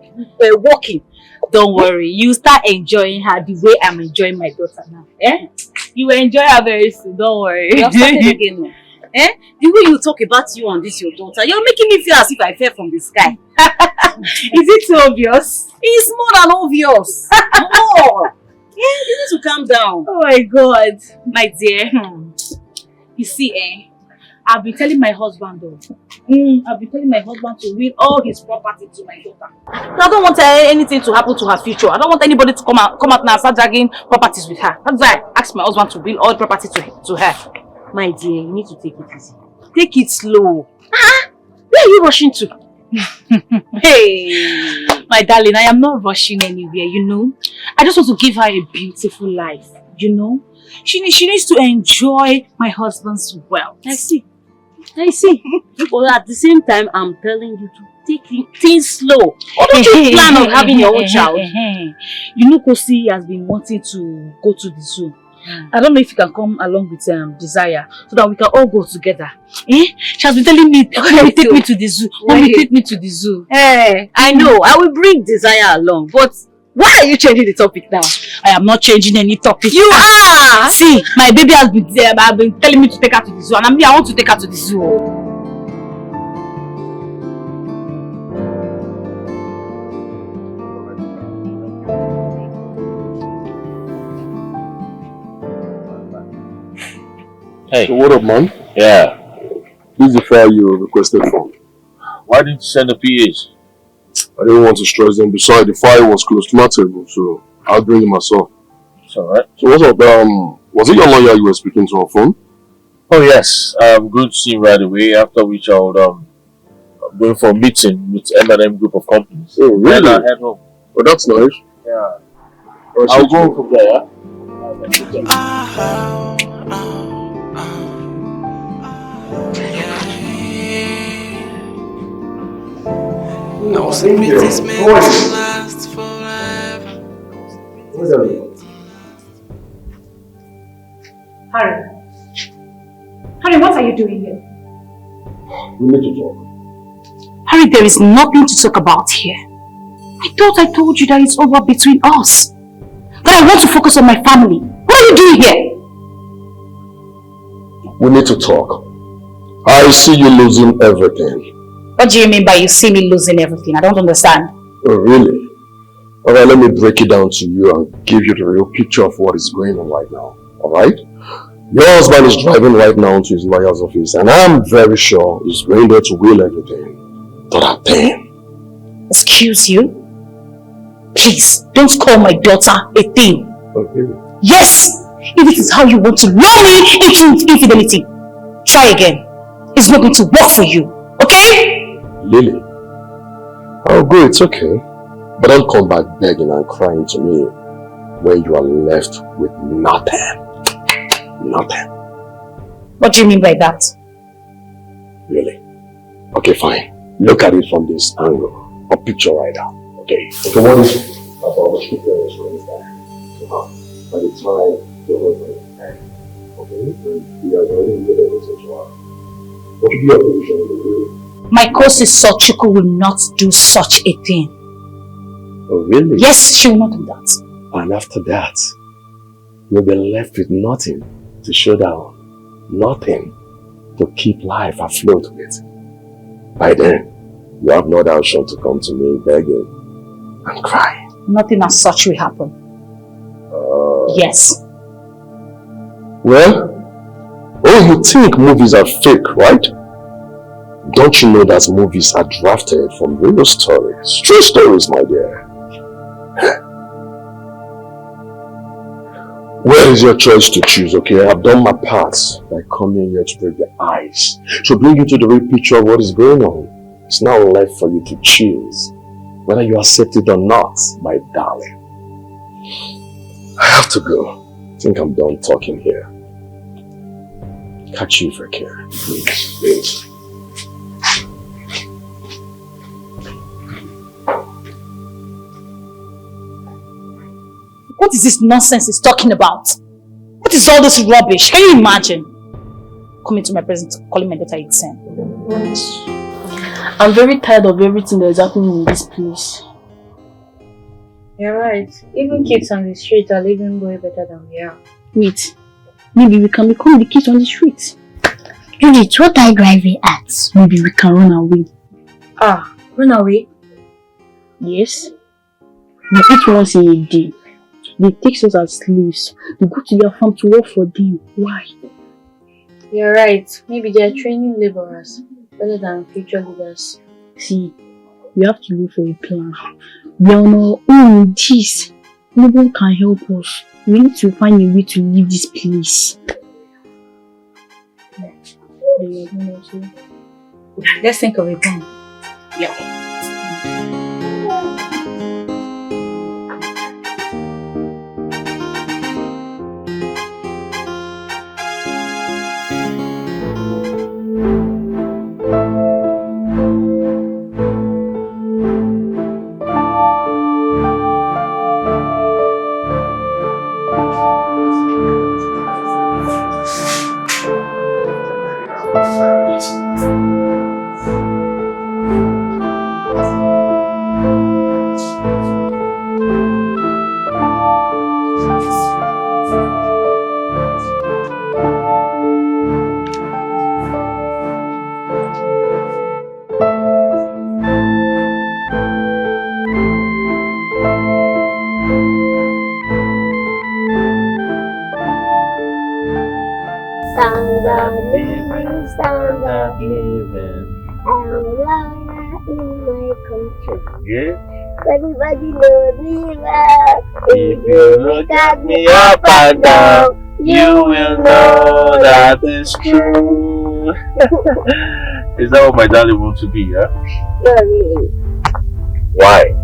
walking. Don't worry, you start enjoying her the way I'm enjoying my daughter now. Eh? You will enjoy her very soon, don't worry. You have started again now. Eh? The way you talk about you and this your daughter, you're making me feel as if I fell from the sky. Is it so obvious? It's more than obvious. More. Yeah, you need to calm down. Oh my God, my dear. You see, I've been telling my husband though. I've been telling my husband to will all his property to my daughter. I don't want anything to happen to her future. I don't want anybody to come out now and start dragging properties with her. That's why I asked my husband to will all property to her. My dear, you need to take it easy. Take it slow. Where are you rushing to? Hey, my darling, I am not rushing anywhere, you know. I just want to give her a beautiful life, you know. She needs to enjoy my husband's wealth. I see. But at the same time, I'm telling you to take things slow. Or don't you plan on having your own child? You know, Kosi has been wanting to go to the zoo. I don't know if you can come along with Desire so that we can all go together. She has been telling me, Mommy, take me to the zoo. Mommy, take me to the zoo. Hey, I know. I will bring Desire along, but why are you changing the topic now? I am not changing any topic. You are! See, my baby has been telling me to take her to the zoo, and I want to take her to the zoo. Hey. So what up, man? Yeah. This is the file you requested for. Why didn't you send the PAs? I didn't want to stress them. Besides, the file was close to my table, so I'll bring it myself. It's alright. So what's up? Was it your lawyer you were speaking to on phone? Oh yes. I'm going to see him right away. After which I'll I'm going for a meeting with M&M group of companies. Oh really? Then I'll head home. Oh, that's nice. Yeah. I'll go from there. Yeah? No secrets meant to last forever. Harry. Harry, what are you doing here? We need to talk. Harry, there is nothing to talk about here. I thought I told you that it's over between us. That I want to focus on my family. What are you doing here? We need to talk. I see you losing everything. What do you mean by you see me losing everything? I don't understand. Oh, really? Alright, let me break it down to you and give you the real picture of what is going on right now. Alright? Your husband is driving right now to his lawyer's office, and I'm very sure he's going there to will everything to that thing. Excuse you? Please, don't call my daughter a thing. Oh, really? Yes! If it is how you want to lure me into infidelity, try again. It's not going to work for you. Okay? Lily, I'll go, it's okay. But don't come back begging and crying to me when you are left with nothing. Nothing. What do you mean by that? Really? Okay, fine. Look at it from this angle. A picture right now. Okay. So what is it? About what you parents will understand. So by the time the husband is back, okay, and we are already in the sexual. What should be your position in the room? My co-sister Chuku will not do such a thing. Oh, really? Yes, she will not do that. And after that, you'll be left with nothing to show down, nothing to keep life afloat with. By then, you have no other option to come to me begging and crying. Nothing as such will happen. Yes. Well, you think movies are fake, right? Don't you know that movies are drafted from real stories? True stories, my dear. Where is your choice to choose, okay? I've done my part by coming here to break the ice, to bring you to the real picture of what is going on. It's now left for you to choose whether you accept it or not, my darling. I have to go. I think I'm done talking here. Catch you if I can. Please, please. What is this nonsense he's talking about? What is all this rubbish? Can you imagine? Coming to my presence, calling my daughter Itsen. I'm very tired of everything that is happening in this place. You're right. Even kids on the street are living way better than we are. Wait, maybe we can become the kids on the street. Judith, what are you driving at? Maybe we can run away. Ah, run away? Yes. We eat once in a day. They take us as slaves. They go to their farm to work for them. Why? You're right. Maybe they are training laborers rather than future leaders. See, we have to look for a plan. We are on our own in this. No one can help us. We need to find a way to leave this place. Let's think of a plan. Yeah. Standard living, standard living. I'm a lawyer in my country. Yeah. Everybody knows me well. If you look at me up and down, you will know that it's true. Is that what my darling wants to be, huh? Not really. Why?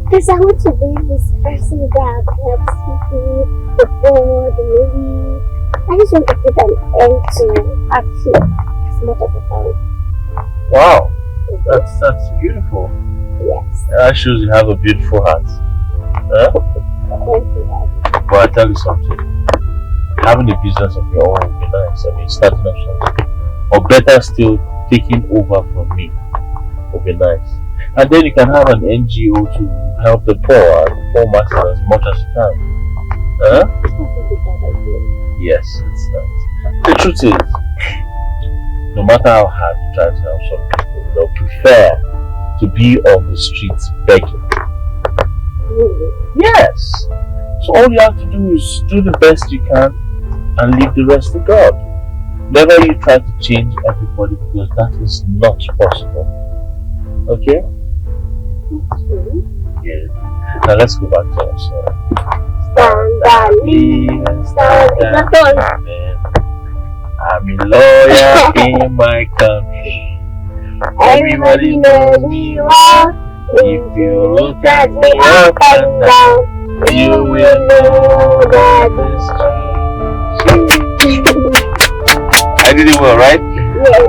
Because I want to be this person that helps people, the poor, the needy. I just want to put an end to hardship as much as I can. Wow, that's beautiful. Yes. That shows you have a beautiful heart. Huh? But I tell you something, having a business of your own would be nice. I mean, starting up something. Or better still, taking over from me would be nice. And then you can have an NGO to help the poor and the poor masses as much as you can. Huh? Yes, it's nice. The truth is, no matter how hard you try to help some people, they'll prefer to be on the streets begging. Yes. So all you have to do is do the best you can and leave the rest to God. Never you try to change everybody, because that is not possible. Okay? Yeah. Now let's go back to our song. Standard living, standard living. I'm a lawyer in my country. Everybody knows me well. If you look at me up and down, you will know that it's true. I did it well, right? Yes.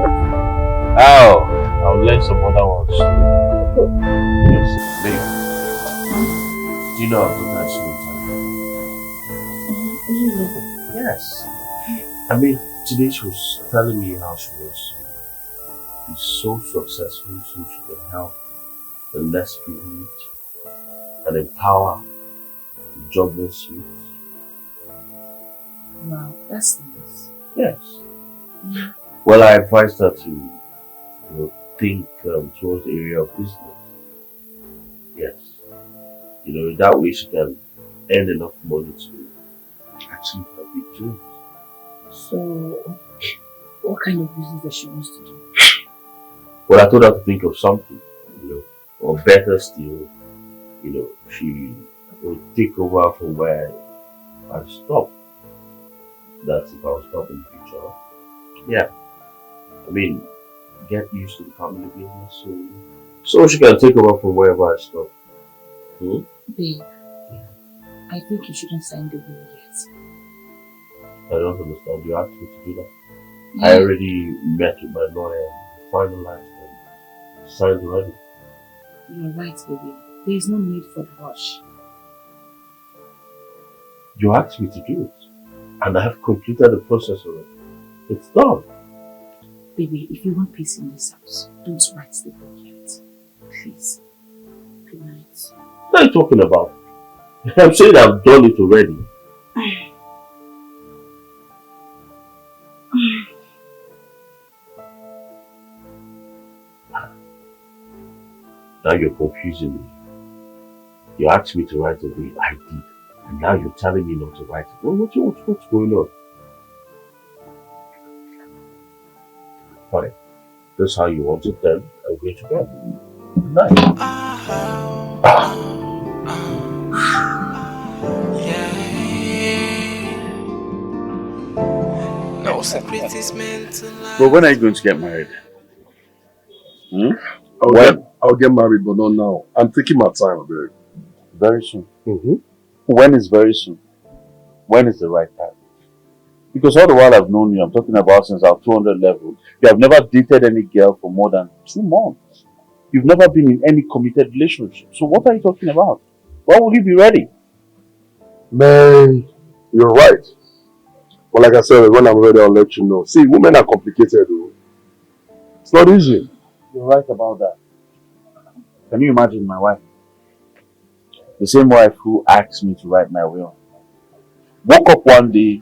Oh, I'll learn some other ones. Yes, babe. You know I'm not actually Yes. I mean, today she was telling me how she was be so successful so she can help the less privileged and empower the jobless youth. Wow, that's nice. Yes. Well, I advised her to think towards the area of business. Yes. That way she can earn enough money to achieve her big dreams. So, what kind of business does she want to do? Well, I told her to think of something, or better still, she would take over from where I stopped. That's if I was stopped in the future. Yeah. I mean, get used to the family business so she can take over from wherever I stopped. Babe, I think you shouldn't sign the will yet. I don't understand. You asked me to do that. Yeah. I already met with my lawyer, finalized and signed already. You're right, baby. There is no need for the rush. You asked me to do it, and I have completed the process already. It's done. Baby, if you want peace in this house, don't write the book yet. Please. Good night. What are you talking about? I'm saying I've done it already. Now you're confusing me. You asked me to write a will, I did. And now you're telling me not to write it. What's going on? Fine. That's how you want it then. I'm going to bed. Good night. No secret is meant to lie. But when are you going to get married? I'll get married, but not now. I'm taking my time, babe. Very soon. When is very soon? When is the right time? Because all the while I've known you, I'm talking about since our 200 level, you have never dated any girl for more than 2 months. You've never been in any committed relationship. So what are you talking about? Why will you be ready? Man, you're right. But like I said, when I'm ready, I'll let you know. See, women are complicated, though. It's not easy. You're right about that. Can you imagine my wife? The same wife who asked me to write my will. Woke up one day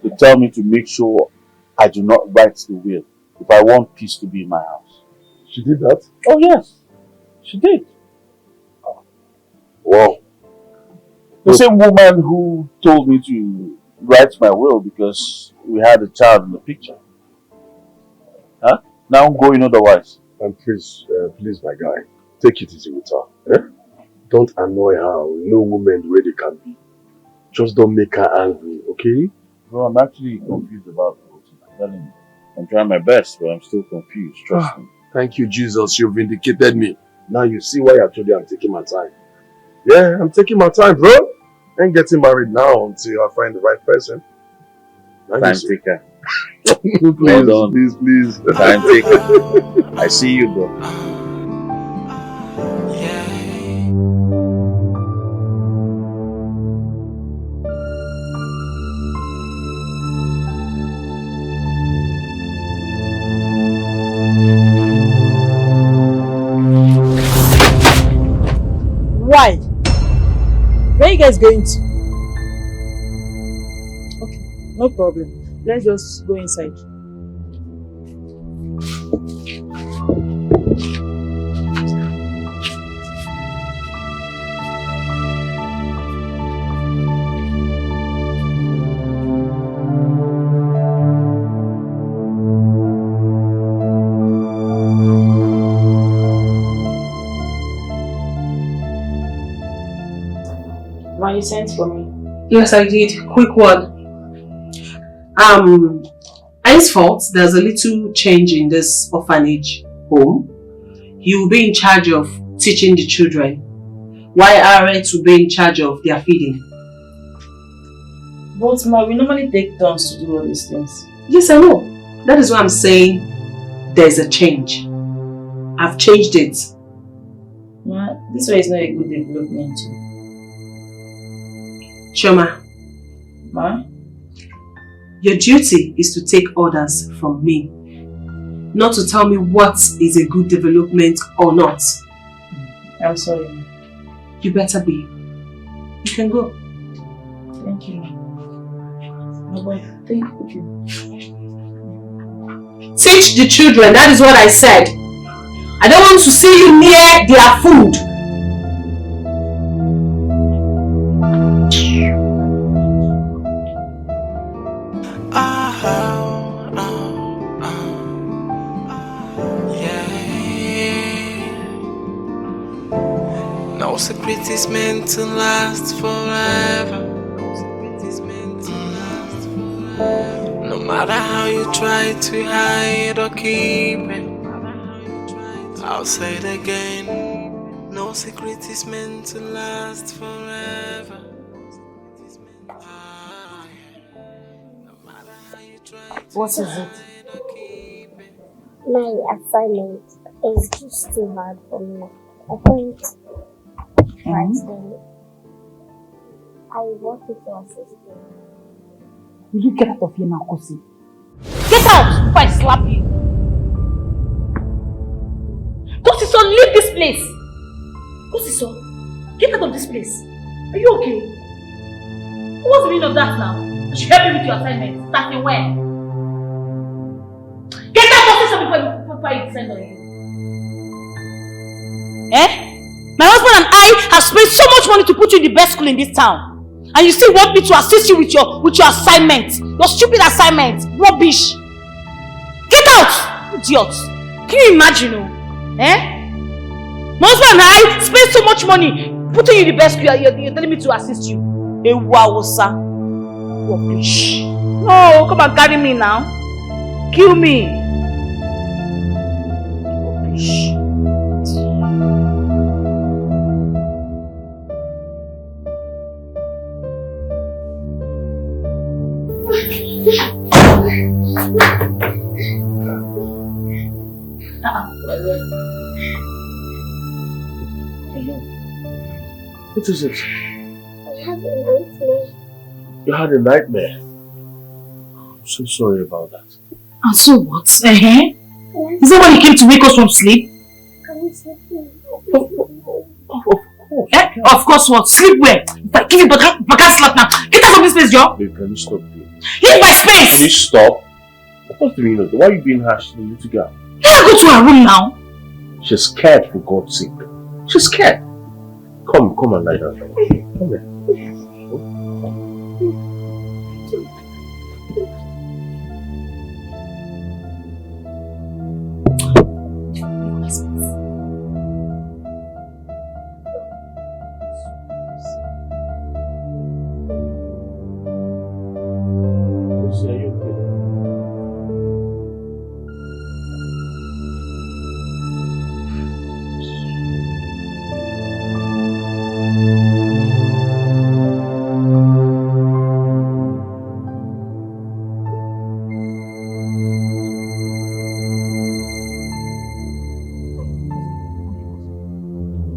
to tell me to make sure I do not write the will if I want peace to be in my house. She did that? Oh yes, she did. Wow. The same woman who told me to write my will because we had a child in the picture. Huh? Now I'm going otherwise. And please, my guy, take it easy with her. Eh? Don't annoy her. No woman the way they can be. Just don't make her angry, okay? Bro, I'm actually confused about the whole thing. I'm telling you. I'm trying my best, but I'm still confused. Trust me. Thank you, Jesus. You vindicated me. Now you see why I told you I'm taking my time. Yeah, I'm taking my time, bro. I ain't getting married now until I find the right person. Time taker. please. Time taker. I see you, bro. Why? Where are you guys going to? Okay, no problem. Let's just go inside. Ma, you sent for me. Yes, I did. Quick word. Henceforth, there's a little change in this orphanage home. You will be in charge of teaching the children, while RX will be in charge of their feeding. But Ma, we normally take turns to do all these things. Yes, I know. That is why I'm saying there's a change. I've changed it. Ma, this way is not a good development. Shoma. Ma? Your duty is to take orders from me. Not to tell me what is a good development or not. I'm sorry. You better be. You can go. Thank you. Thank you. Teach the children, that is what I said. I don't want to see you near their food. No secret is meant to last forever. No matter how you try to hide or keep it, I'll say it again. No secret is meant to last forever. What is it? My assignment is just too hard for me. I can't write them. I want you to assist me. Will you get out of here now, Kosi? Get out before I slap you! Kosiso, leave this place! Kosiso, get out of this place. Are you okay? What's the meaning of that now? I should help you with your assignment. Starting when? Get out, Kosiso, before I descend on you. Eh? My husband and I have spent so much money to put you in the best school in this town. And you still want me to assist you with your assignment. Your stupid assignment. Rubbish. Get out! Idiot. Can you imagine? Eh? My husband and I spent so much money putting you in the best school. You're telling me to assist you. Ewawosa. Rubbish. No, come and carry me now. Kill me. Rubbish. Hello. What is it? I have a nightmare. You had a nightmare? so sorry about that. And so what? Is that why you came to wake us from sleep? Of course what? Sleep where? If I give you backhand slap now. Get out of this place, Joe! Babe, can you stop doing? Leave my space! Can you stop? What's the meaning of that? Why are you being harsh to the little girl? Let her go to her room now. She's scared, for God's sake. She's scared. Come and lie down. Come here.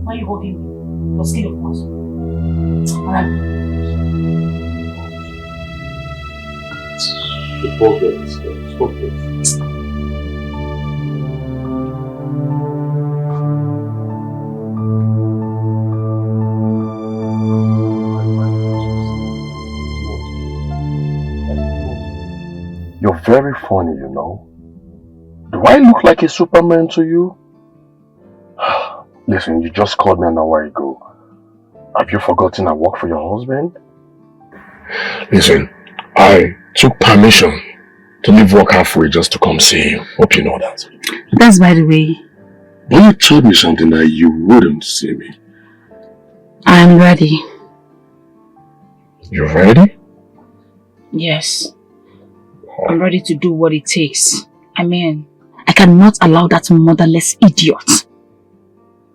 Why are you holding me? You're scared of what? Stop this. You're very funny, you know. Do I look like a Superman to you? Listen, you just called me an hour ago. Have you forgotten I work for your husband? Listen, I took permission to leave work halfway just to come see you. Hope you know that. That's by the way. But you told me something that you wouldn't see me. I'm ready. You ready? Yes. I'm ready to do what it takes. I mean, I cannot allow that motherless idiot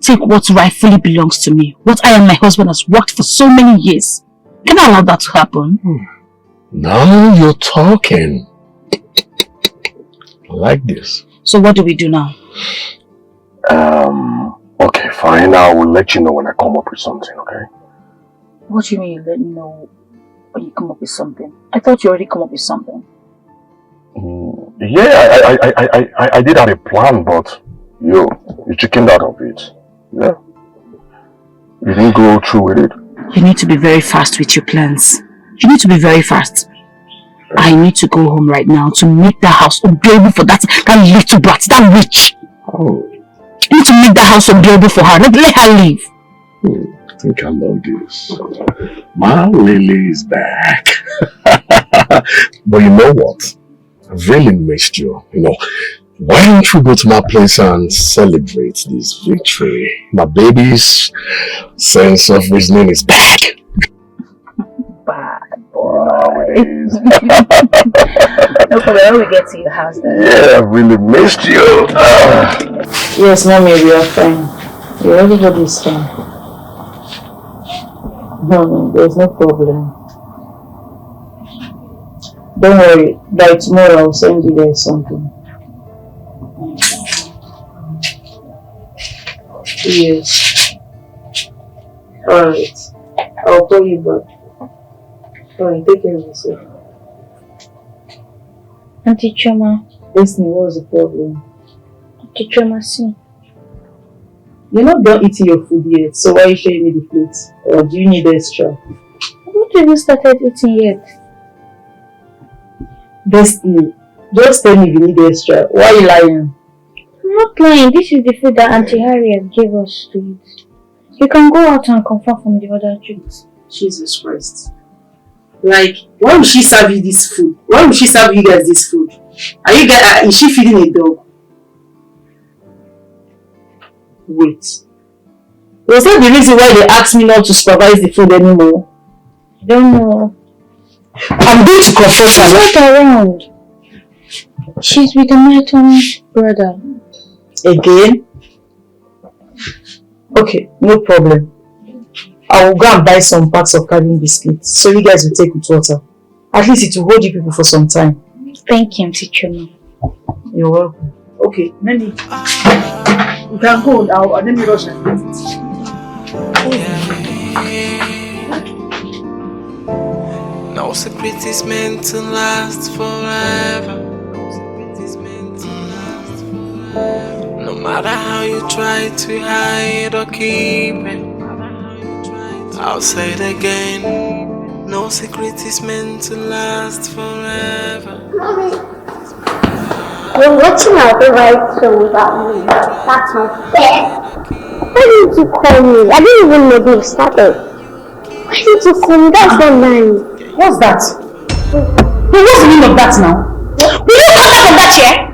take what rightfully belongs to me. What I and my husband has worked for so many years. Can I allow that to happen? Now you're talking. I like this. So what do we do now? Okay, fine. I will let you know when I come up with something, okay? What do you mean you let me know when you come up with something? I thought you already come up with something. Yeah, I did have a plan, but you chickened out of it. Yeah. You didn't go through with it. You need to be very fast with your plans. You need to be very fast. I need to go home right now to make that house unbearable for that little brat, that witch. Oh. I need to make that house unbearable for her. Let her leave. I think I love this. My Lily is back. But you know what? I've really missed you. You know, why don't you go to my place and celebrate this victory? My baby's sense of reasoning is back. Bad boy. No problem, when we get to your house then. Yeah, I really missed you. Yes, mommy, we are fine. Yeah, everybody is fine. No, there's no problem. Don't worry, by tomorrow I'll send you guys something. Yes. Alright. I'll call you back. Alright, take care of yourself. Auntie Choma. Yes, what was the problem? Auntie Choma, see. You're not done eating your food yet, so why are you showing me the plate? Or do you need extra? I haven't even started eating yet. Destiny, just tell me if you need extra. Why are you lying? I'm not lying. This is the food that Auntie Harriet gave us to eat. You can go out and confirm from the other treats. Jesus Christ. Like, why would she serve you this food? Why would she serve you guys this food? Are you guys, is she feeding a dog? Wait. Was that the reason why they asked me not to supervise the food anymore? I don't know. I'm going to confirm She's not around. She's with American's brother. Again? Okay, no problem. I will go and buy some packs of carrying biscuits so you guys will take with water. At least it will hold you people for some time. Thank you, Auntie Choma. You're welcome. Okay, let me. You can go. Let me rush and get it. Now secret is meant to last forever. No matter how you try to hide or keep it, I'll say it again. No secret is meant to last forever. Mommy, you're watching our favorite show without me. That's not fair. Why didn't you call me? I didn't even know they started. Why didn't you call me? That's not nice. What's that? What's the meaning of that now? Will you come out of that chair?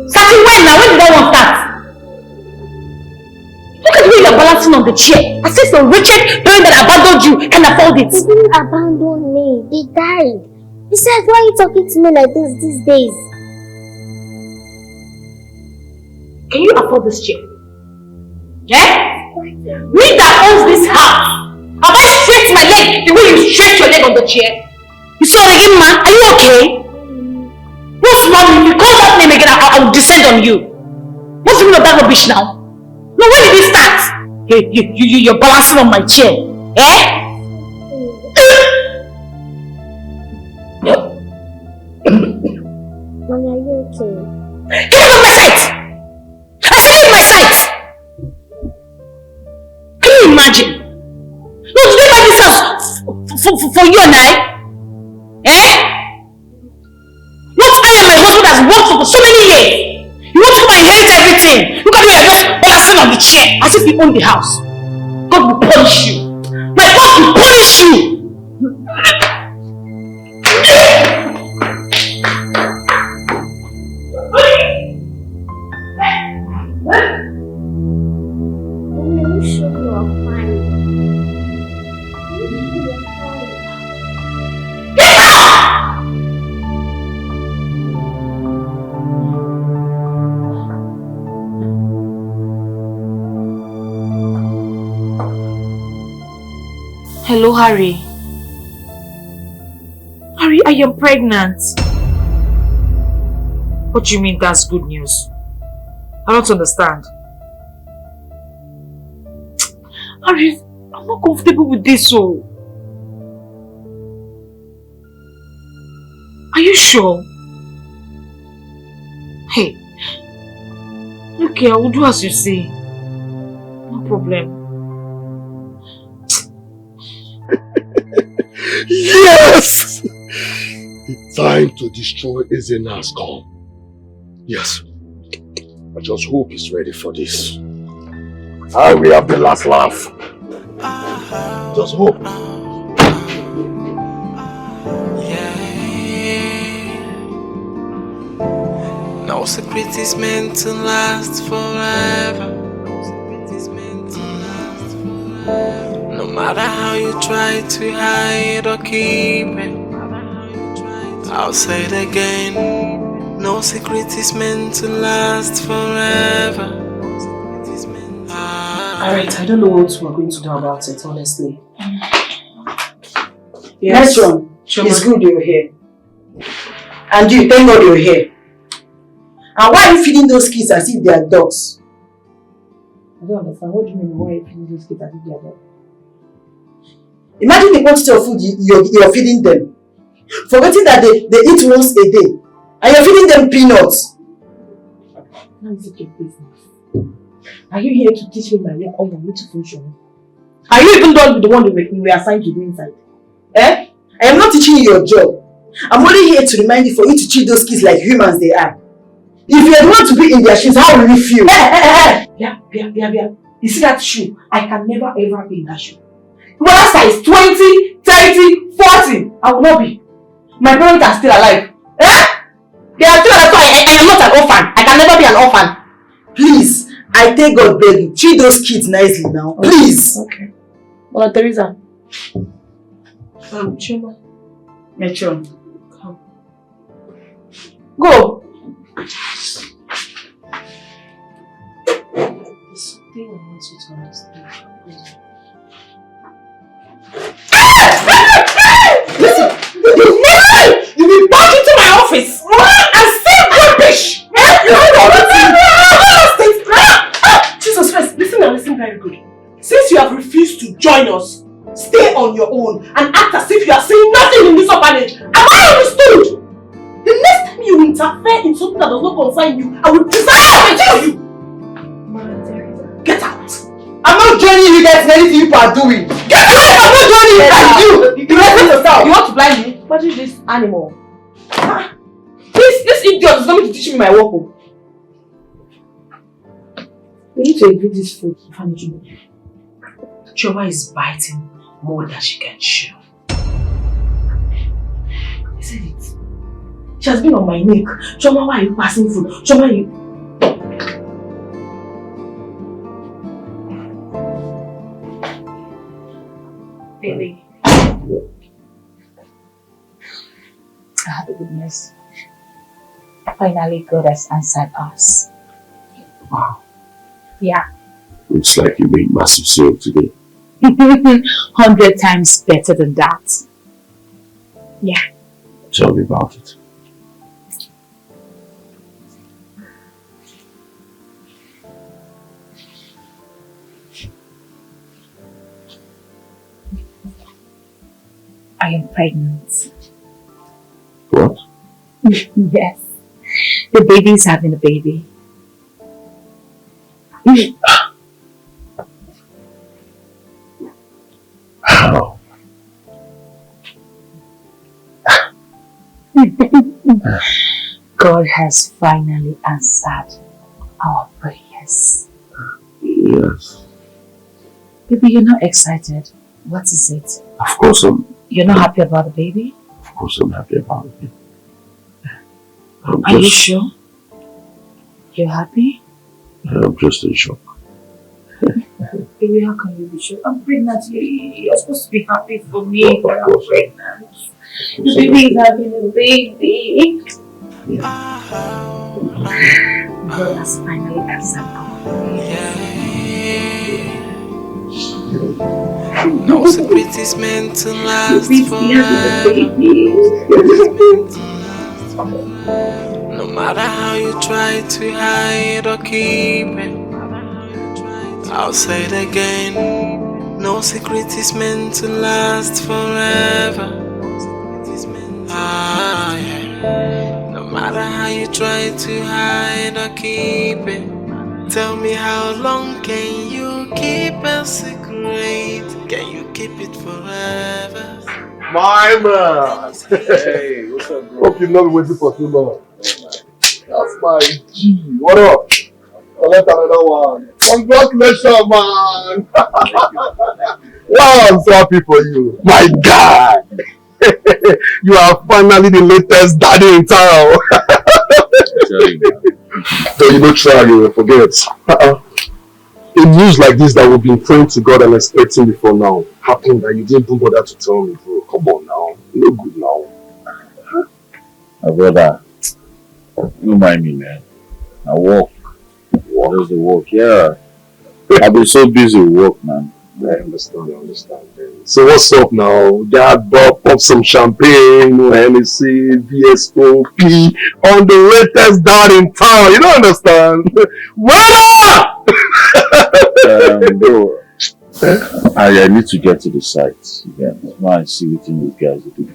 Starting when now? When did that one start? Look at the way you're balancing on the chair. As if some wretched parent that abandoned you can afford it. They didn't abandon me. They died. Besides, why are you talking to me like this these days? Can you afford this chair? Yeah? Me that owns this house. Have I stretched my leg the way you stretch your leg on the chair? You saw it again, man? Are you okay? What's wrong? If you call that name again, I will descend on you. What's the meaning of that rubbish now? No, when did it start? You're balancing on my chair. Eh? Mommy, are you okay? Get out of my sight! I said get my sight! Can you imagine? No, did they buy this house for you and I? Eh? Not I and my husband has worked for so many years. You want to come and inherit everything. Look at you, you're just balancing on the chair as if you own the house. God will punish you. My God will punish you. Mommy, you sure you are fine? Hello, Harry. Harry, I am pregnant. What do you mean that's good news? I don't understand. Harry, I'm not comfortable with this, so. Are you sure? Hey. Okay, I will do as you say. No problem. Yes! The time to destroy Ezena has come. Yes. I just hope he's ready for this. I will have the last laugh. Just hope. No secret is meant to last forever. No matter how you try to hide or keep it, I'll say it again. No secret is meant to last forever. Alright, I don't know what we're going to do about it, honestly. Yes, John. It's good you're here. And you, thank God you're here. And why are you feeding those kids as if they are dogs? I don't understand. What do you mean why are you feeding those kids as if they are dogs? Imagine the quantity of food you're feeding them. Forgetting that they eat once a day. And you're feeding them peanuts. Now is it your business? Are you here to teach me my work or my way to function? Are you even done with the one we were assigned to do inside? Eh? I am not teaching you your job. I'm only here to remind you for you to treat those kids like humans they are. If you are the one to be in their shoes, how will you feel? Yeah. You see that shoe? I can never ever be in that shoe. Whether size 20, 30, 40, I will not be. My parents are still alive. Eh? They are still alive, so I am not an orphan. I can never be an orphan. Please, I take God beg you. Treat those kids nicely now. Okay. Please. Okay. Mother Teresa. Chima. Metron. Come. Go. There's something I want you to understand. Listen, you will back into my office and say rubbish. Jesus Christ, listen and listen very good. Since you have refused to join us, stay on your own and act as if interfere in something that does not concern you, I will disappear and tell you! Get out! I'm not joining you guys in anything you are doing! Get out! I'm not joining you guys! You want to blind me? Imagine this animal. This idiot is going to teach me my work. We need to eat this food, Fanny. Choma is biting more than she can chew. I said it. She has been on my neck. Choma, why are you passing food? Choma, you... Baby. I have a good news. Finally, God has answered us. Wow. Yeah. Looks like you made massive sale today. 100 times better than that. Yeah. Tell me about it. I am pregnant. What? Yes. The baby is having a baby. How? God has finally answered our prayers. Yes. Baby, you're not excited. What is it? Of course You're not happy about the baby? Of course I'm happy about it. Are you sure? You're happy? I'm just in shock. Baby, how can you be sure? I'm pregnant. You're supposed to be happy for me when I'm pregnant. The baby is having a baby. God has finally answered our No secret is meant to last forever. No matter how you try to hide or keep it, I'll say it again. No secret is meant to last forever. No matter how you try to hide or keep it, tell me how long can you keep a secret? Can you keep it forever? My man! Hey, what's up, bro? Hope you've not been waiting for too long. That's my G. What up? I'll let another one. Congratulations, man! Wow, I'm so happy for you. My God! You are finally the latest daddy in town. So you don't try, you will forget. In news like this that we've been praying to God and expecting before now happened that you didn't even bother to tell me, bro. Come on now. You look good now. My brother, don't mind me, man. I walk. There's the work, yeah. I've been so busy with work, man. I understand. So what's up now? Dad bought up some champagne, Hennessy, VSOP on the latest dad in town. You don't understand? Bro, I need to get to the site again. I see what these guys are doing.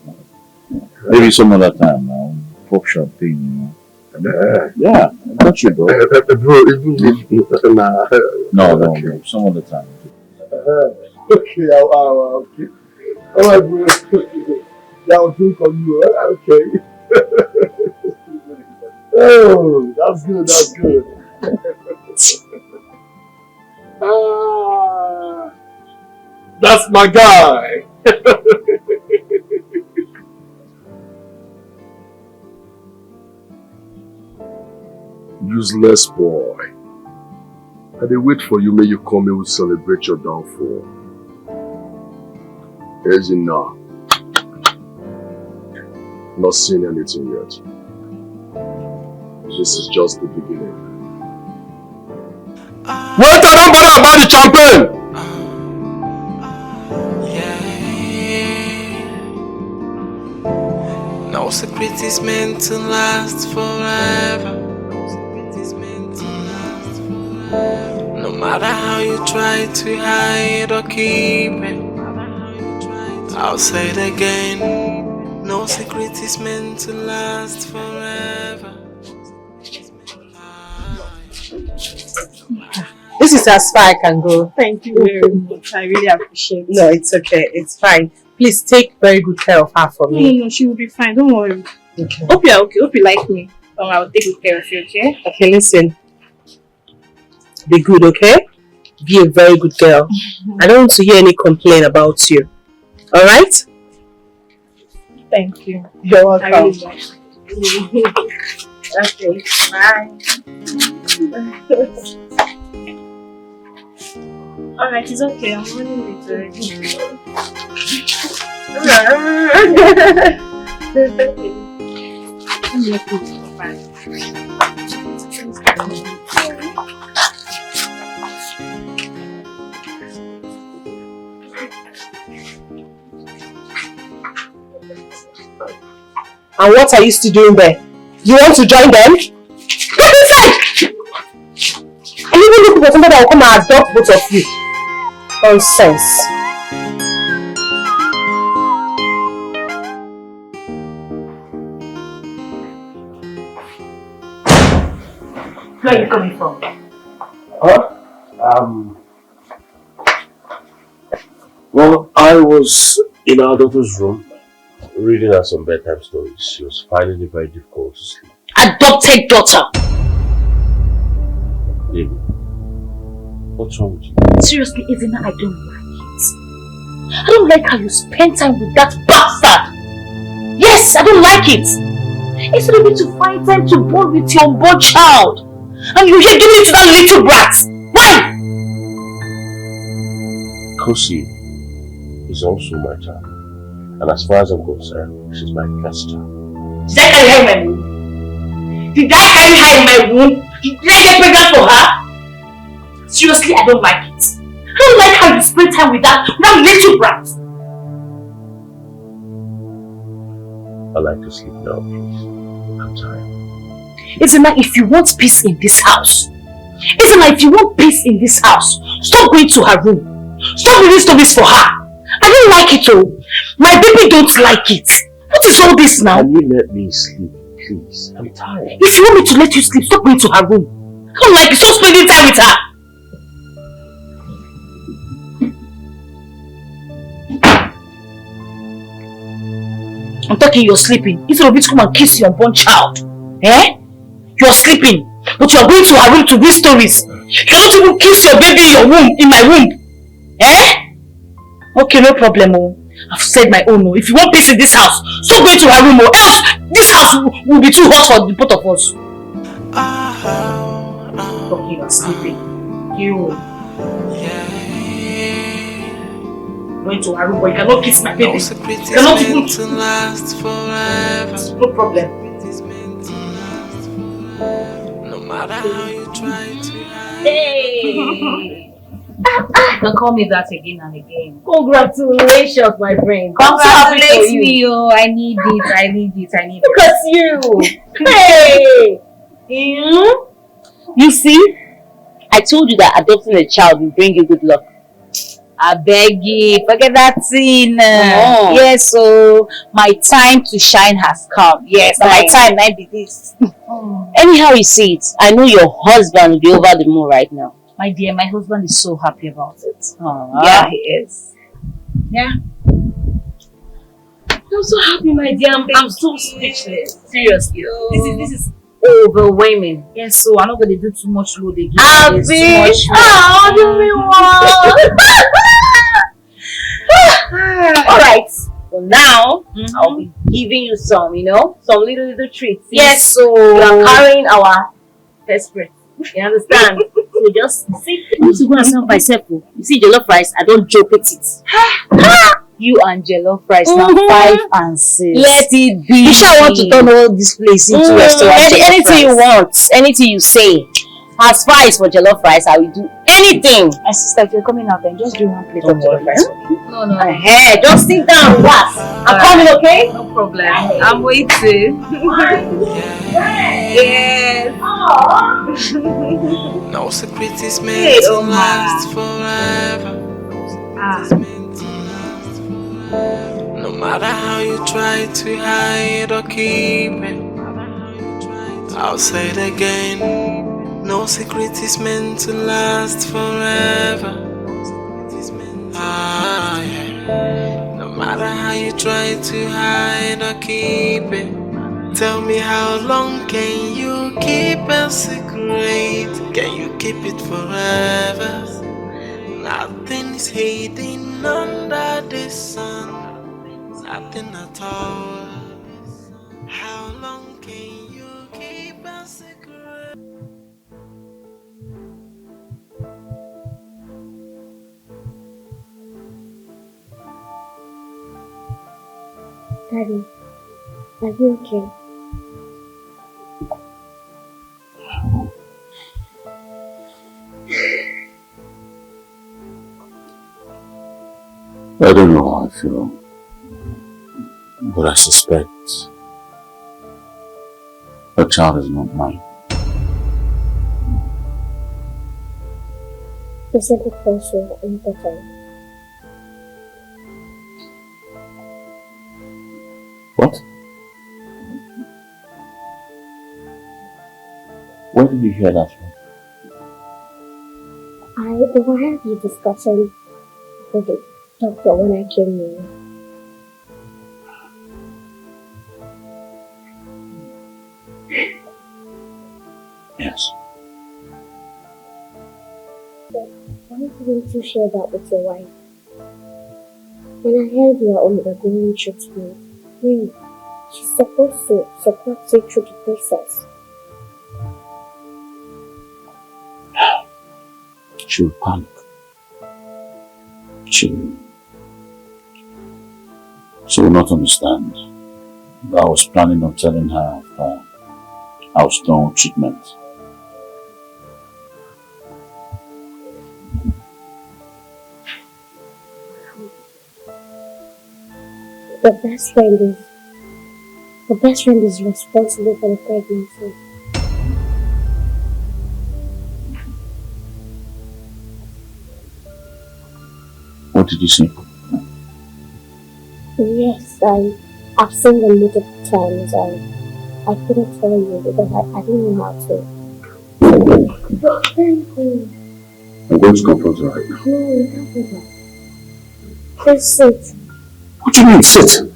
Maybe some other time now. Pop champagne, you know. Yeah, I got you, bro. Bro, even if No, some other time. Okay, okay. Alright, bro. Yeah, I'll drink on you. Okay. Oh, that's good. That's my guy. Useless boy. I dey wait for you, may you come here, we'll celebrate your downfall. Here's it now. Not seen anything yet. This is just the beginning. Wait, I don't bother about the champagne! No secret is meant to last forever. No matter how you try to hide or keep it, I'll say it again. No secret is meant to last forever. This is as far I can go. Thank you very much. I really appreciate it. No, it's okay. It's fine. Please take very good care of her for me. No, she will be fine. Don't worry. Okay. Hope you're okay. Hope you like me. I will take good care of you, okay? Okay, listen. Be good, okay? Be a very good girl. I don't want to hear any complaint about you. Alright? Thank you. You're welcome. I really like it. Okay, bye. Alright, it's okay. I'm running late already. And what are you still doing there? You want to join them? Get inside! And even looking for somebody that will come and adopt both of you. Nonsense. Where are you coming from? Huh? Well, I was in our daughter's room reading her some bedtime stories. She was finding it very difficult to sleep. Adopted daughter! Baby, what's wrong with you? Seriously, Evina, I don't like it. I don't like how you spend time with that bastard! Yes, I don't like it! Instead of you to find time to bond with your unborn child, and you're here giving it to that little brat! Why? Kosi is also my child. And as far as I'm concerned, she's my first child. Did I carry her in my womb? Did I carry her in my womb? Did I get pregnant for her? Seriously, I don't like it. I don't like how you spend time with that little brat. I'd like to sleep now, please. I'm tired. Isn't that if you want peace in this house? Isn't that if you want peace in this house? Stop going to her room. Stop reading stories for her. I don't like it all. My baby don't like it. What is all this now? Can you let me sleep, please? I'm tired. If you want me to let you sleep, stop going to her room. I don't like it. Stop spending time with her. I'm talking you're sleeping. Instead of you to come and kiss your unborn child. Eh? You're sleeping. But you're going to her room to read stories. You cannot even kiss your baby in your womb, in my womb. Eh? Okay, no problem. Oh. I've said my own. Oh. If you want peace in this house, stop going to her room. Oh. Else, this house will be too hot for the both of us. Okay, you're sleeping. You. Going to her room, but you cannot kiss my baby. You cannot even. No problem. No matter how you try to hide. Hey! Don't call me that again and again. Congratulations, my friend. Congratulate me, oh. I need it. I need it. I need it. Look at you. Hey! You see, I told you that adopting a child will bring you good luck. I beg you, forget that thing. Oh. Yes, so my time to shine has come. Yes, my time might be this. Anyhow you see it, I know your husband will be over the moon right now. My dear, my husband is so happy about it. Yeah, he is. Yeah. I'm so happy, my dear. I'm so speechless. Seriously. This is overwhelming. Yes, so I'm not going to do too much load again. Abby! Oh, do me Alright, so now I'll be giving you some, some little treats. Yes, so you are carrying our first breath. You understand? So just sit. I need to go and serve myself. You see, jollof rice, I don't joke with it. You and jollof rice now 5 and 6. Let it be. You sure want to turn all this place into restaurant? Anything you want, anything you say. As far as for jollof rice, I will do anything. My sister, if you're coming out, then just do 1 plate of jollof rice. No. Hey, just sit down, relax. I'm coming, okay? No problem. I'm waiting. Yes. No secret is meant to last forever. No matter how you try to hide or keep it, I'll say it again. No Our secret is meant to last forever. Yeah. No matter how you try to hide or keep it, tell me how long can you keep a secret? Can you keep it forever? Nothing is hidden under the sun. Nothing at all. How long can you keep a secret? Daddy, are you okay? I don't know how I feel, but I suspect the child is not mine. Isn't it also important? What? Where did you hear that from? I overheard the discussion with the doctor when I came here. Yes. Why didn't you share that with your wife? When I heard you are undergoing treatment, she's supposed to support you through the process. She will panic. She will not understand. I was planning on telling her after I was done with treatment. The best friend is responsible for the pregnancy. What did you say? Yes, I've seen them multiple times. I couldn't tell you because I didn't know how to. But thank you. I'm going to confront her right now. No, you can't do that. Please sit. What do you mean, sit?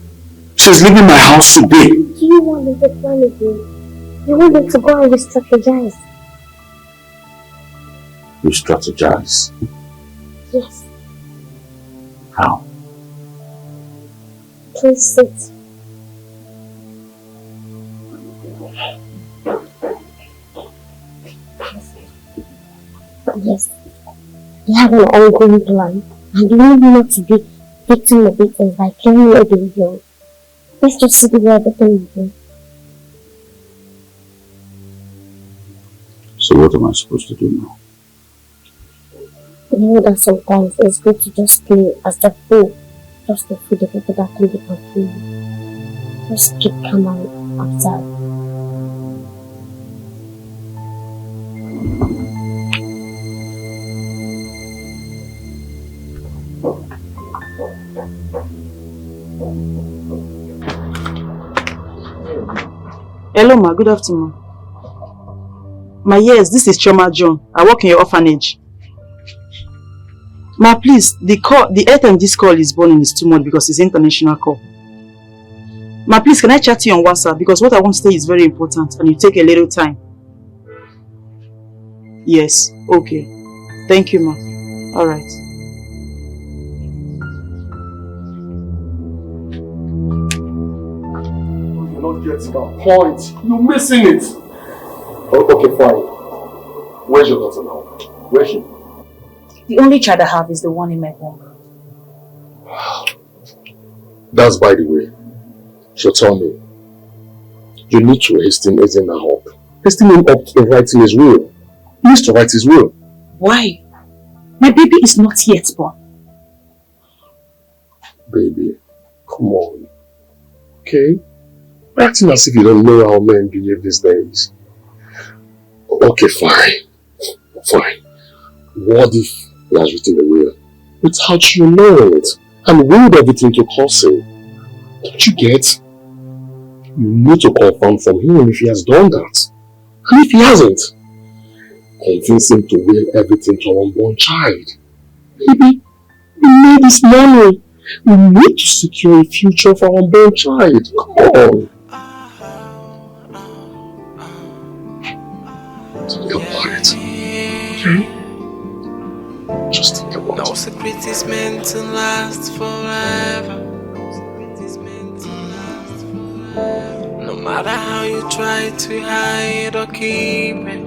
She's leaving my house today. Do you want me to plan with you? You want me to go and re-strategize? You strategize? Yes. How? Please sit. Yes. You have an ongoing plan, and you need not to be victim of it by playing a video. Let's just see where everything is. So what am I supposed to do now? You know that sometimes it's good to just play as the fool, just to fool the people that can be confused. Just keep calm and observe. Hello ma, good afternoon. Ma, yes, this is Chioma John. I work in your orphanage. Ma, please, the airtime this call is burning is too much because it's an international call. Ma, please, can I chat to you on WhatsApp? Because what I want to say is very important and it take a little time. Yes, okay. Thank you, ma. Alright. You're not getting my point. You're missing it. Oh, okay, fine. Where's your daughter now? Where's she? The only child I have is the one in my womb. That's by the way. So tell me, you need to hasten Ezenna up. Hasten him up to writing his will. He needs to write his will. Why? My baby is not yet born. Baby, come on. Okay? Acting as if you don't know how men behave these days. Okay, fine. Fine. What if he has written the will without you knowing it and willed everything to Cousin? Don't you get? You need to confirm from him if he has done that. And if he hasn't, convince him to will everything to our unborn child. Baby, we need this money. We need to secure a future for our unborn child. Come on. Think about it. Okay? Just think about it. No secret is meant to last forever. No matter how you try to hide or keep it,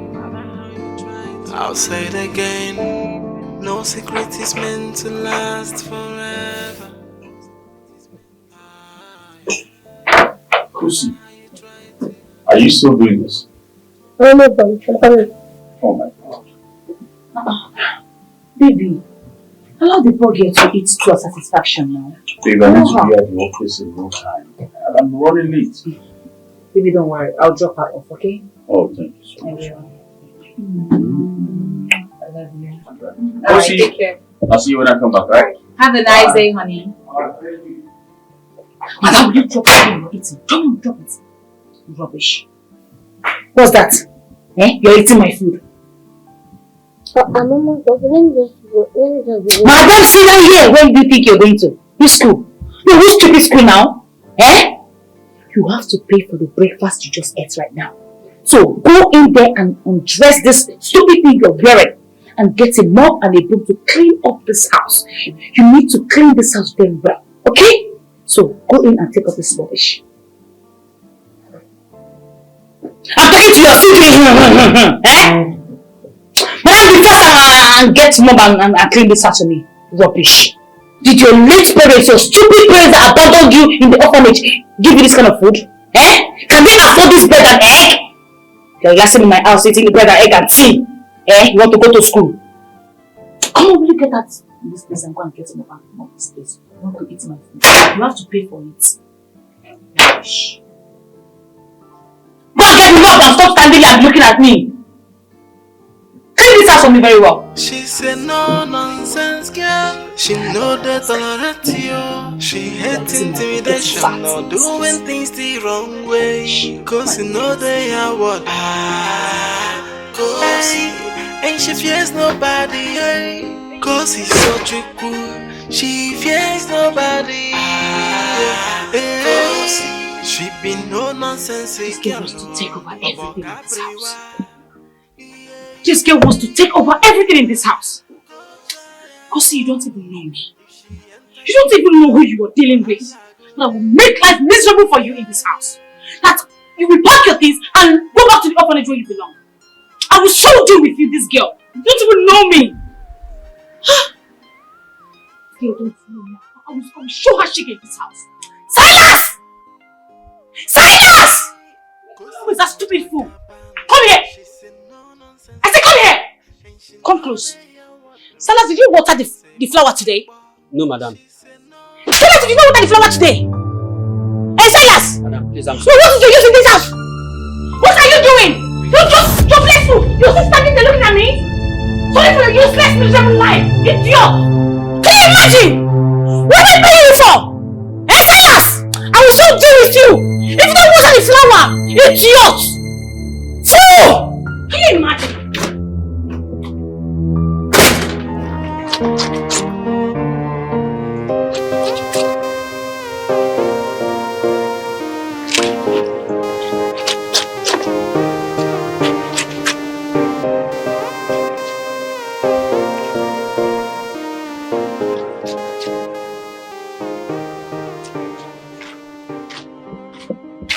I'll say it again. No secret is meant to last forever. Kusi, are you still doing this? Oh my God. Oh my God. Baby, allow the poor girl to eat to her satisfaction now. Babe, I need to be at the office in no time. I'm running late. Baby, don't worry. I'll drop her off, okay? Oh, thank you so much. I love you. Alright, take care. I'll see you when I come back, right? Have a nice day, honey. Madam, will you drop it when you're eating? Drop it. Rubbish. What's that? You're eating my food. Mama, let me just go. Madam, sit down here. Where do you think you're going to? Which school? No, which stupid school now? You have to pay for the breakfast you just ate right now. So go in there and undress this stupid thing you're wearing and get a mop and a broom to clean up this house. You need to clean this house very well, okay? So go in and take up this rubbish. I'm talking to your sibling. Madam, be fast and get mop and clean this house for me. Rubbish. Did your late parents, your stupid parents that abandoned you in the orphanage, give you this kind of food? Can they afford this bread and egg? You're relaxing in my house eating the bread and egg and tea. You want to go to school? Come on, will you get that in this place and go and get him up and come up this place? You want to eat my food. You have to pay for it. Shh. Go and get me up and stop standing there and looking at me. Clean this house for me very well. She's a no-nonsense girl. She know the tolerate you. She hates intimidation, not doing things the wrong way. Cause you know they are what? And she fears nobody. Cause he's such a cool. She fears nobody. She be no nonsense. This girl wants to take over everything in this house. This girl wants to take over everything in this house. Because you don't even know me. You don't even know who you are dealing with. And I will make life miserable for you in this house. That you will pack your things and go back to the orphanage where you belong. I will so deal with you, this girl. You don't even know me. This girl don't know me. I will show her shit in this house. Silas! Silas! Who is that stupid fool? Come here! I said come here! Come close. Silas, did you water the flower today? No, madam. Silas, did you not water the flower today? Hey, Silas! Madam, please, I'm sorry. What did you use in this house? What are you doing? You're just jobless fool! You're still standing there looking at me? Sorry for your useless, miserable life! Idiot! Can you imagine? What are you paying you for? Hey, Silas! I will so deal with you! If you don't water the flower! Idiot! Fool! Can you imagine?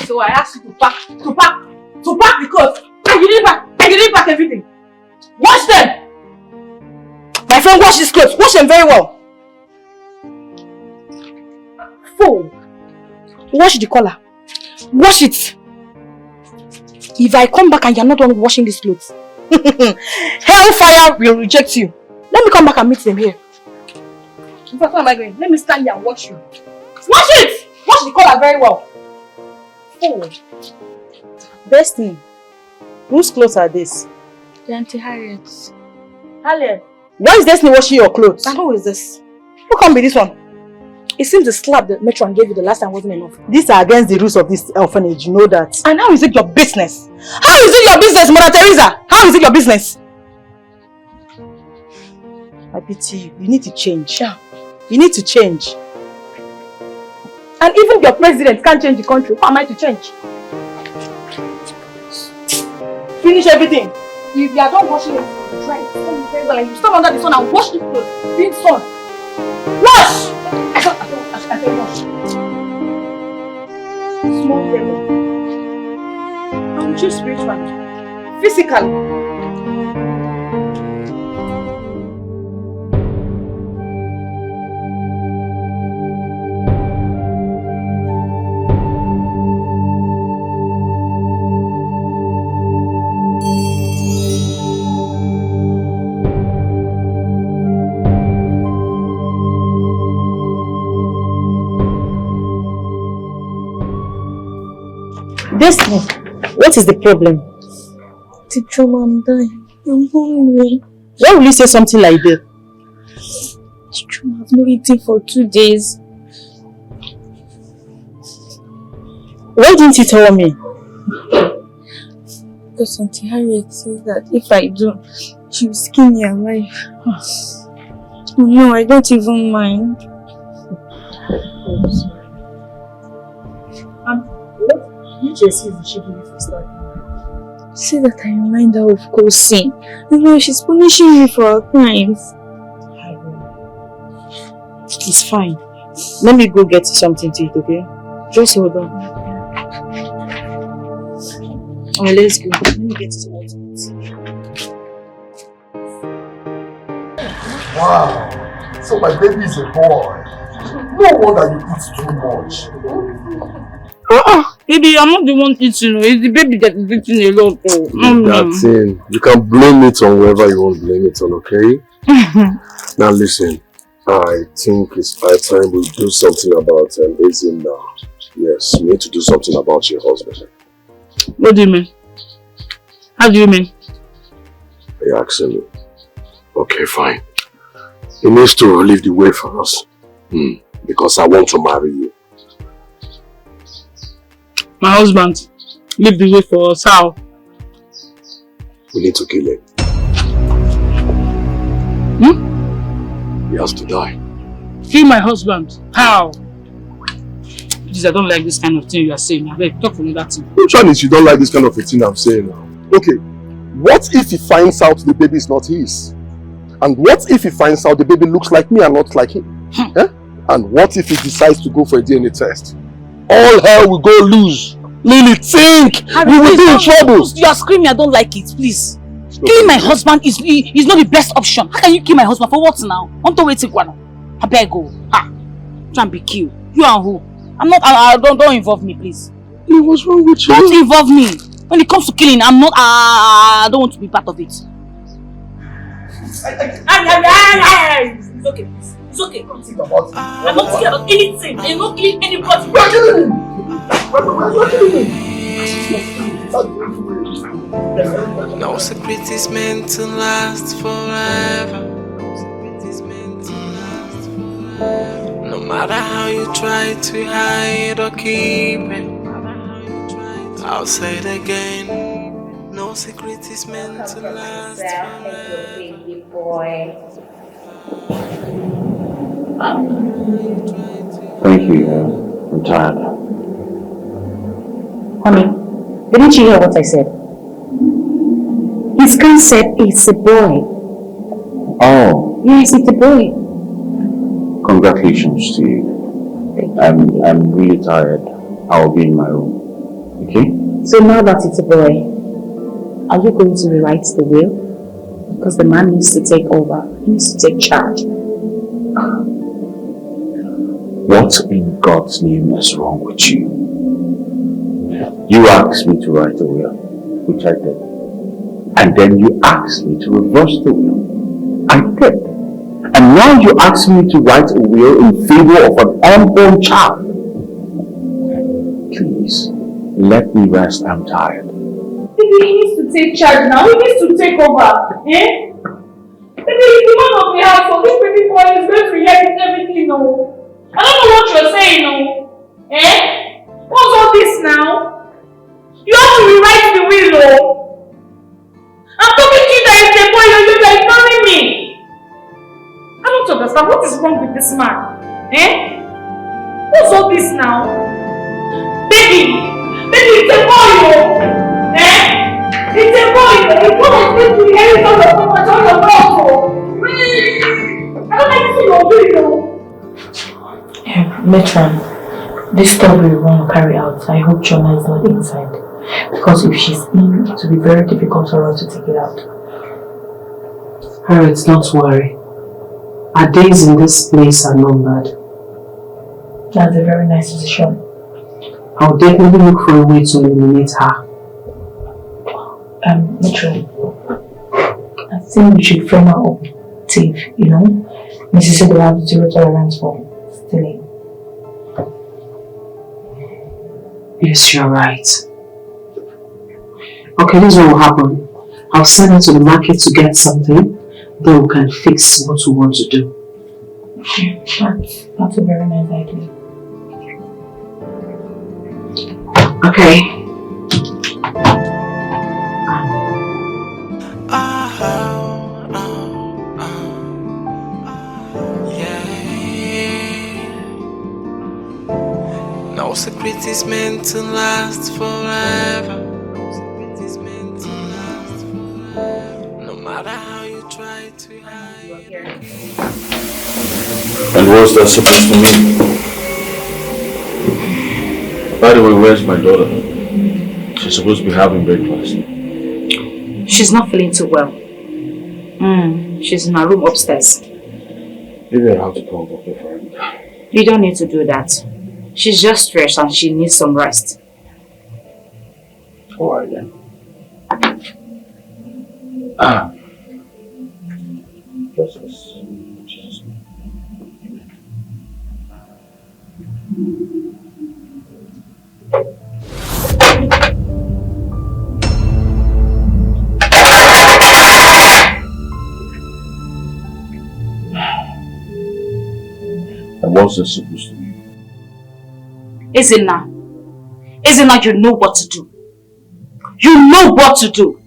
So I asked you to pack the clothes. And you didn't pack everything. Wash them! My friend, wash these clothes. Wash them very well. Fool. Wash the collar. Wash it. If I come back and you're not done washing these clothes, hellfire will reject you. Let me come back and meet them here. In fact, where am I going? Let me stand here and watch you. Wash it! Wash the collar very well. Fool. Destiny, whose clothes are these? The Auntie Harriet's. Harriet, why is Destiny washing your clothes? And who is this? Who can be this one? It seems the slap the matron gave you the last time wasn't enough. These are against the rules of this orphanage, you know that. And how is it your business? How is it your business, Mother Teresa? How is it your business? I pity you. You need to change. You need to change. And even your president can't change the country. Who am I to change? Finish everything. If you are done washing it, dry it very well. You stand under the sun and wash the clothes. Bring sun. Wash! I said wash. Small level. I'm just spiritual. Physically. Destiny, what is the problem? Teacher, I'm dying. I'm hungry. Why will you say something like that? Teacher, I've not eaten for 2 days. Why didn't you tell me? Because Auntie Harriet says that if I do, she will skin me alive. No, I don't even mind. You just see the she give you for starting. Say that I remind her of Kosin. No, she's punishing me for her crimes. It's fine. Let me go get something to eat, okay? Just hold on. Alright, let's go. Let me get it all to eat. Wow. So my baby is a boy. No wonder you eat too much. Baby, I'm not the one eating. It's the baby that is eating a lot. That's it. You can blame it on whoever you want to blame it on, okay? Now listen, I think it's high time we do something about Ezin now. Yes, you need to do something about your husband. What do you mean? How do you mean? Are you asking me? Okay, fine. He needs to leave the way for us. Because I want to marry you. My husband, leave the way for us. How? We need to kill him. He has to die. Kill my husband? How? Please, I don't like this kind of thing you are saying. I beg, talk for me that thing. Which one is you don't like this kind of a thing I'm saying now? Okay, what if he finds out the baby is not his? And what if he finds out the baby looks like me and not like him? And what if he decides to go for a DNA test? All hell will go loose. Lily, think! We will be in trouble! You are screaming, I don't like it, please. Killing my husband is not the best option. How can you kill my husband? For what now? Want to wait one? I beg go. Try and be killed. You and who? I'm not, don't involve me, please. What's wrong with you? Don't involve me. When it comes to killing, I'm not, I don't want to be part of it. It's okay, please. It's okay. Come think about it. I'm not thinking about anything. I'm not killing anybody. No secret is meant to last forever. No matter how you try to hide or keep it, I'll say it again. No secret is meant to last forever. Baby boy. Thank you. I'm tired. Honey, didn't you hear what I said? His scan said it's a boy. Oh. Yes, it's a boy. Congratulations to you. I'm really tired. I'll be in my room. Okay? So now that it's a boy, are you going to rewrite the will? Because the man needs to take over. He needs to take charge. What in God's name is wrong with you? You asked me to write a will, which I did. And then you asked me to reverse the will. I did. And now you ask me to write a will in favor of an unborn child. Please, let me rest. I'm tired. Baby, he needs to take charge now. He needs to take over. Eh? Baby, he's the man of the house, so this baby boy is going to inherit everything, no? I don't know what you're saying, no? Eh? What's all this now? You have to rewrite the will, no? I'm talking to you that it's a boy, you're ignoring me. understand. What is wrong with this man? Eh? What's all this now? Baby! Baby, it's a boy, oh! Eh? It's a boy, oh! It's not like this to inherit all your much on your mouth, oh! I don't like this you're doing, oh! Matron, this story we want to carry out, I hope Choma is not inside. Because if she's in, it will be very difficult for us to take it out. Harriet, don't worry. Our days in this place are numbered. That's a very nice decision. I'll definitely look for a way to eliminate her. Matron, I think we should frame her up thief, you know? Mrs. will have zero tolerance for stealing. Yes, you're right. Okay, this is what will happen. I'll send her to the market to get something, then we can fix what we want to do. That's a very nice idea. Okay. No secret is meant to last forever. No matter how you try to hide. And what's that supposed to mean? By the way, where's my daughter? She's supposed to be having breakfast. She's not feeling too well. She's in her room upstairs. Maybe I have to call Dr. Frank. You don't need to do that. She's just stressed and she needs some rest. Alright then. Jesus. And what's this supposed to be? Izina, you know what to do. You know what to do.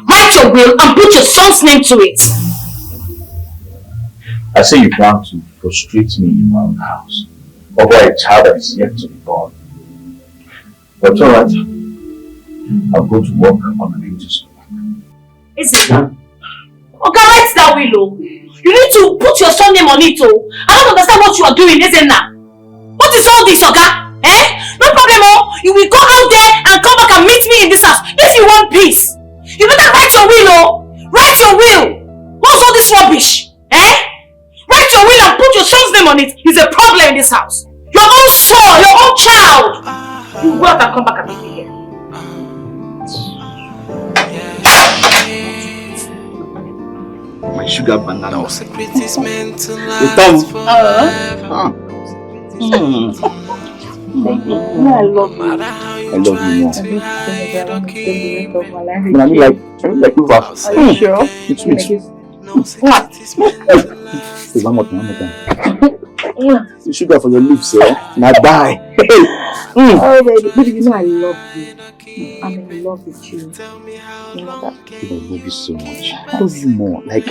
Write your will and put your son's name to it. I say you plan to frustrate me in my own house over a child that is yet to be born. But it's alright. I'll go to work on an empty stomach. Izina, okay, write that will. You need to put your son's name on it. I don't understand what you are doing, Izina. What is all this, Oga? No problem, you will go out there and come back and meet me in this house if you want peace. You better write your will, Write your will. What's all this rubbish? Write your will and put your son's name on it. He's a problem in this house. Your own son, your own child. You go out and come back and meet me here. My sugar banana. No secret is meant to last forever. Baby, I love you. I love you more. But I mean like move out. Are you sure? It's sweet. What? One more time. The sugar for your lips, now die. Oh baby, you know I love you. I'm in love with you. You know that? I love you so much. I love you more. Like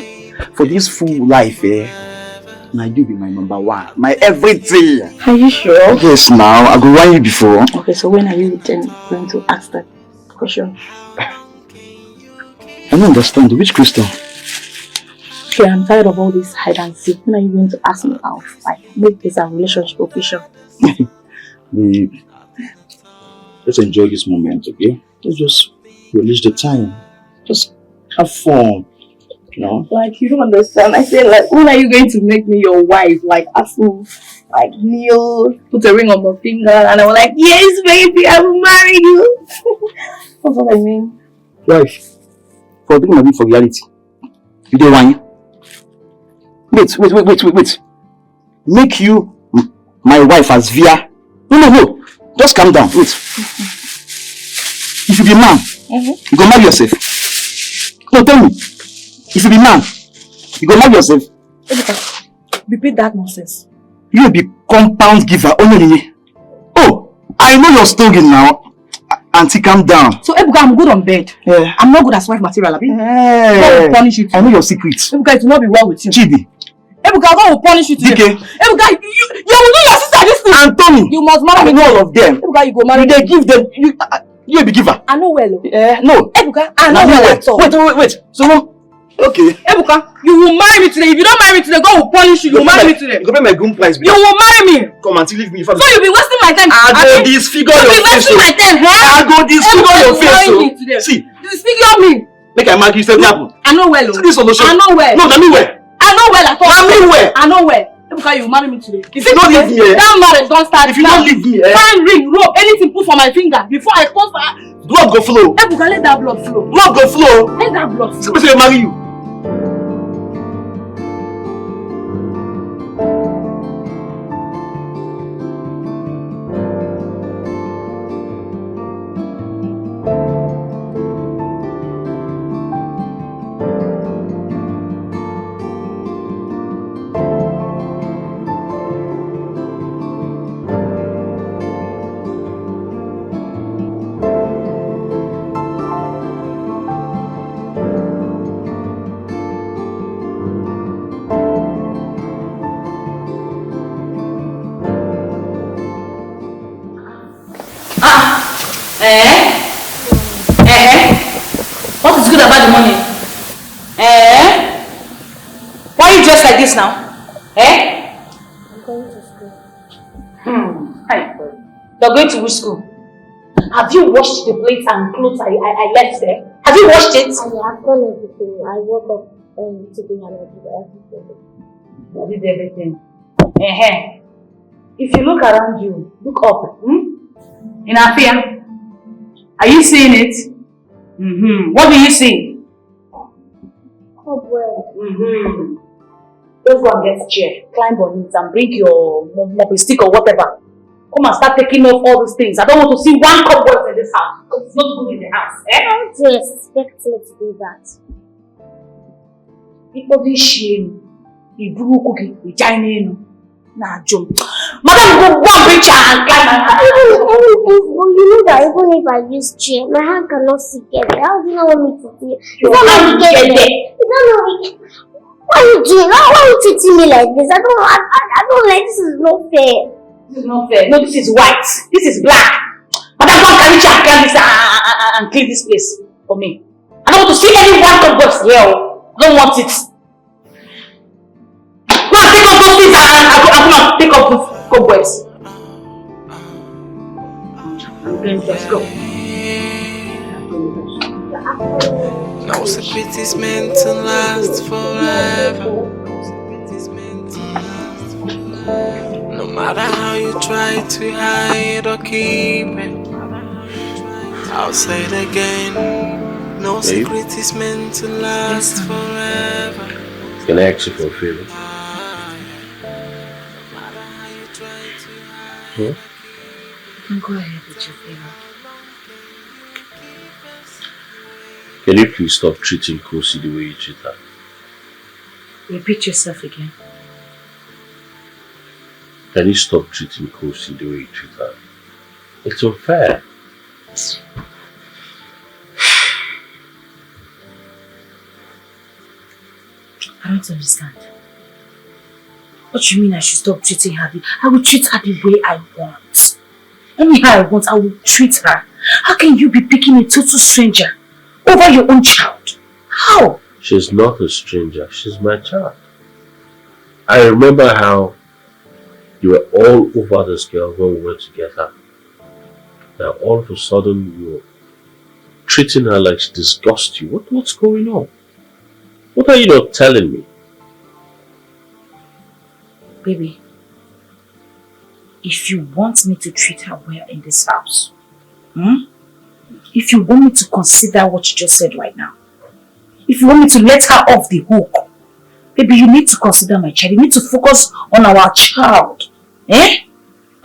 for this full life, now you be my number one, my everything. Are you sure? Yes, now I go run you before. Okay, so when are you then going to ask that question? I don't understand. Which question? Okay, I'm tired of all this hide and seek. When are you going to ask me out? Like, make this a relationship official. Babe, let's enjoy this moment, okay? Let's just release the time. Just have fun. You know? Like, you don't understand. I said, like, when are you going to make me your wife? Like, ask me, like, kneel, put a ring on my finger, and I was like, yes, baby, I will marry you. That's what I mean. Wife, for being my for reality, you don't want you? Wait. Make you my wife as via. No. Just calm down. Wait. If you be man, you go marry yourself. No, tell me. If you be man, you go marry yourself. Repeat that nonsense. You will be compound giver. Oh, I know your story now. Auntie, calm down. So, Ebuka, I'm good on bed. Yeah. I'm not good as wife material, Abi. Hey. God will punish you. I know your secrets. Ebuka, it will not be well with you. Chidi. Ebuka, God will punish you today. Ebuka, you will do your sister this thing. Anthony, you must marry me. I know all of them. Ebuka, you go marry me. They give them. You be giver. I know well. No. Ebuka, I know well at all. Wait. So, okay. Ebuka, you will marry me today. If you don't marry me today, God will punish you. You will marry me today. You go pay my groom price. You will marry me. Come until leave me. So you'll be wasting my time. I go disfigure your face. You'll be wasting my time, huh? I go disfigure your face. See. Disfigure me. Make I mark you, say happen. I know well. See this solution. I know well. No, tell me where. I know well at all. Tell me where. I know well. Ebuka, you will marry me today. If you don't leave me, that marriage don't start. If you don't leave me, find ring, rope, anything put for my finger before I close my. Blood go flow. Ebuka, let that blood flow. Blood go flow. Let that blood flow. Somebody say marry you. What is good about the money? Why are you dressed like this now? I'm going to school. Hi. You're going to which school? Have you washed the plates and clothes I left there? Have you washed it? I've done everything. I woke up today and I did everything. You did everything. If you look around you, look up. In Afia, are you seeing it? What do you see? Cobweb. Don't go and get a chair. Climb on it and bring your mopping stick or whatever. Come and start taking off all these things. I don't want to see one cobweb in this house because it's not good in the house. How do you expect me to do that? People be shame. You brew cookie, you Chinese. Nah, jump. Madam, go and bring chair and climb and you know that even if I use chair, my hand cannot see get there. How do you want me to do it? It's not how we get there. It's not how we. What are you doing? Why are you treating me like this? I don't like this. Is not fair. This is not fair. No, this is white. This is black. Madam, go and carry chair and climb this and clean this place for me. I don't want to see any white cobwebs here. I don't want it. Go and take up those things and take up those cobwebs. Let's go. No secret is meant to last forever. No matter how you try to hide or keep it, I'll say it again. No secret is meant to last forever. Can I ask you for a favor? You can go ahead with your favor. Can you please stop treating Kosi the way you treat her? Repeat yourself again. Can you stop treating Kosi the way you treat her? It's unfair. I don't understand. What do you mean I should stop treating her? I will treat her the way I want. Anyhow I want, I will treat her. How can you be picking a total stranger over your own child? How? She's not a stranger. She's my child. I remember how you were all over this girl when we were together. Now all of a sudden you're treating her like she disgusts you. What's going on? What are you not telling me? Baby, if you want me to treat her well in this house, if you want me to consider what you just said right now, if you want me to let her off the hook, baby, you need to consider my child. You need to focus on our child. That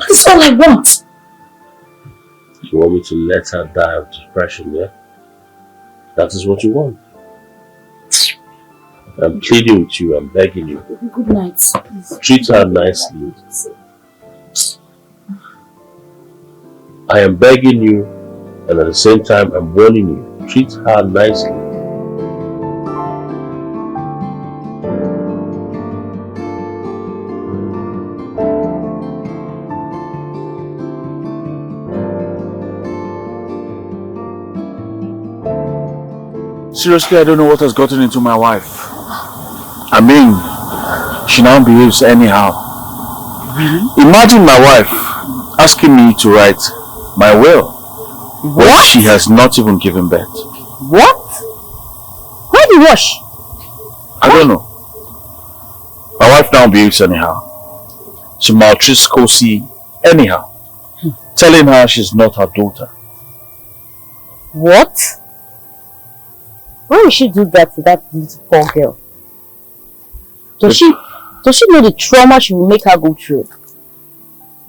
is all I want. You want me to let her die of depression, yeah? That is what you want. I'm pleading with you, I'm begging you. Good night. Please. Treat her nicely. I am begging you, and at the same time I'm warning you. Treat her nicely. Seriously, I don't know what has gotten into my wife. I mean, she now behaves anyhow. Imagine my wife asking me to write my will. What? She has not even given birth. What? Why the rush? I don't know. My wife now behaves anyhow. She maltreats Kosi anyhow. Telling her she's not her daughter. What? Why would she do that to that little poor girl? Does she know the trauma she will make her go through?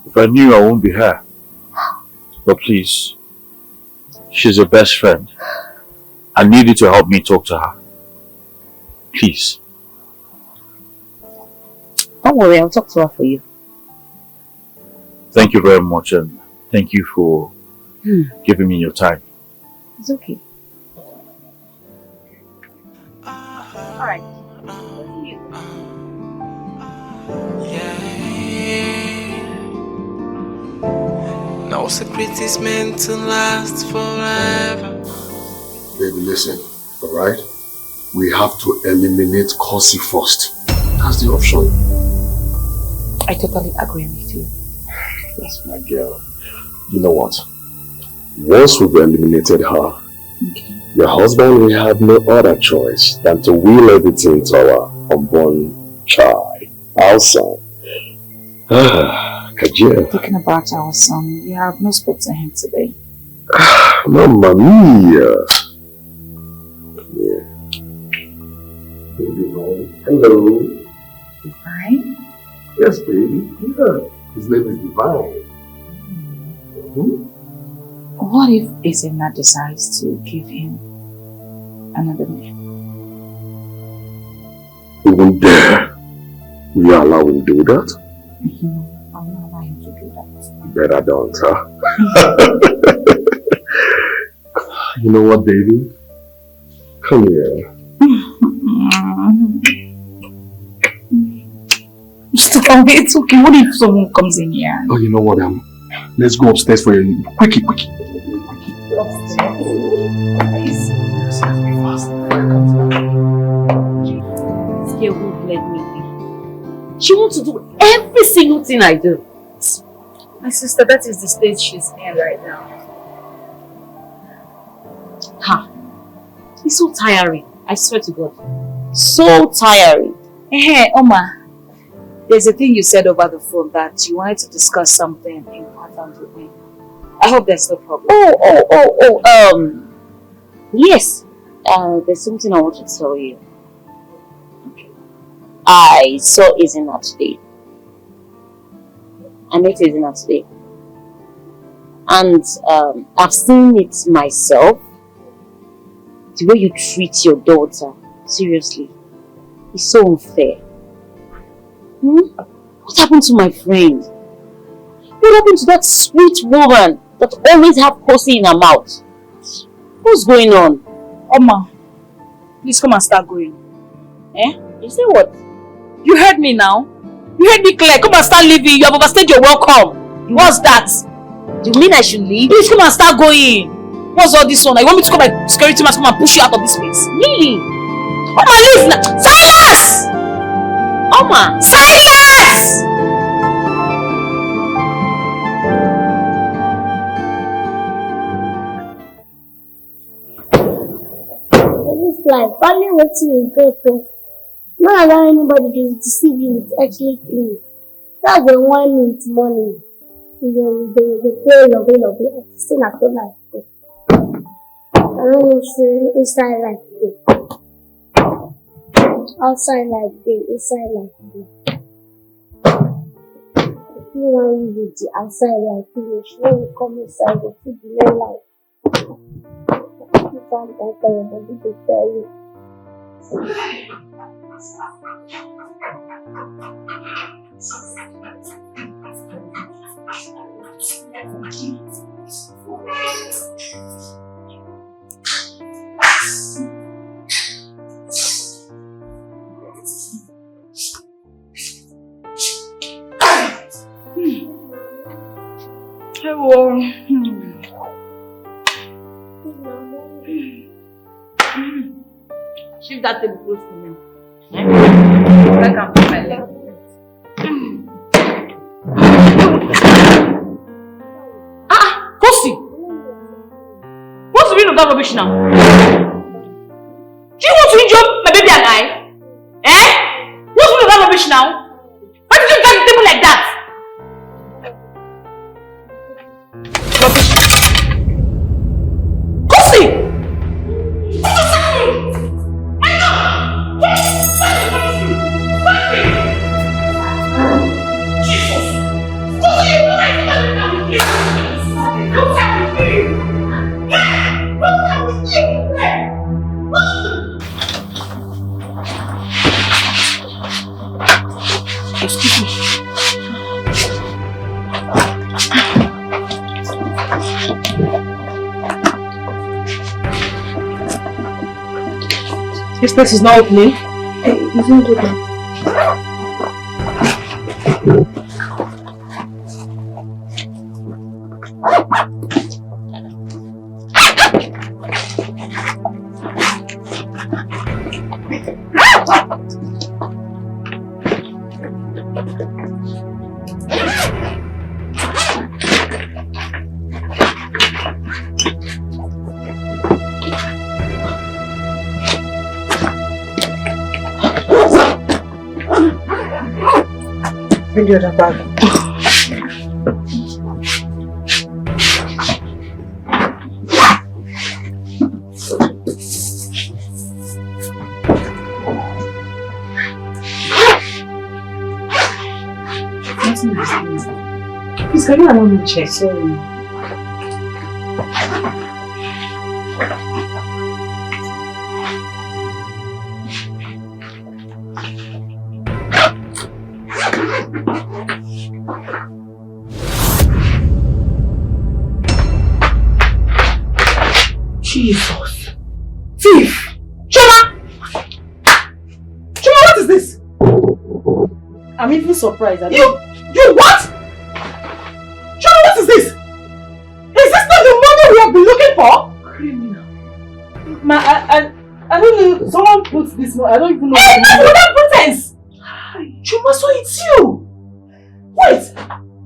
If I knew, I won't be her. But please, she's your best friend. I need you to help me talk to her. Please. Don't worry, I'll talk to her for you. Thank you very much, and thank you for giving me your time. It's okay. Alright. No secret is meant to last forever. Baby, listen, alright? We have to eliminate Kosi first. That's the option. I totally agree with you. That's my girl. You know what? Once we've eliminated her, your husband will have no other choice than to will everything to our unborn child, our son. Kajia. Talking about our son, you have not spoken to him today. Mamma mia. Yeah. Baby, hello. Divine? Yes, baby. Yeah. His name is Divine. What if Izena decides to give him another name? Even there, will you allow him to do that? I'll not allow him to do that. You better don't, huh? You know what, baby? Come here. Stop, it's okay. What if someone comes in here? Oh, you know what? Let's go upstairs for you. Quickie. This girl won't let me be. She wants to do every single thing I do. My sister, that is the stage she's in right now. Ha! It's so tiring. I swear to God. So tiring. Hey, Oma. There's a thing you said over the phone that you wanted to discuss something important with me. I hope there's no problem. Yes. There's something I want to tell you. Okay. I saw Izena today. I met Izena today. And I've seen it myself. The way you treat your daughter, seriously, it's so unfair. What happened to my friend? What happened to that sweet woman that always have Kosi in her mouth? What's going on? Oma, please come and start going. You say what? You heard me now. You heard me clear. Come and start leaving. You have overstayed your welcome. What's that? Do you mean I should leave? Please come and start going. What's all this one? You want me to come like security man to come and push you out of this place? Really? Oma, leave now. Silence! Oma! Silence! This life, only what you go to. Not allow anybody to deceive you with earthly things. That's the one with money. They play love it. Still not so like it. I don't know if inside like it. Outside like this, inside like this. If you want you to outside like this, when you come inside, you feel the no life. You can't enter your body to tell you. Shift that table close to me. I can put my leg. Kosi! What's the meaning of that rubbish now? Do you want to injure my baby and I? Eh? What's the meaning of that rubbish now? Why did you get the table like that? Rubbish. Kosi! What is happening? Jesus! Kosi, you know I excuse me. This place is not opening. It's not open. Bring the other bag. Please, can you allow me to check? Sorry. Jesus. Thief! Choma! Choma, what is this? I'm even surprised. You what? Choma, what is this? Is this not the money we have been looking for? Criminal. I don't know. Someone puts this money. I don't even know. Hey, that's without pretense! Choma, so it's you! Wait!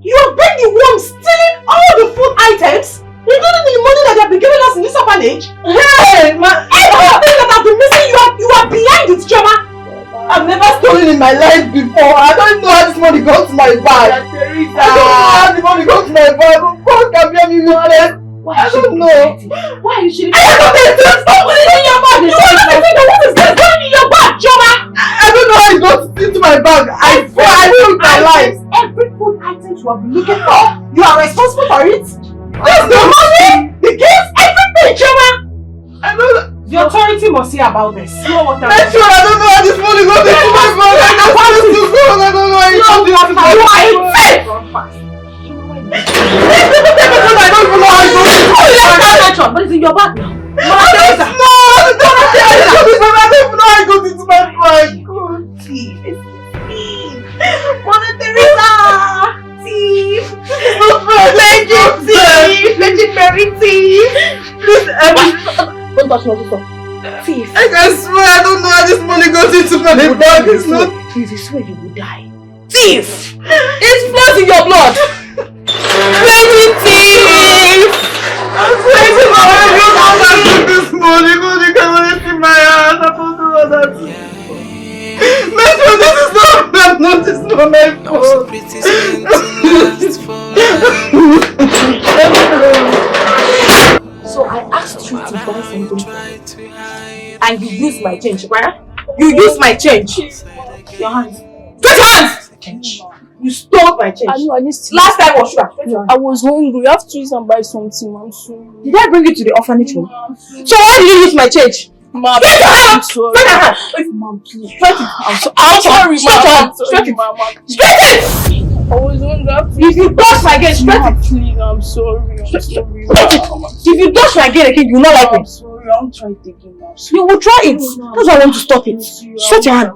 You have been the one stealing all the food items? Including the money that they have been giving us in this orphanage? Hey, man! Everything that I've been missing, you are behind it, Choma! I've never stolen in my life before. I don't know how this money got to my bag. I don't know how the money got to my bag. God can be me useless. I don't know. Why are you shooting? I don't know. Stop putting it in your bag. You don't know what is this going in your bag, Choma? I don't know how it got into my bag. I swear I took my life. Every food item you have been looking for, you are responsible for it. There's the money, the gifts, everything, Choma. I know that. The authority must hear about this. No one can. Make sure I don't know how this money got into my bag. I just want to go. I don't know how it got into my bag. You are a thief! These people take it I don't even know how it got into my bag. But it's in your bag now. I don't know. I don't even know how it got into my bag. Good thief. It's thief. Mother Teresa. Thief. Legend thief. Legendary thief. Don't touch my sister. Thief. I can swear I don't know how this money goes into my bag. It's not. If you swear you will die. Thief! It's blood in your blood! Legend thief! I'm swearing to God, I don't know how I took this money. God, you can only see my hands. I don't know what that is. Make sure this is not this is not my fault. So I asked you to buy something for me. And you used my change, right? You used my change. Your hands. Get your hands! Change. You stole my change. Last time was sugar. I was hungry. You have to use and buy something. I'm sorry. Did I bring you to the orphanage home? So why did you use my change? Mom, get your hands! sorry. Get your hands! Mom, please. Straight it! I'm sorry, straight it! Straight it! I was hungry. If you touch my again, straight it! Please, I'm sorry. Straight it! If you touch my again, you will not like me. I'm sorry. I'll try it again now. You will try it. That's why I want to stop it. Straight your hand.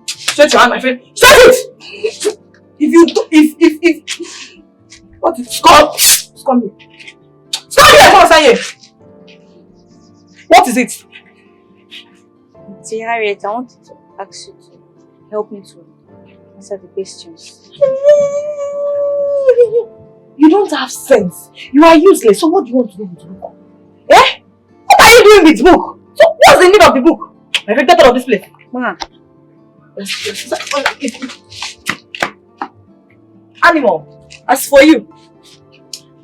Straight your hand, my friend. Straight it! If what is come here. Come here, come here. What is it? Auntie Harriet, I wanted to ask you to help me to answer the questions. You don't have sense. You are useless. So what do you want to do with the book? Eh? What are you doing with the book? So what's the need of the book? I get out of this place. Man. Animal, as for you,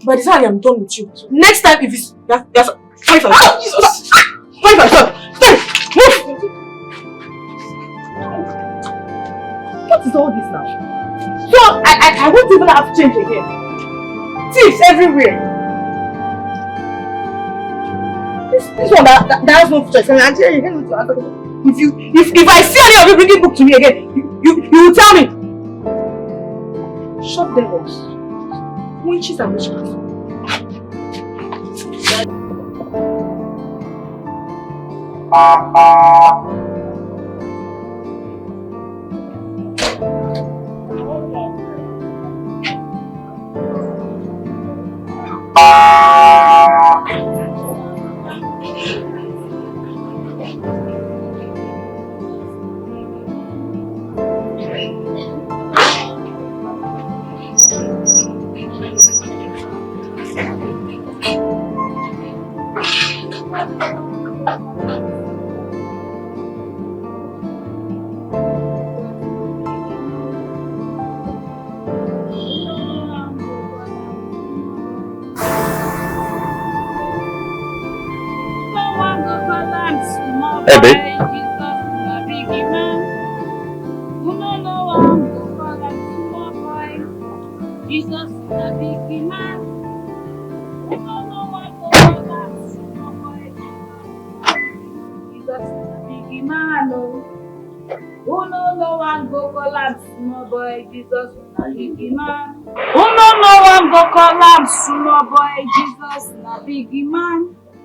by the time I am done with you, next time if it's that's fight for yourself. Jesus! Fight for yourself! Stay! Move! What is all this now? So I won't even have change again. Thieves everywhere. This one that has no choice. If I see any of you bringing book to me again, you will tell me. Shut devils. Witches and witchcraft. Hey, babe.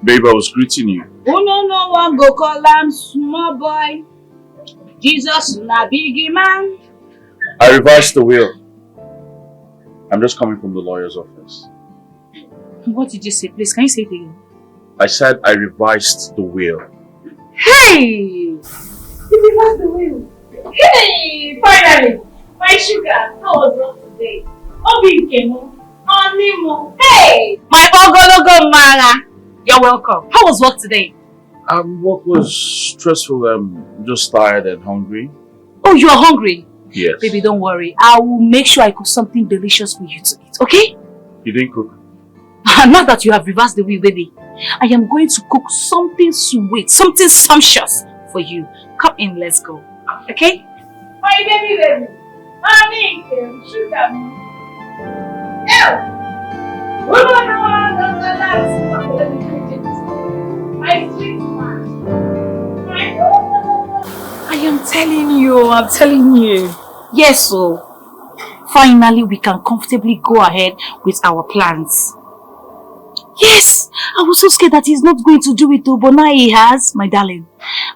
Babe, I was greeting you. No one go call am small boy. Jesus na big man. I revised the will. I'm just coming from the lawyer's office. What did you say? Please, can you say it again? I said I revised the will. Hey! You revised the will. Hey! Finally! My sugar, how was work today? Obio, Animo. Hey! My ogologo mara. You're welcome. How was work today? Work was stressful. I'm just tired and hungry. Oh, you are hungry? Yes. Baby, don't worry. I will make sure I cook something delicious for you to eat, okay? You didn't cook? Now that you have reversed the will, baby, I am going to cook something sweet, something sumptuous for you. Come in, let's go. Okay? My baby. Mommy, sugar. My sweet man. I'm telling you. Yes, so finally we can comfortably go ahead with our plans. Yes, I was so scared that he's not going to do it though, but now he has, my darling.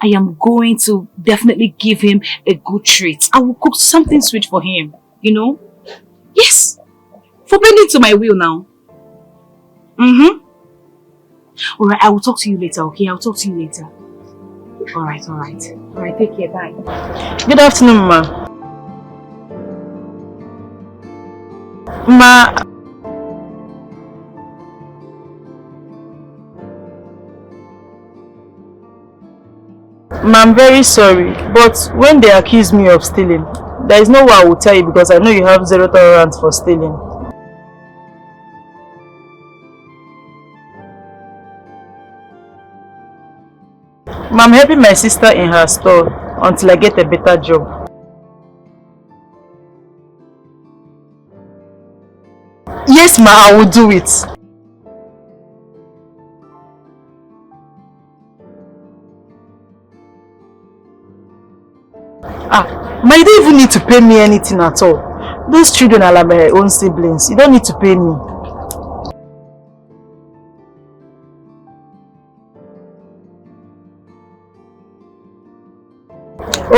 I am going to definitely give him a good treat. I will cook something sweet for him, you know? Yes, for bending to my will now. Alright, I will talk to you later, okay? I'll talk to you later. Alright, take care, bye. Good afternoon, ma. Ma, I'm very sorry, but when they accuse me of stealing, there is no way I will tell you because I know you have zero tolerance for stealing. Ma, I'm helping my sister in her store until I get a better job. Yes, ma, I will do it. Ma, you don't even need to pay me anything at all. Those children are like my own siblings. You don't need to pay me.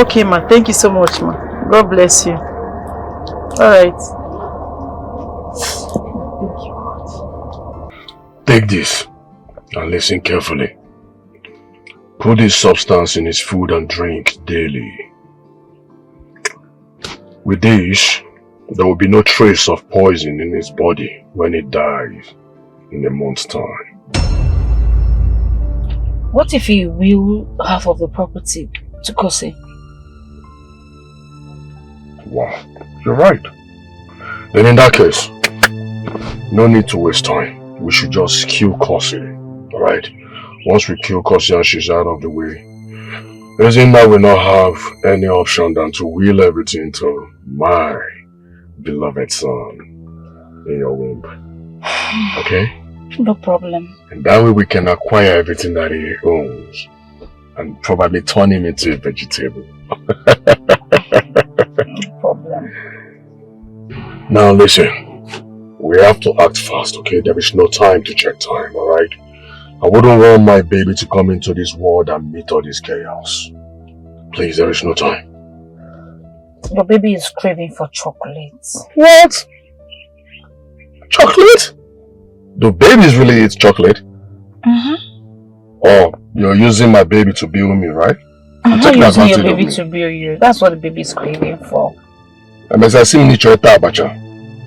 Okay, ma. Thank you so much, ma. God bless you. Alright. Take this and listen carefully. put this substance in his food and drink daily. With this, there will be no trace of poison in his body when he dies in a month's time. What if he will half of the property to Kosi? Wow, you're right. Then in that case, no need to waste time. We should just kill Kosi, alright? Once we kill Kosi and she's out of the way, isn't that we not have any option than to wheel everything to my beloved son in your womb. Okay? No problem. And that way we can acquire everything that he owns and probably turn him into a vegetable. No problem. Now listen, we have to act fast, okay? There is no time to check time, alright? I wouldn't want my baby to come into this world and meet all this chaos. Please, there is no time. Your baby is craving for chocolate. What? Chocolate? Do babies really eat chocolate? Oh, you're using my baby to build me, right? I'm not using your baby to build you. That's what the baby is craving for. As I see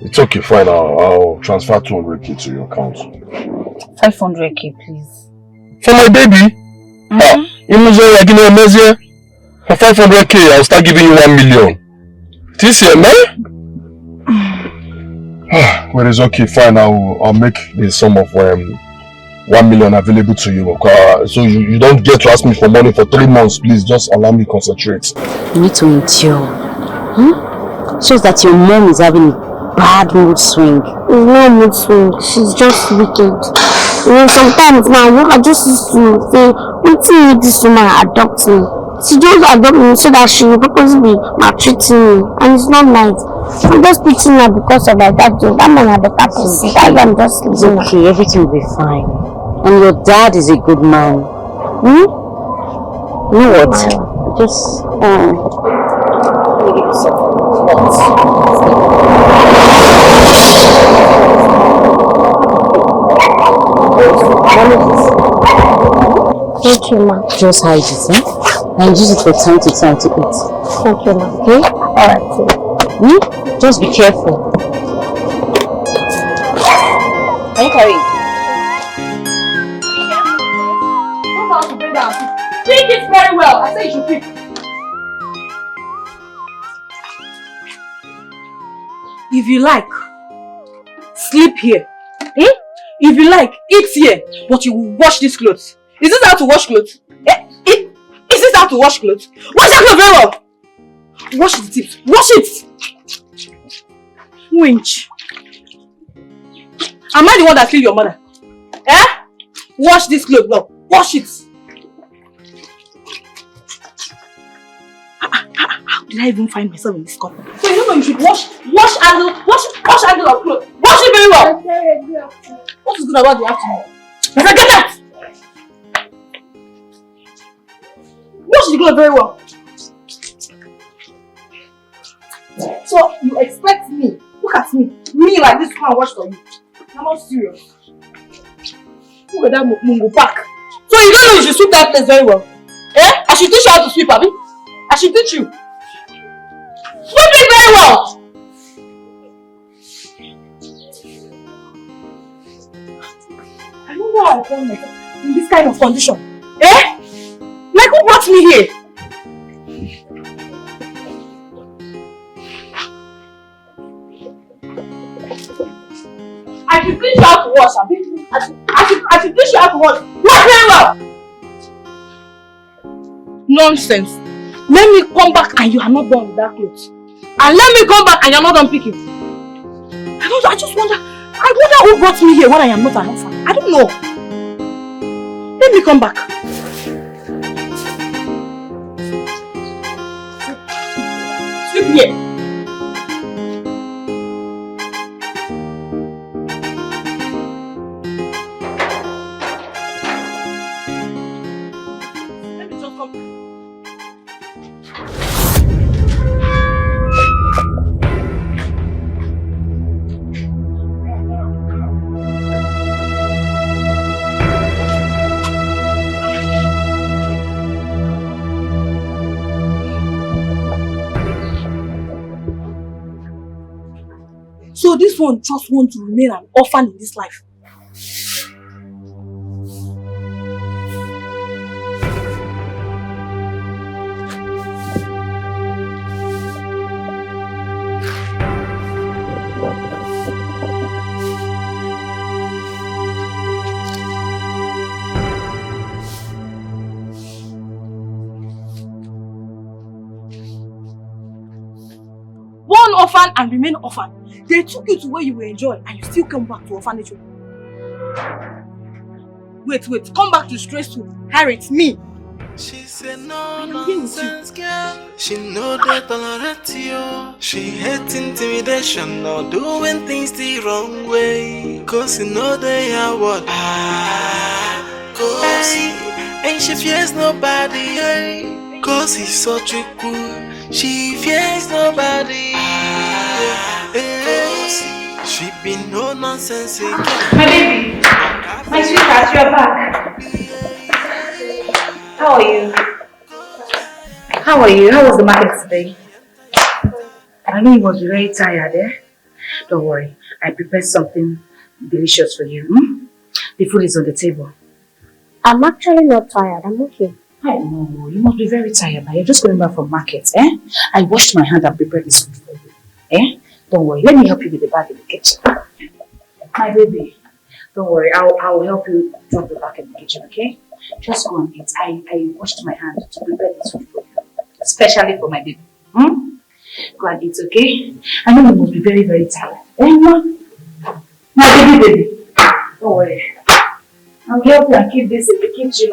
it's okay, fine. I'll transfer 200k to your account. 500k, please. For my baby? For 500k, I'll start giving you 1 million. This year, man? Well, it's okay, fine. I'll make the sum of 1 million available to you. So you don't get to ask me for money for 3 months, please. Just allow me to concentrate. You need to endure. Shows that your mom is having a bad mood swing. It's no mood swing. She's just wicked. You know, sometimes now I just used to say, "What's make this woman adopt me?" She just adopt me so that she will purposely be maltreating me, and it's not nice. I'm just picking her because of that. That man had a better person. That's why I'm just leaving her. Okay, everything will be fine. And your dad is a good man. You know what? Just let me give you something. Thank you, ma. Just hide it, eh? And use it for time to eat. Thank you, ma. Okay? Alright. Just be careful. Can you carry it? Come out to bring down. Pick it very well. I say you should pick. If you like, sleep here. If you like, eat here. But you will wash these clothes. Is this how to wash clothes? Is this how to wash clothes? Wash that clothes very well. Wash the tips. Wash it. Winch. Am I the one that killed your mother? Wash this clothes well. Wash it. How did I even find myself in this corner? So you know you should wash handle of clothes. Wash it very well. What is good about the afternoon? I said get out! Wash the clothes very well. So you expect me, look at me like this one wash for you. I'm not serious. Look at that mungo pack. So you don't know you should sweep that place very well. I should teach you how to sweep, Abi. I should teach you. Sweep it very well. I don't know how I found myself in this kind of condition. Like who brought me here? I should teach you how to wash, Abi. I should teach you how to wash. Wash very well. Nonsense. Let me come back and you are not done with that clothes. And let me come back and you are not done picking. I just wonder who brought me here when I am not an orphan. I don't know. Let me come back. Sleep here. So this one just wants to remain an orphan in this life. Born orphan and remain orphan. They took you to where you will enjoy and you still come back to orphanage. Wait, come back to stressful. Harriet, me. She's a no-nonsense girl. She know they tolerate you. She hates intimidation or doing things the wrong way. Cause you know they are what? Cause and she fears nobody. Cause he's such a cool. She fears nobody. She be no nonsense again. My baby, my sweetheart, you're back. How are you? How are you? How was the market today? I know you must be very tired, eh? Don't worry, I prepared something delicious for you. The food is on the table. I'm actually not tired. I'm okay. I know, you must be very tired now. You're just going back from market, eh? I washed my hand and prepared this food for you, eh? Don't worry, let me help you with the bag in the kitchen. My baby, don't worry, I'll help you drop the bag in the kitchen, okay? Just go and eat. I washed my hand to prepare this food for you, especially for my baby. Go and eat, okay? I know you must be very, very tired. Eh, my baby, don't worry. I'll help you and keep this in the kitchen,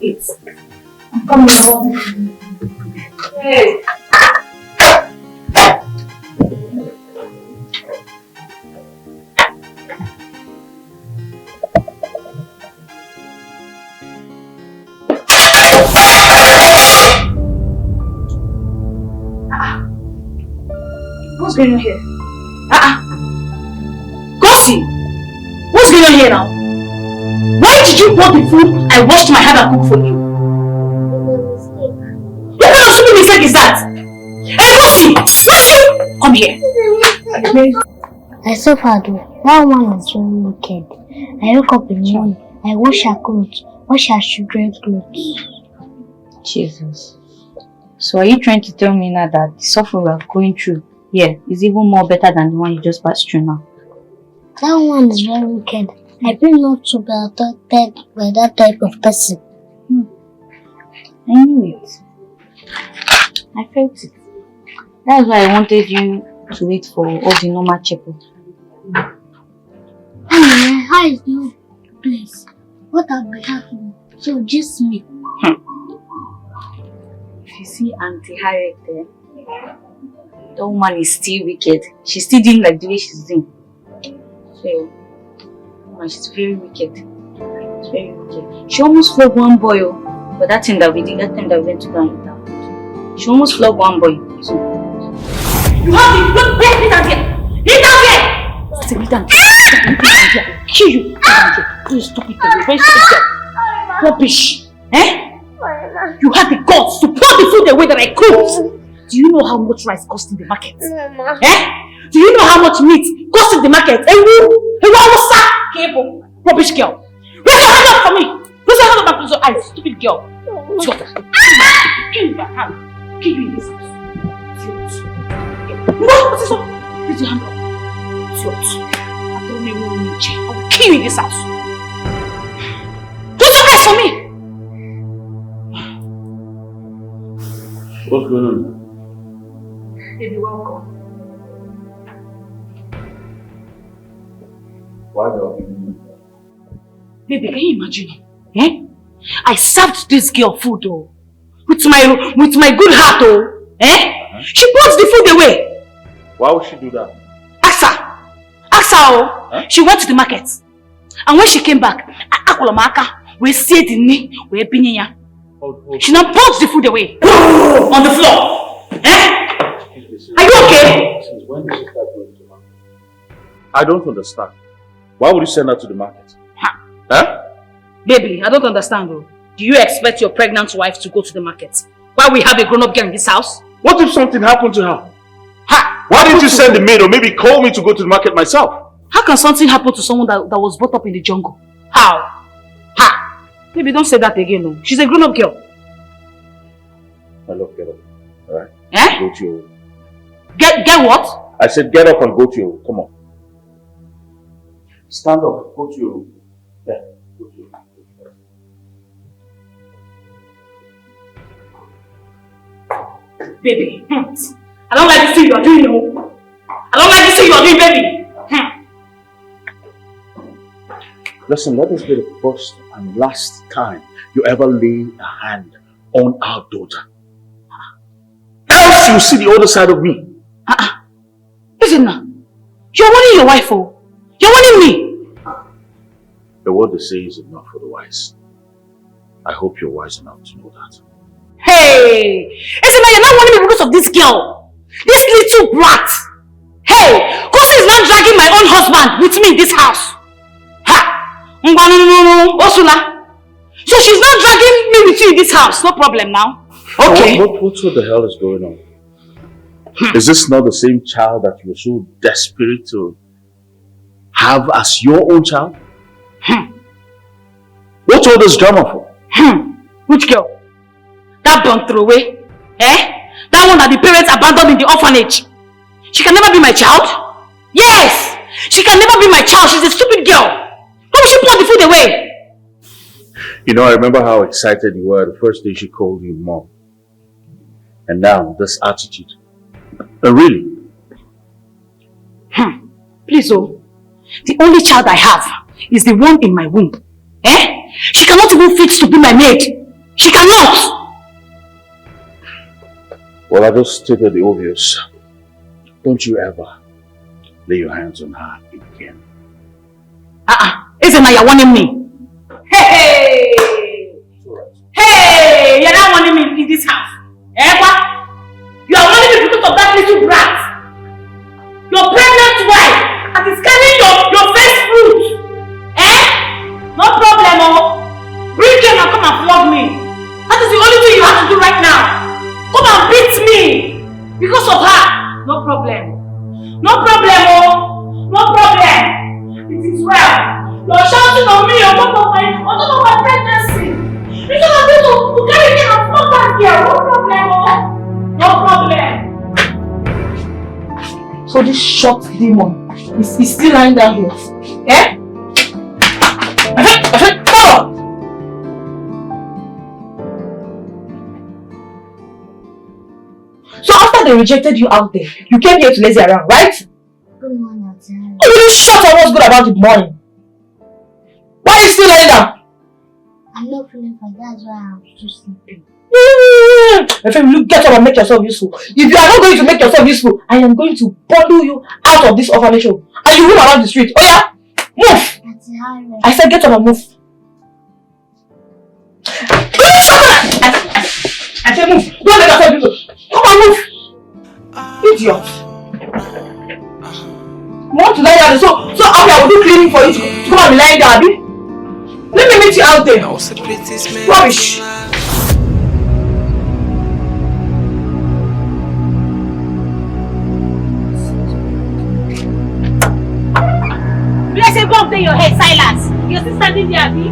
Eat. I'm coming. Hey. What's going on here? Gossip! What's going on here now? Why did you want the food I washed my hand and cooked for you? What kind of stupid mistake is that? Hey, Gossip! Come here. I suffered. That one is very wicked. I woke up in the morning. I wash her clothes. Wash her children's clothes. Jesus. So are you trying to tell me now that the suffering we are going through here is even more better than the one you just passed through now? That one is very wicked. I feel not to be adopted by that type of person. I knew it. I felt it. That's why I wanted you to wait for all the normal checkup. Anyway, how is your place? What have been happening? So just me. If you see Auntie Harriet there, that woman is still wicked. She's still doing like the way she's doing. So, woman, she's very wicked. She's very wicked. She almost flogged one boy, but that thing that we did, that time that we went to go and eat out. She almost flogged one boy. So, you have the look, leave down here! Leave down here! Stay down here. I'll kill you. Leave down here. Please stop it. You're very stupid. Rubbish. Eh? You had the guts to pour the food away that I cooked. Do you know how much rice costs in the market? Eh? Do you know how much meat costs in the market? Rubbish girl. Raise your hand up for me. Raise your hand up and close your eyes. Stupid girl. Kill you by hand. Kill you in this house. What is up? Raise your hand up. I don't even need you. I will kill you in this house. Close your eyes for me. What's going on? Baby, welcome. Why do you? Baby, can you imagine? Eh? I served this girl food, with my good heart, eh? She puts the food away. Why would she do that? Ask her, She went to the market, and when she came back, we see the knee, we pinya. She now puts the food away on the floor. Eh? Are you okay? When did she start going to the market? I don't understand. Why would you send her to the market? Huh? Baby, I don't understand though. Do you expect your pregnant wife to go to the market while we have a grown-up girl in this house? What if something happened to her? Why didn't you send the maid or maybe call me to go to the market myself? How can something happen to someone that was brought up in the jungle? How? Ha! Baby, don't say that again. No. She's a grown-up girl. My love, get up. Alright? Eh? Go to your room. Get what? I said get up and go to your room. Come on. Stand up. Go to your room. Yeah. Go to your room. Baby. I don't like this thing you are doing, no. I don't like this thing you are doing, baby. Listen, let this be the first and last time you ever lay a hand on our daughter. Else you'll see the other side of me. Listen now. You're warning your wife, oh. You're warning me. The word they say is enough for the wise. I hope you're wise enough to know that. Hey! Listen now, you're not warning me because of this girl. This little brat. Hey! Kosi is not dragging my own husband with me in this house. Osula. So she's not dragging me with you in this house. No problem now. Okay. What the hell is going on? Is this not the same child that you were so desperate to have as your own child? What's all this drama for? Which girl? That burnt throwaway? Eh? That one that the parents abandoned in the orphanage? She can never be my child? Yes! She can never be my child. She's a stupid girl. Why would she pour the food away? You know, I remember how excited you were the first day she called you mom. And now, this attitude. Really? Please, oh. The only child I have is the one in my womb. Eh? She cannot even fit to be my maid. She cannot! Well, I just stated the obvious. Don't you ever lay your hands on her again. Isn't that you're warning me? Hey! Hey! You're not warning me in this house. Eh, what? You are warning me because of that little brat. Your pregnant wife that is carrying your first fruit. Eh? No problem, oh. Bring him and come and flog me. That is the only thing you have to do right now. Come and beat me. Because of her. No problem. No problem, oh. No problem. It is well. You're shouting on me on top of my pregnancy. You don't have to carry me and flog that girl. No problem, no problem. So this short demon is still lying down here. Eh? I said, come on! So after they rejected you out there, you came here to lazy around, right? Good morning, Auntie. You really shut up what's good about the morning. Why are you still lying down? I'm not feeling fine, that's why I'm still sleeping. My friend, you get up and make yourself useful. If you are not going to make yourself useful, I am going to bundle you out of this orphanage home. And you roam around the street. Oh yeah? Move! I said get up and move. I said move. Don't make yourself useful. Come on, move. Idiot. You want to lie down? So I will do cleaning for you to come and be lying down, Abi? Let me meet you out there. Rubbish. Let's say go up there your head, Silas. You're still standing there, Abi?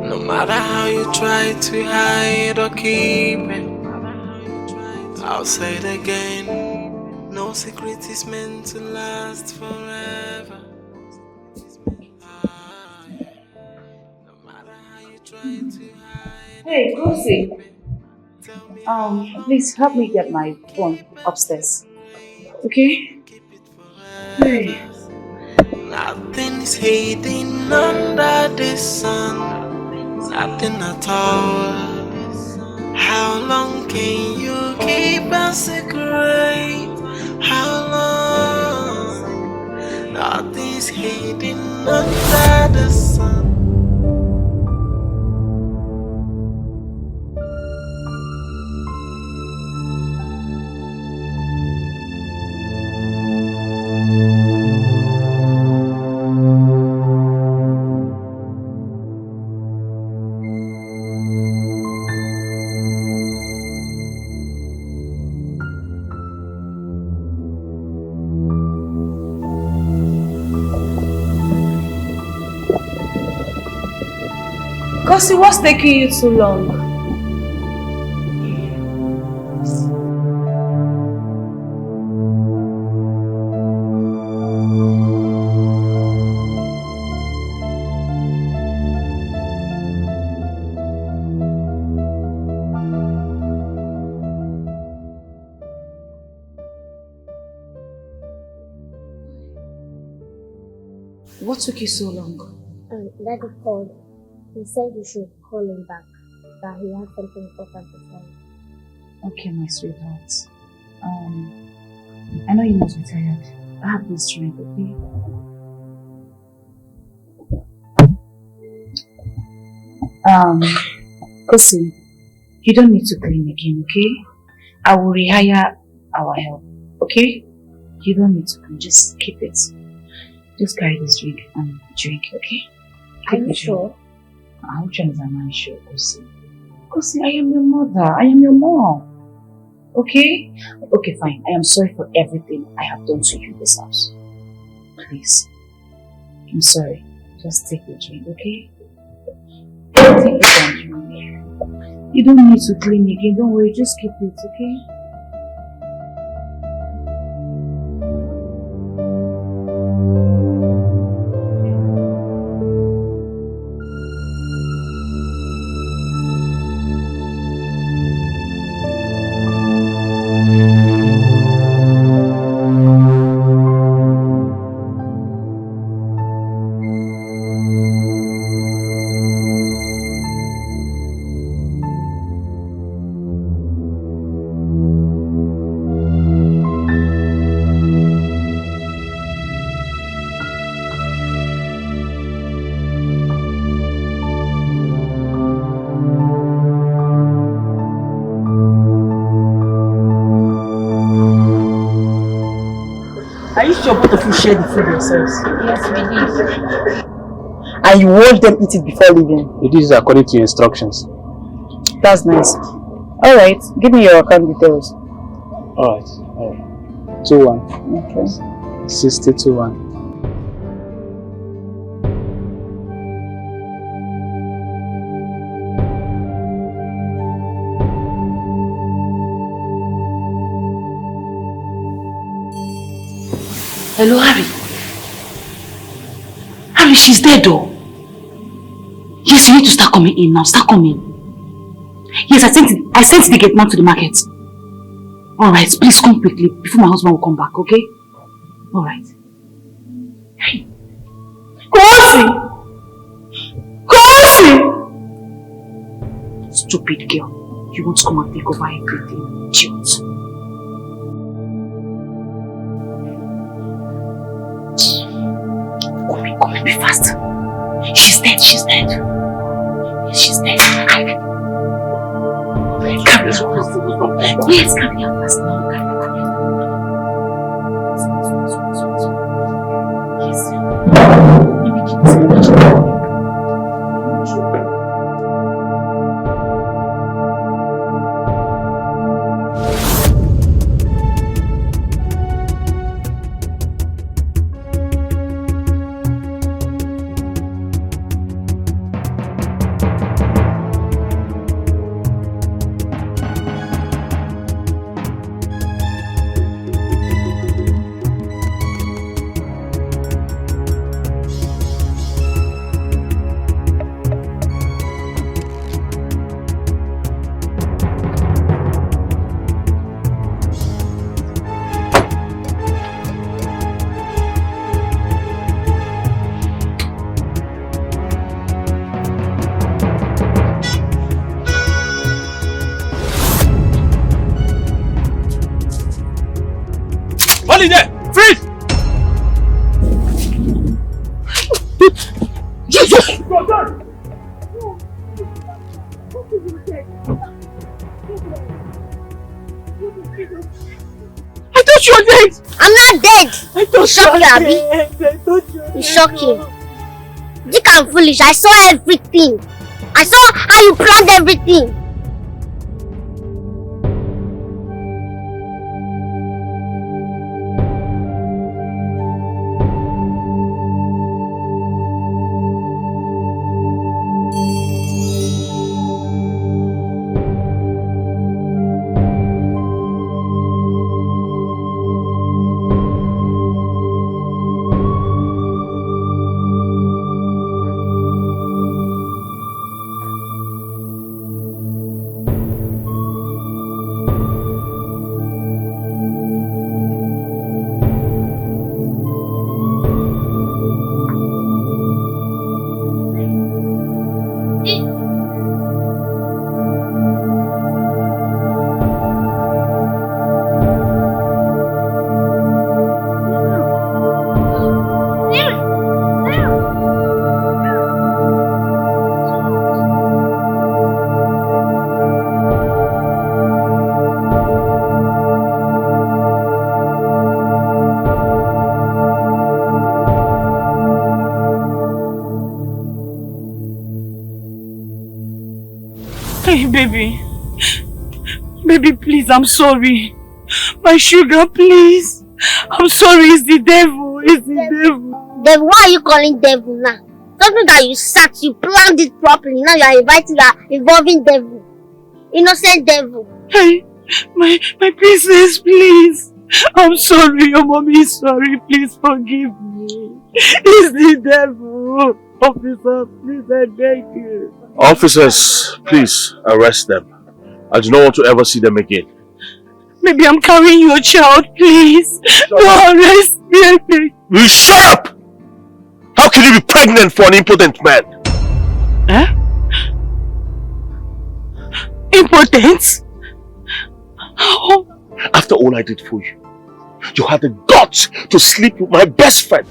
No matter how you try to hide or keep it, I'll say it again. No secret is meant to last forever. Hey, Kosi. Please help me get my phone upstairs. Okay? Hey. Nothing is hidden under the sun. Nothing at all. How long can you keep a secret? How long? Nothing's hidden under the sun. Kosi, what's taking you too long? What took you so long? Daddy called. He said you should call him back. That he has something important to tell you. Okay, my sweetheart. I know you must be tired. I have this drink, okay? Kosi, you don't need to clean again, okay? I will rehire our help, okay? You don't need to clean, just keep it. Just carry this drink and drink, okay? Are you sure? Which one is am I sure, Kosi? Kosi, I am your mother. I am your mom. Okay? Okay, fine. I am sorry for everything I have done to you in this house. Please. I'm sorry. Just take the drink, okay? Take it and drink. You don't need to clean again. Don't worry. Just keep it, okay? Are you sure both of you share the food yourselves? Yes, we did. And you watched them eat it before leaving? It is according to your instructions. That's nice. Alright, give me your account details. Alright. 21. Okay. 6021. Hello, Harry. Harry, she's dead though. Yes, you need to start coming in now. Start coming. Yes, I sent the gate man to the market. Alright, please come quickly before my husband will come back, okay? Alright. Hey. Kosi! Kosi! Stupid girl. You want to come and take over everything, idiot. Come on, be fast. She's dead. Yes, she's dead. Carry her fast. Yes, carry her fast now. Yes. Let me keep this. There! Freeze! Jesus! I thought you were dead! I'm not dead! I thought Shock you, Abby. You shocking. Dick and foolish, I saw everything. I saw how you planned everything. Baby. Baby, please, I'm sorry. My sugar, please. I'm sorry, it's the devil. It's the devil. Devil, why are you calling devil now? Something that you sat, you planned it properly. Now you are inviting that involving devil. Innocent devil. Hey, my princess, please. I'm sorry, your mommy is sorry. Please forgive me. It's the devil. Officer, please, I beg you. Officers, please arrest them. I do not want to ever see them again. Maybe I'm carrying your child, please. Don't arrest me, I beg. You shut up! How can you be pregnant for an impotent man? Huh? Impotent? Oh. After all I did for you, you had the guts to sleep with my best friend.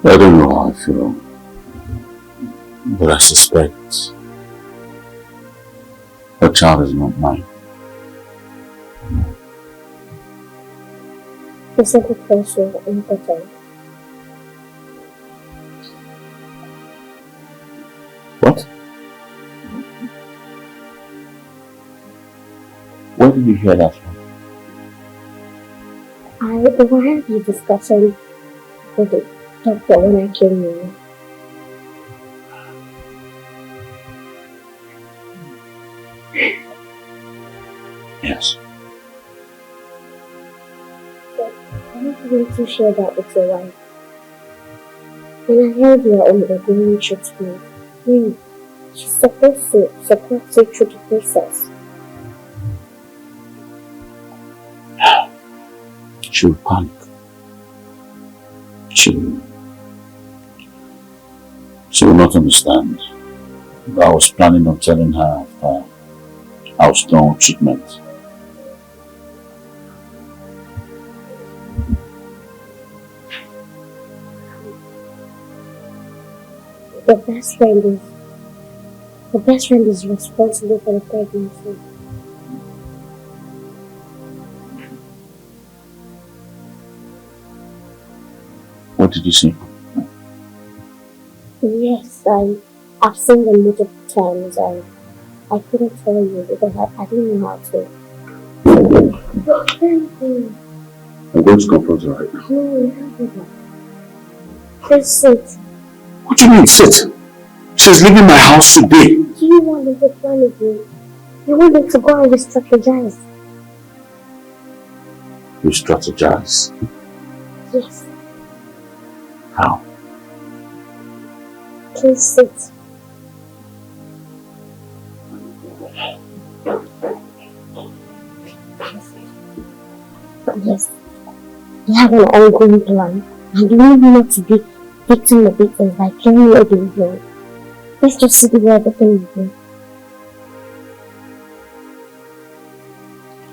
I don't know how I feel, but I suspect the child is not mine. Isn't it also important? What? Where did you hear that from? I overheard the discussion with the doctor when I came here. Yes. But I want you to share that with your wife. When I heard you are undergoing treatment, she's supposed to support you through the process. She will panic. She will not understand. I was planning on telling her after I was done with treatment. The best friend is responsible for the pregnancy. What did you say? Yes, I've seen them multiple times. I couldn't tell you because I didn't know how to. I'm going to confront her right now. No, you haven't. Please sit. What do you mean, sit? She's leaving my house today. Do you want them to plan again? You want them to go and re-strategize? You strategize? Yes. How? Please sit. Yes. They have an ongoing plan, and you need not to be victim of it by playing your game. Let's just see where everything is going.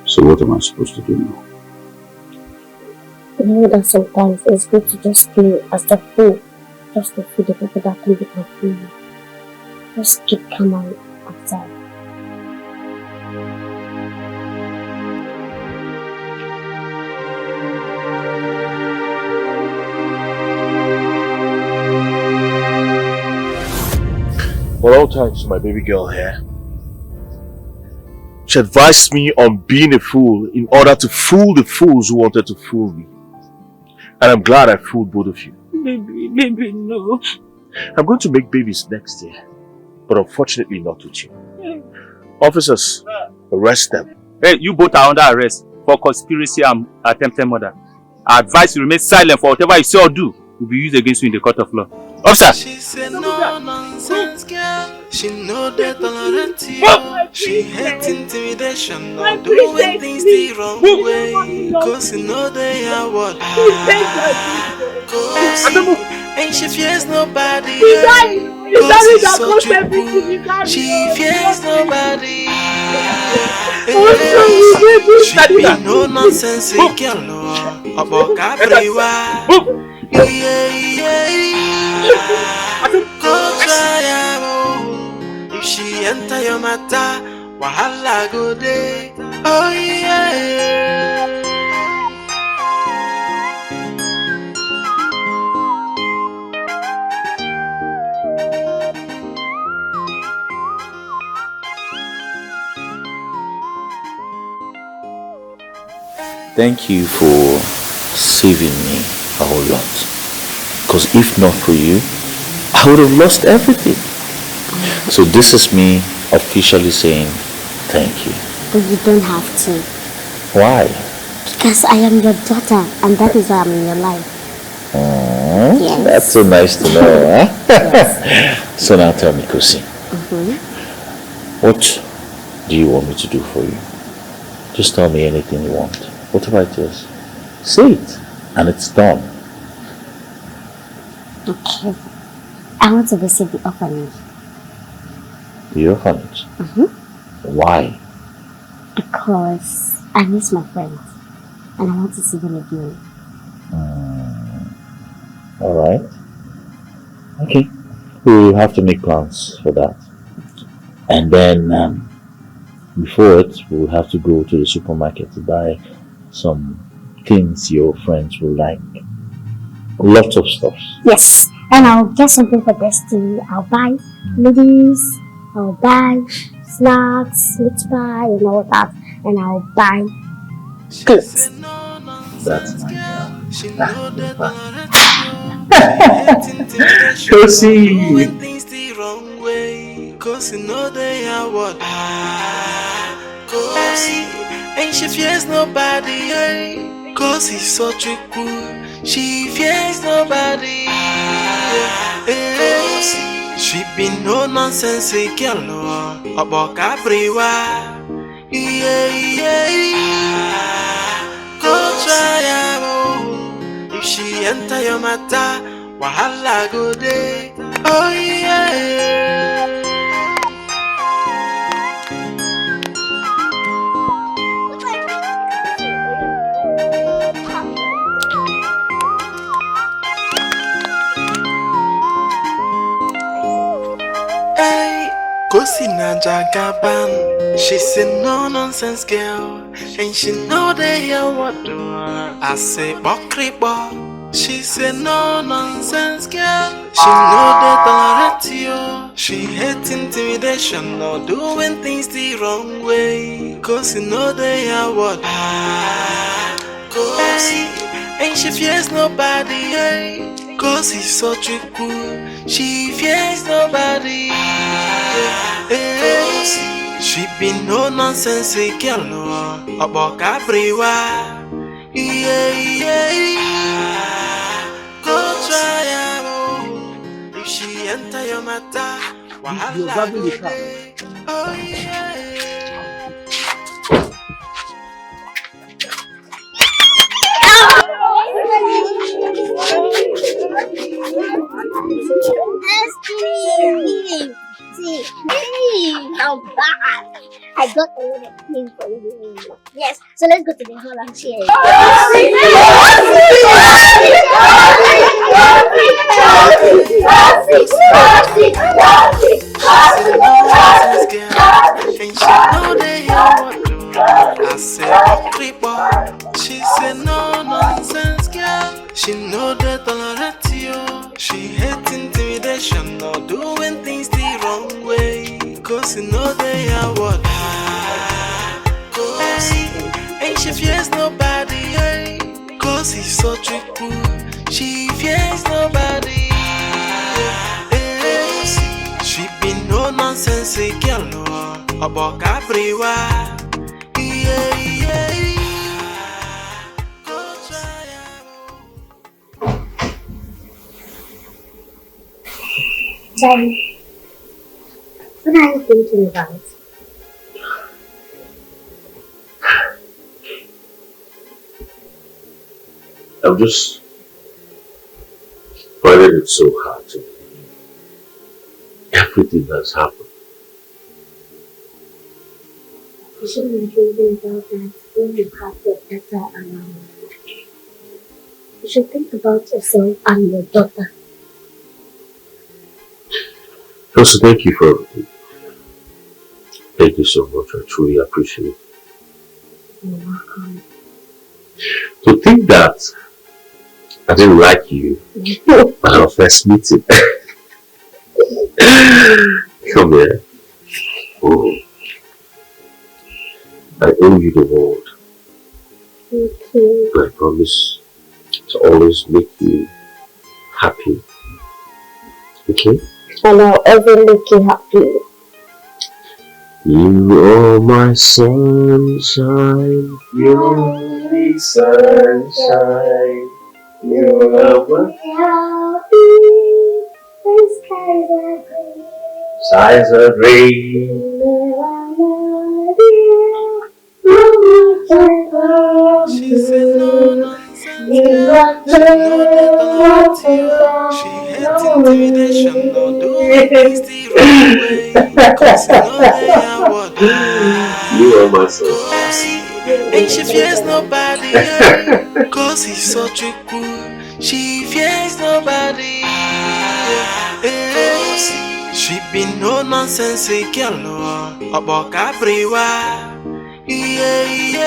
So what am I supposed to do now? You know that sometimes it's good to just play as the fool, just to feed the people that think they can fool you. Just keep calm and outside. Well, all thanks to my baby girl here. She advised me on being a fool in order to fool the fools who wanted to fool me. And I'm glad I fooled both of you. Baby, no. I'm going to make babies next year, but unfortunately not with you. Officers, arrest them. Hey, you both are under arrest. for conspiracy and attempted murder. I advise you remain silent for whatever you say or do will be used against you in the court of law. Officer! She's a no-nonsense girl. She know they tolerate you. She hates intimidation. Not doing things the wrong way. Cause you know they are what? And she fears nobody. Cause it's so true. She fears nobody. She be no nonsense girl. About everywhere. Go try if she enter your matter, wahala go day. Oh yeah. Thank you for saving me a whole lot. Because if not for you, I would have lost everything. So this is me officially saying thank you. But you don't have to. Why? Because I am your daughter, and that is why I'm in your life. Yes. That's so nice to know, huh? Yes. So now tell me, Kosi, what do you want me to do for you? Just tell me anything you want. Whatever it is. Say it, and it's done. Okay. I want to visit the orphanage. The orphanage? Why? Because I miss my friends and I want to see them again. Alright. Okay. We will have to make plans for that. And then, before it, we will have to go to the supermarket to buy some things your friends will like. Lots of stuff. Yes. And I'll get something for Destiny. I'll buy ladies, I'll buy snacks, meat pie and all that. And I'll buy clothes. That's my girl. Kosi! Things the wrong way. Cause you know they are what? Kosi. And she fears nobody. Cause he's such a cool. She fears nobody. She be no nonsense girl about everywhere. Go try if she enter your matter, wahala go day. Oh yeah. Kosi na jagaban, she's a no-nonsense girl, and she know they hear what do I say, bokribo. She's a no-nonsense girl, she know they tolerate you. She hates intimidation, or doing things the wrong way. Cause you know they hear what Kosi, and she fears nobody. Cause he's such a cool, she fears nobody. She be no nonsense girl about everywhere. Go try if she enter your matter. Wahala go day. Oh yeah. See, how bad! I got a lot of things for you. Yes, so let's go to the hall and share it. I said, she's a no-nonsense girl. She know they tolerate you. She hates intimidation, not doing things the wrong way. Cause you know they are what? Kosi, and she fears nobody. Cause he's so cool, she fears nobody. She be no nonsense girl about everywhere. Daddy, what are you thinking about? I'm just finding it so hard to believe everything that's happened. You shouldn't be thinking about that when you have your daughter around. You should think about yourself and your daughter. Also, thank you for everything. Thank you so much. I truly appreciate it. You're welcome. To think that I didn't like you at our first meeting. Come here. Oh. I owe you the world. Thank you. I promise to always make you happy. Okay? And I'll ever make you happy. You are my sunshine, your only sunshine. You are my happy. The skies are green. skies are green. She said no nonsense. She hates intimidation, no doing things the wrong way. Cause you know they are what you are my sunshine. And she fears nobody, yeah. Cause he's such a cool. She fears nobody, yeah. She be no nonsense girl, about Capriwa. Yeah,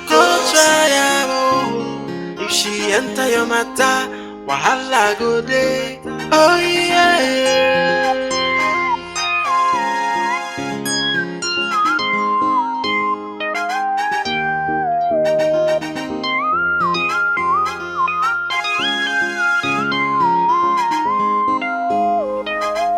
go try her. If she enter your matter, wahala go day. Oh yeah.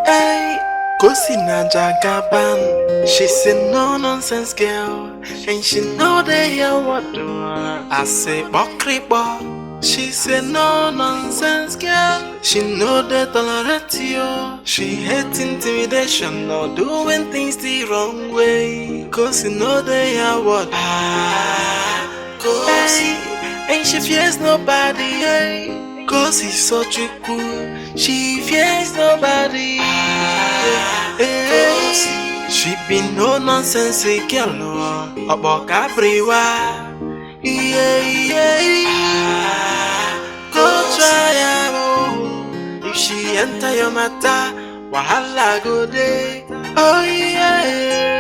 Hey, Kosina Jagaban. She's a no nonsense girl, and she know they hear what do I say, Bokribo. She's a no nonsense girl, she know they tolerate you. She hates intimidation, no doing things the wrong way. Cause you know they hear what and she fears nobody, hey. Cause he's such a cool. She fears nobody, hey. She be no nonsense girl, about Capriwa. Yeah. Go try her. If she enter your matter, wahala go day. Oh yeah.